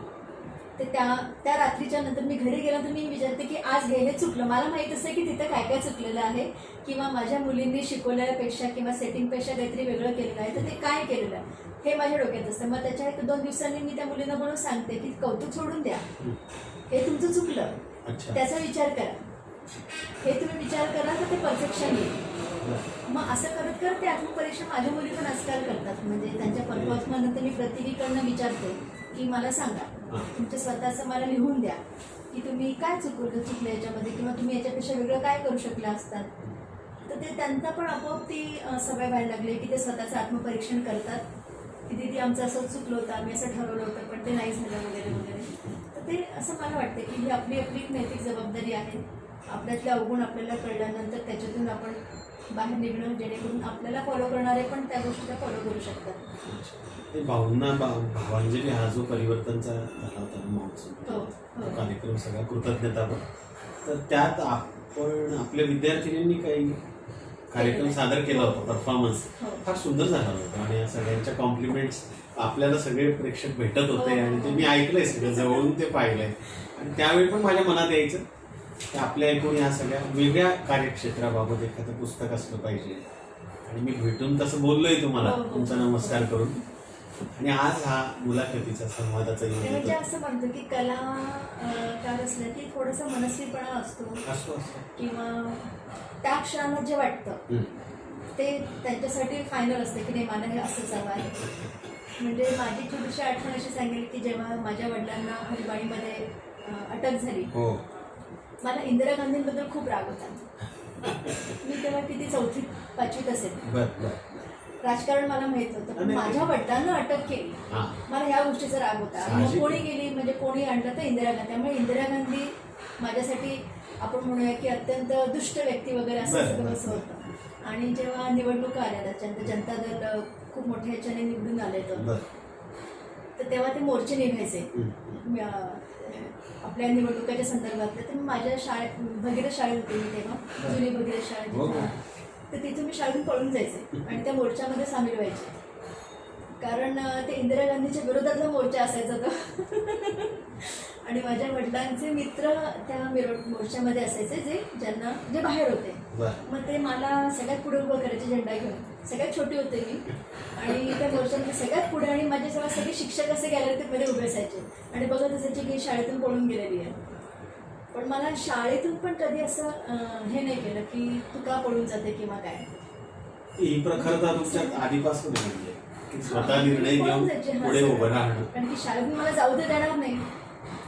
ते त्या रात्रीच्या नंतर मी घरी गेल्यानंतर मी विचारते की आज हे चुकलं. मला माहीत असतं की तिथं काय काय चुकलेलं आहे किंवा माझ्या मुलींनी शिकवल्यापेक्षा किंवा सेटिंगपेक्षा काहीतरी वेगळं केलेलं आहे, तर ते काय केलेलं आहे हे माझ्या डोक्यात असतं. मग त्याच्या 1-2 दिवसांनी मी त्या मुलींना बोलून सांगते की कौतुक सोडून द्या, हे तुमचं चुकलं, त्याचा विचार करा. हे तुम्ही विचार करा तर ते परफेक्शन येईल. मग असं करत करत ते आत्मपरीक्षण माझ्या मुली पण आजकाल करतात. म्हणजे त्यांच्या परफॉर्मन्सनंतर मी प्रतिकीकडनं विचारते की मला सांगा, तुमचं स्वतःचं मला लिहून द्या की तुम्ही काय चुकलं याच्यामध्ये किंवा तुम्ही याच्यापेक्षा वेगळं काय करू शकला असतात. तर ते त्यांचा पण आपोआप ती सवय व्हायला लागली की ते स्वतःचं आत्मपरीक्षण करतात की दीदी आमचं असं चुकलं होतं, आम्ही असं ठरवलं होतं पण ते नाही झालं वगैरे वगैरे. तर ते असं मला वाटतं की ही आपली आपली नैतिक जबाबदारी आहे. आपल्यातले अवगुण आपल्याला कळल्यानंतर त्याच्यातून आपण बाहेर निघणं, जेणेकरून आपल्याला फॉलो करणारे पण त्या गोष्टीला फॉलो करू शकतात. ते भावांजली हा जो परिवर्तनचा झाला होता महोत्सव, कार्यक्रम सगळा कृतज्ञतापर, तर त्यात आपण आपल्या विद्यार्थिनींनी काही कार्यक्रम सादर केला होता, परफॉर्मन्स फार सुंदर झाला होता आणि सगळ्यांच्या कॉम्प्लिमेंट्स आपल्याला सगळे प्रेक्षक भेटत होते आणि ते मी ऐकलंय, सगळं जवळून ते पाहिलंय. आणि त्यावेळी पण माझ्या मनात यायचं की आपल्या एकूण या सगळ्या वेगळ्या कार्यक्षेत्राबाबत एखादं पुस्तक असलं पाहिजे. आणि मी भेटून तसं बोललोय तुम्हाला, तुमचा नमस्कार करून. आणि आज हा मुलाखतीचा संवादाचा म्हणजे असं म्हणतो की कलाकार असलं की थोडासा मनस्वीपणा असतो किंवा त्या क्षणाला जे वाटतं ते त्यांच्यासाठी फायनल असतं की नाही मला हे असंच हवं आहे. म्हणजे माझी छोटीशी आठवण अशी सांगेल की जेव्हा माझ्या वडिलांना हरिबाणीमध्ये अटक झाली, मला इंदिरा गांधींबद्दल खूप राग होता. मी तेव्हा किती 4th-5वीत असेल. राजकारण मला माहित होतं, पण माझ्या वडिलांना अटक केली, मला ह्या गोष्टीचा राग होता. मग कोणी गेली म्हणजे कोणी आणलं तर इंदिरा गांधी. त्यामुळे इंदिरा गांधी माझ्यासाठी आपण म्हणूया की अत्यंत दुष्ट व्यक्ती वगैरे असं सगळं असं होतं. आणि जेव्हा निवडणुका आल्या त्याच्यानंतर जनता दल खूप मोठ्या ह्याच्याने निवडून आले, तर तेव्हा ते मोर्चे निघायचे आपल्या निवडणुकाच्या संदर्भातले. तर मी माझ्या शाळेत भगीरथ शाळेत होते मी तेव्हा, जुनी भगीरथ शाळेत, तर तिथून मी शाळेतून पळून जायचे आणि त्या मोर्चामध्ये सामील व्हायचे. कारण ते इंदिरा गांधीच्या विरोधातला मोर्चा असायचा तो. आणि माझ्या वडिलांचे मित्र त्या मोर्चामध्ये असायचे जे बाहेर होते. बरं. मग ते मला सगळ्यात पुढे उभं करायचे झेंडा घेऊन. सगळ्यात छोटी होते मी आणि त्या मोर्चामध्ये सगळ्यात पुढे, आणि माझे जेव्हा सगळे शिक्षक असे गॅलरीमध्ये उभे असायचे आणि बघत असायचे की शाळेतून पळून गेलेली आहे. पण मला शाळेतून पण कधी असं हे नाही केलं की तू का पळून जाते किंवा काय. ही प्रखरता तुमच्यात आधीपासून आहे, म्हणजे की स्वतः निर्णय घेऊन पुढे उभं राहणं. कारण की शाळेतून मला जाऊ दे देणार नाही,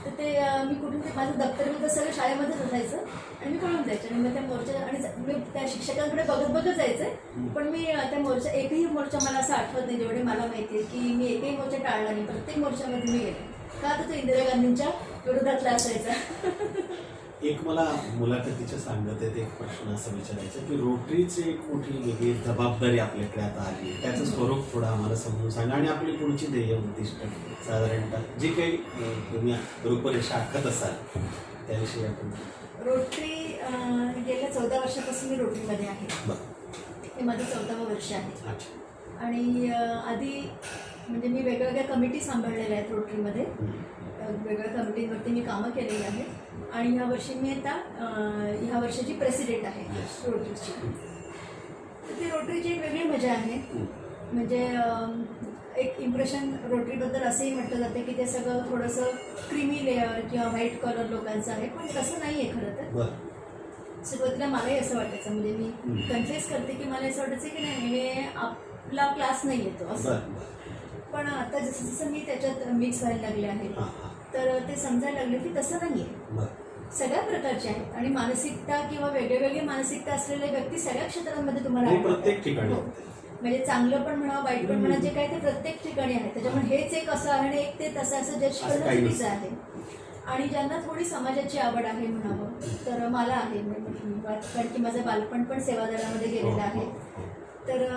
तर ते मी कुठून ते माझं दप्तर सगळं शाळेमध्येच असायचं आणि मी पळून जायचे. आणि मग त्या मोर्चा आणि मी त्या शिक्षकांकडे बघत जायचे. पण मी त्या मोर्चा एकही मोर्चा मला असं आठवत नाही, जेवढे मला माहिती आहे की मी एकही मोर्चा टाळला नाही. प्रत्येक मोर्चामध्ये मी गेले, का तर तो इंदिरा गांधींच्या विरोधातला असायचा. एक मला मुलाखतीच्या सांगतेत एक प्रश्न असं विचारायचा की रोटरीची एक मोठी वेगळी जबाबदारी आपल्याकडे आता आली, त्याचं स्वरूप थोडं आम्हाला समजून सांगा आणि आपली पुढची ध्येय उद्दिष्ट साधारणतः जे काही तुम्ही रूपरेषा आखत असाल त्याविषयी आपण. रोटरी गेल्या 14 वर्षापासून मी रोटरीमध्ये आहे. बरं. हे माझं 14वं वर्ष आहे. अच्छा. आणि आधी म्हणजे मी वेगवेगळ्या कमिटी सांभाळलेल्या आहेत रोटरीमध्ये. वेगवेगळ्या कमिटींवरती मी कामं केलेली आहेत आणि ह्या वर्षी मी आता ह्या वर्षाची प्रेसिडेंट आहे रोटरीची. तर ती रोटरीची एक वेगळी मजा आहे. म्हणजे एक इम्प्रेशन रोटरीबद्दल असंही म्हटलं जाते की ते सगळं थोडंसं क्रीमी लेअर किंवा व्हाईट कलर लोकांचं आहे, पण तसं नाही आहे खरं तर. सुरुवातीला मलाही असं वाटायचं, म्हणजे मी कन्फ्युज करते की मला असं वाटायचं की नाही हे आपला क्लास नाही येतो असं. पण आता जसं जसं मी त्याच्यात मिक्स व्हायला लागले आहे तर ते समजायला लागले की तसं नाही आहे. सगळ्या प्रकारचे आहेत आणि मानसिकता किंवा वेगळे मानसिकता असलेल्या व्यक्ती सगळ्या क्षेत्रांमध्ये तुम्हाला प्रत्येक ठिकाणी, म्हणजे चांगलं पण म्हणा वाईट पण म्हणा, जे काय ते प्रत्येक ठिकाणी आहे. त्याच्यामुळे हेच एक असं आहे आणि एक ते तसं असं जज करणं चुकीचं आहे. आणि ज्यांना थोडी समाजाची आवड आहे म्हणावं तर मला आहे, कारण की माझं बालपण पण सेवादलामध्ये गेलेलं आहे. तर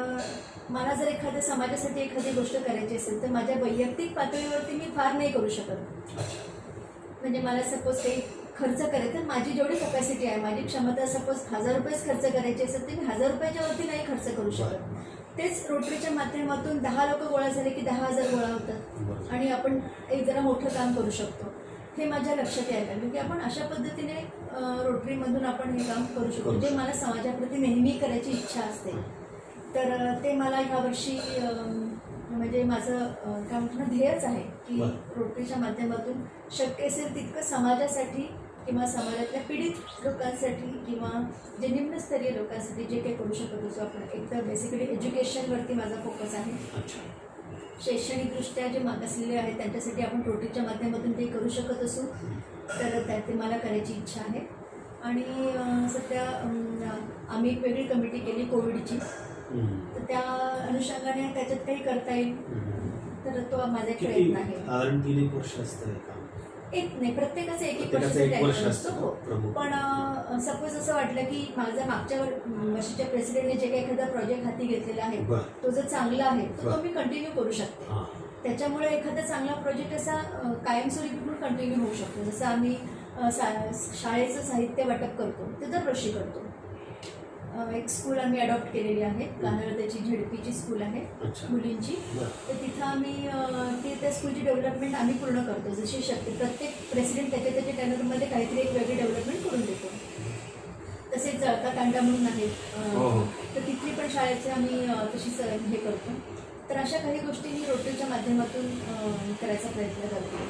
मला जर एखाद्या समाजासाठी एखादी गोष्ट करायची असेल तर माझ्या वैयक्तिक पातळीवरती मी फार नाही करू शकत. म्हणजे मला सपोज काही खर्च करायचा, माझी जेवढी कॅपॅसिटी आहे, माझी क्षमता, सपोज 1000 रुपयेच खर्च करायचे असेल तर मी 1000 रुपयाच्या वरती नाही खर्च करू शकत. तेच रोटरीच्या माध्यमातून 10 लोक गोळा झाले की 10,000 गोळा होतात आणि आपण एक जरा मोठं काम करू शकतो. हे माझ्या लक्षात यायला लागलं की आपण अशा पद्धतीने रोटरीमधून आपण हे काम करू शकतो, जे मला समाजाप्रती नेहमी करायची इच्छा असते. तर ते मला ह्यावर्षी म्हणजे माझं काय म्हणतो ध्येयच आहे की रोटरीच्या माध्यमातून शक्य असेल तितकं समाजासाठी किंवा समाजातल्या पीडित लोकांसाठी किंवा जे निम्नस्तरीय लोकांसाठी जे काही करू शकत असो आपण. एक तर बेसिकली एज्युकेशनवरती माझा फोकस आहे. शैक्षणिकदृष्ट्या जे मागासलेले आहेत त्यांच्यासाठी आपण रोटरीच्या माध्यमातून ते करू शकत असू तर ते मला करायची इच्छा आहे. आणि सध्या आम्ही एक वेगळी कमिटी केली कोविडची, तर त्या अनुषंगाने त्याच्यात काही करता येईल तर तो माझा एक प्रयत्न आहे. साधारण 3-1 वर्ष असतं एक नाही, प्रत्येकाचं एक वर्ष असतो. हो, पण सपोज असं वाटलं की माझा मागच्या वर्षीच्या प्रेसिडेंटने जे काही एखादा प्रोजेक्ट हाती घेतलेला आहे तो जर चांगला आहे तर तो मी कंटिन्यू करू शकते. त्याच्यामुळे एखादा चांगला प्रोजेक्ट असा कायमस्वरूपी पण कंटिन्यू होऊ शकतो. जसं आम्ही शाळेचं साहित्य वाटप करतो ते दरवर्षी करतो. एक स्कूल आम्ही अडॉप्ट केलेली आहे, कानडची झेडपीची स्कूल आहे मुलींची. तर तिथं आम्ही त्या स्कूलची डेव्हलपमेंट आम्ही पूर्ण करतो जशी शक्य. प्रत्येक प्रेसिडेंट त्याच्या टॅनरमध्ये काहीतरी एक वेगळी डेव्हलपमेंट करून देतो. तसेच जळका तांडा म्हणून आहेत तर तिथली पण शाळेचे आम्ही तशीच हे करतो. तर अशा काही गोष्टी मी रोटरीच्या माध्यमातून करायचा प्रयत्न करतो.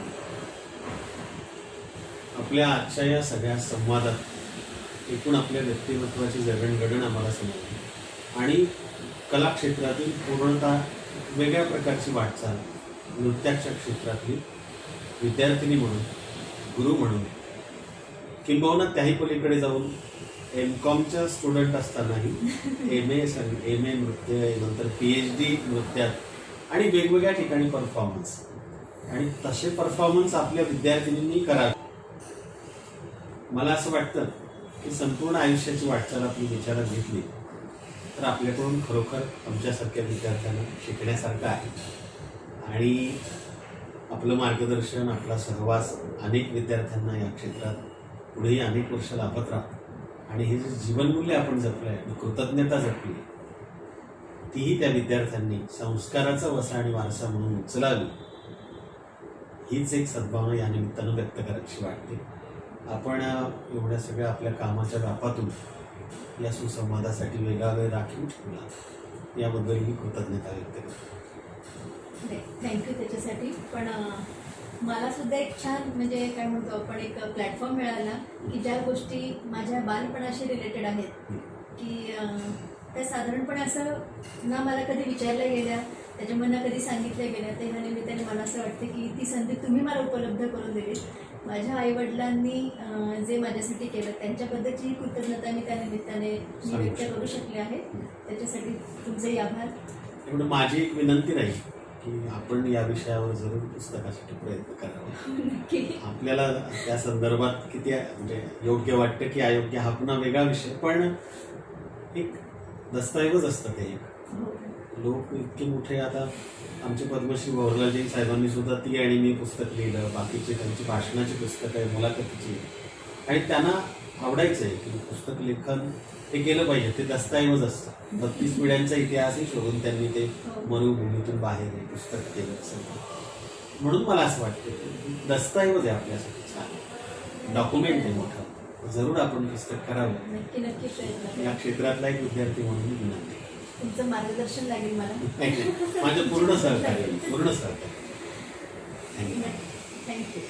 आपल्या आजच्या या सगळ्या संवादात एकूण आपल्या व्यक्तिमत्वाची जडणघडण आम्हाला समजली आणि कला क्षेत्रातील पूर्णतः वेगळ्या प्रकारची वाटचाल, नृत्याच्या क्षेत्रातली विद्यार्थिनी म्हणून, गुरु म्हणून, किंबहुना त्याही पलीकडे जाऊन MCOMच्या स्टुडंट असतानाही MA नृत्य, नंतर PhD नृत्यात आणि वेगवेगळ्या ठिकाणी परफॉर्मन्स, आणि तसे परफॉर्मन्स आपल्या विद्यार्थिनींनी करावे. मला असं वाटतं की संपूर्ण आयुष्याची वाटचाल आपली विचारात घेतली तर आपल्याकडून खरोखर आमच्यासारख्या विद्यार्थ्यांना शिकण्यासारखं आहे. आणि आपलं मार्गदर्शन, आपला सहवास अनेक विद्यार्थ्यांना या क्षेत्रात पुढेही अनेक वर्ष लाभत राहतो. आणि हे जे जीवनमूल्य आपण जपलं आहे, कृतज्ञता जपली, तीही त्या विद्यार्थ्यांनी संस्काराचा वसा आणि वारसा म्हणून उचलावी हीच एक सद्भावना या निमित्तानं व्यक्त करायची वाटते. आपण एवढ्या सगळ्या आपल्या कामाच्या व्यापातून या सुसंवादासाठी वेगळा वेळ राखीव ठेवला याबद्दल मी कृतज्ञता व्यक्त करतो. थँक्यू त्याच्यासाठी. पण मला सुद्धा एक छान म्हणजे काय म्हणतो आपण एक प्लॅटफॉर्म मिळाला की ज्या गोष्टी माझ्या बालपणाशी रिलेटेड आहेत की त्या साधारणपणे असं ना मला कधी विचारल्या गेल्या त्याच्यामधनं कधी सांगितल्या गेल्या. तर ह्या निमित्ताने मला असं वाटतं की ती संधी तुम्ही मला उपलब्ध करून दिली. माझ्या आईवडिलांनी जे माझ्यासाठी केलं त्यांच्याबद्दलची कृतज्ञता मी त्या निमित्ताने मी व्यक्त करू शकले आहे. त्याच्यासाठी तुमचेही आभार. एवढं माझी एक विनंती राहील की आपण या विषयावर जरूर पुस्तकासाठी प्रयत्न करावा. नक्की. आपल्याला त्या संदर्भात किती म्हणजे योग्य वाटतं की अयोग्य हा पुन्हा वेगळा विषय, पण एक दस्तऐवज असतं ते एक. हो. लोक इतके मोठे, आता आमचे पद्मश्री भवरलाल साहेबांनी सुद्धा ती आणि मी पुस्तक लिहिलं, बाकीचे त्यांची भाषणाची पुस्तकं आहे, मुलाखतीची, आणि त्यांना आवडायचं आहे की पुस्तक लेखन हे केलं पाहिजे. ते दस्तऐवज असतं. 32 पिढ्यांचा इतिहासही शोधून त्यांनी ते मरुभूमीतून बाहेर हे पुस्तक केलं असेल. म्हणून मला असं वाटतं की दस्तऐवज आहे आपल्यासाठी, छान डॉक्युमेंट आहे मोठं. जरूर आपण पुस्तक करावं. नक्की नक्की प्रयत्न करा. या क्षेत्रातला एक विद्यार्थी म्हणून मी विनंती. तुमचं मार्गदर्शन लागेल मला. माझं पूर्ण सहकार्य, पूर्ण सहकार्य. थँक्यू. थँक्यू.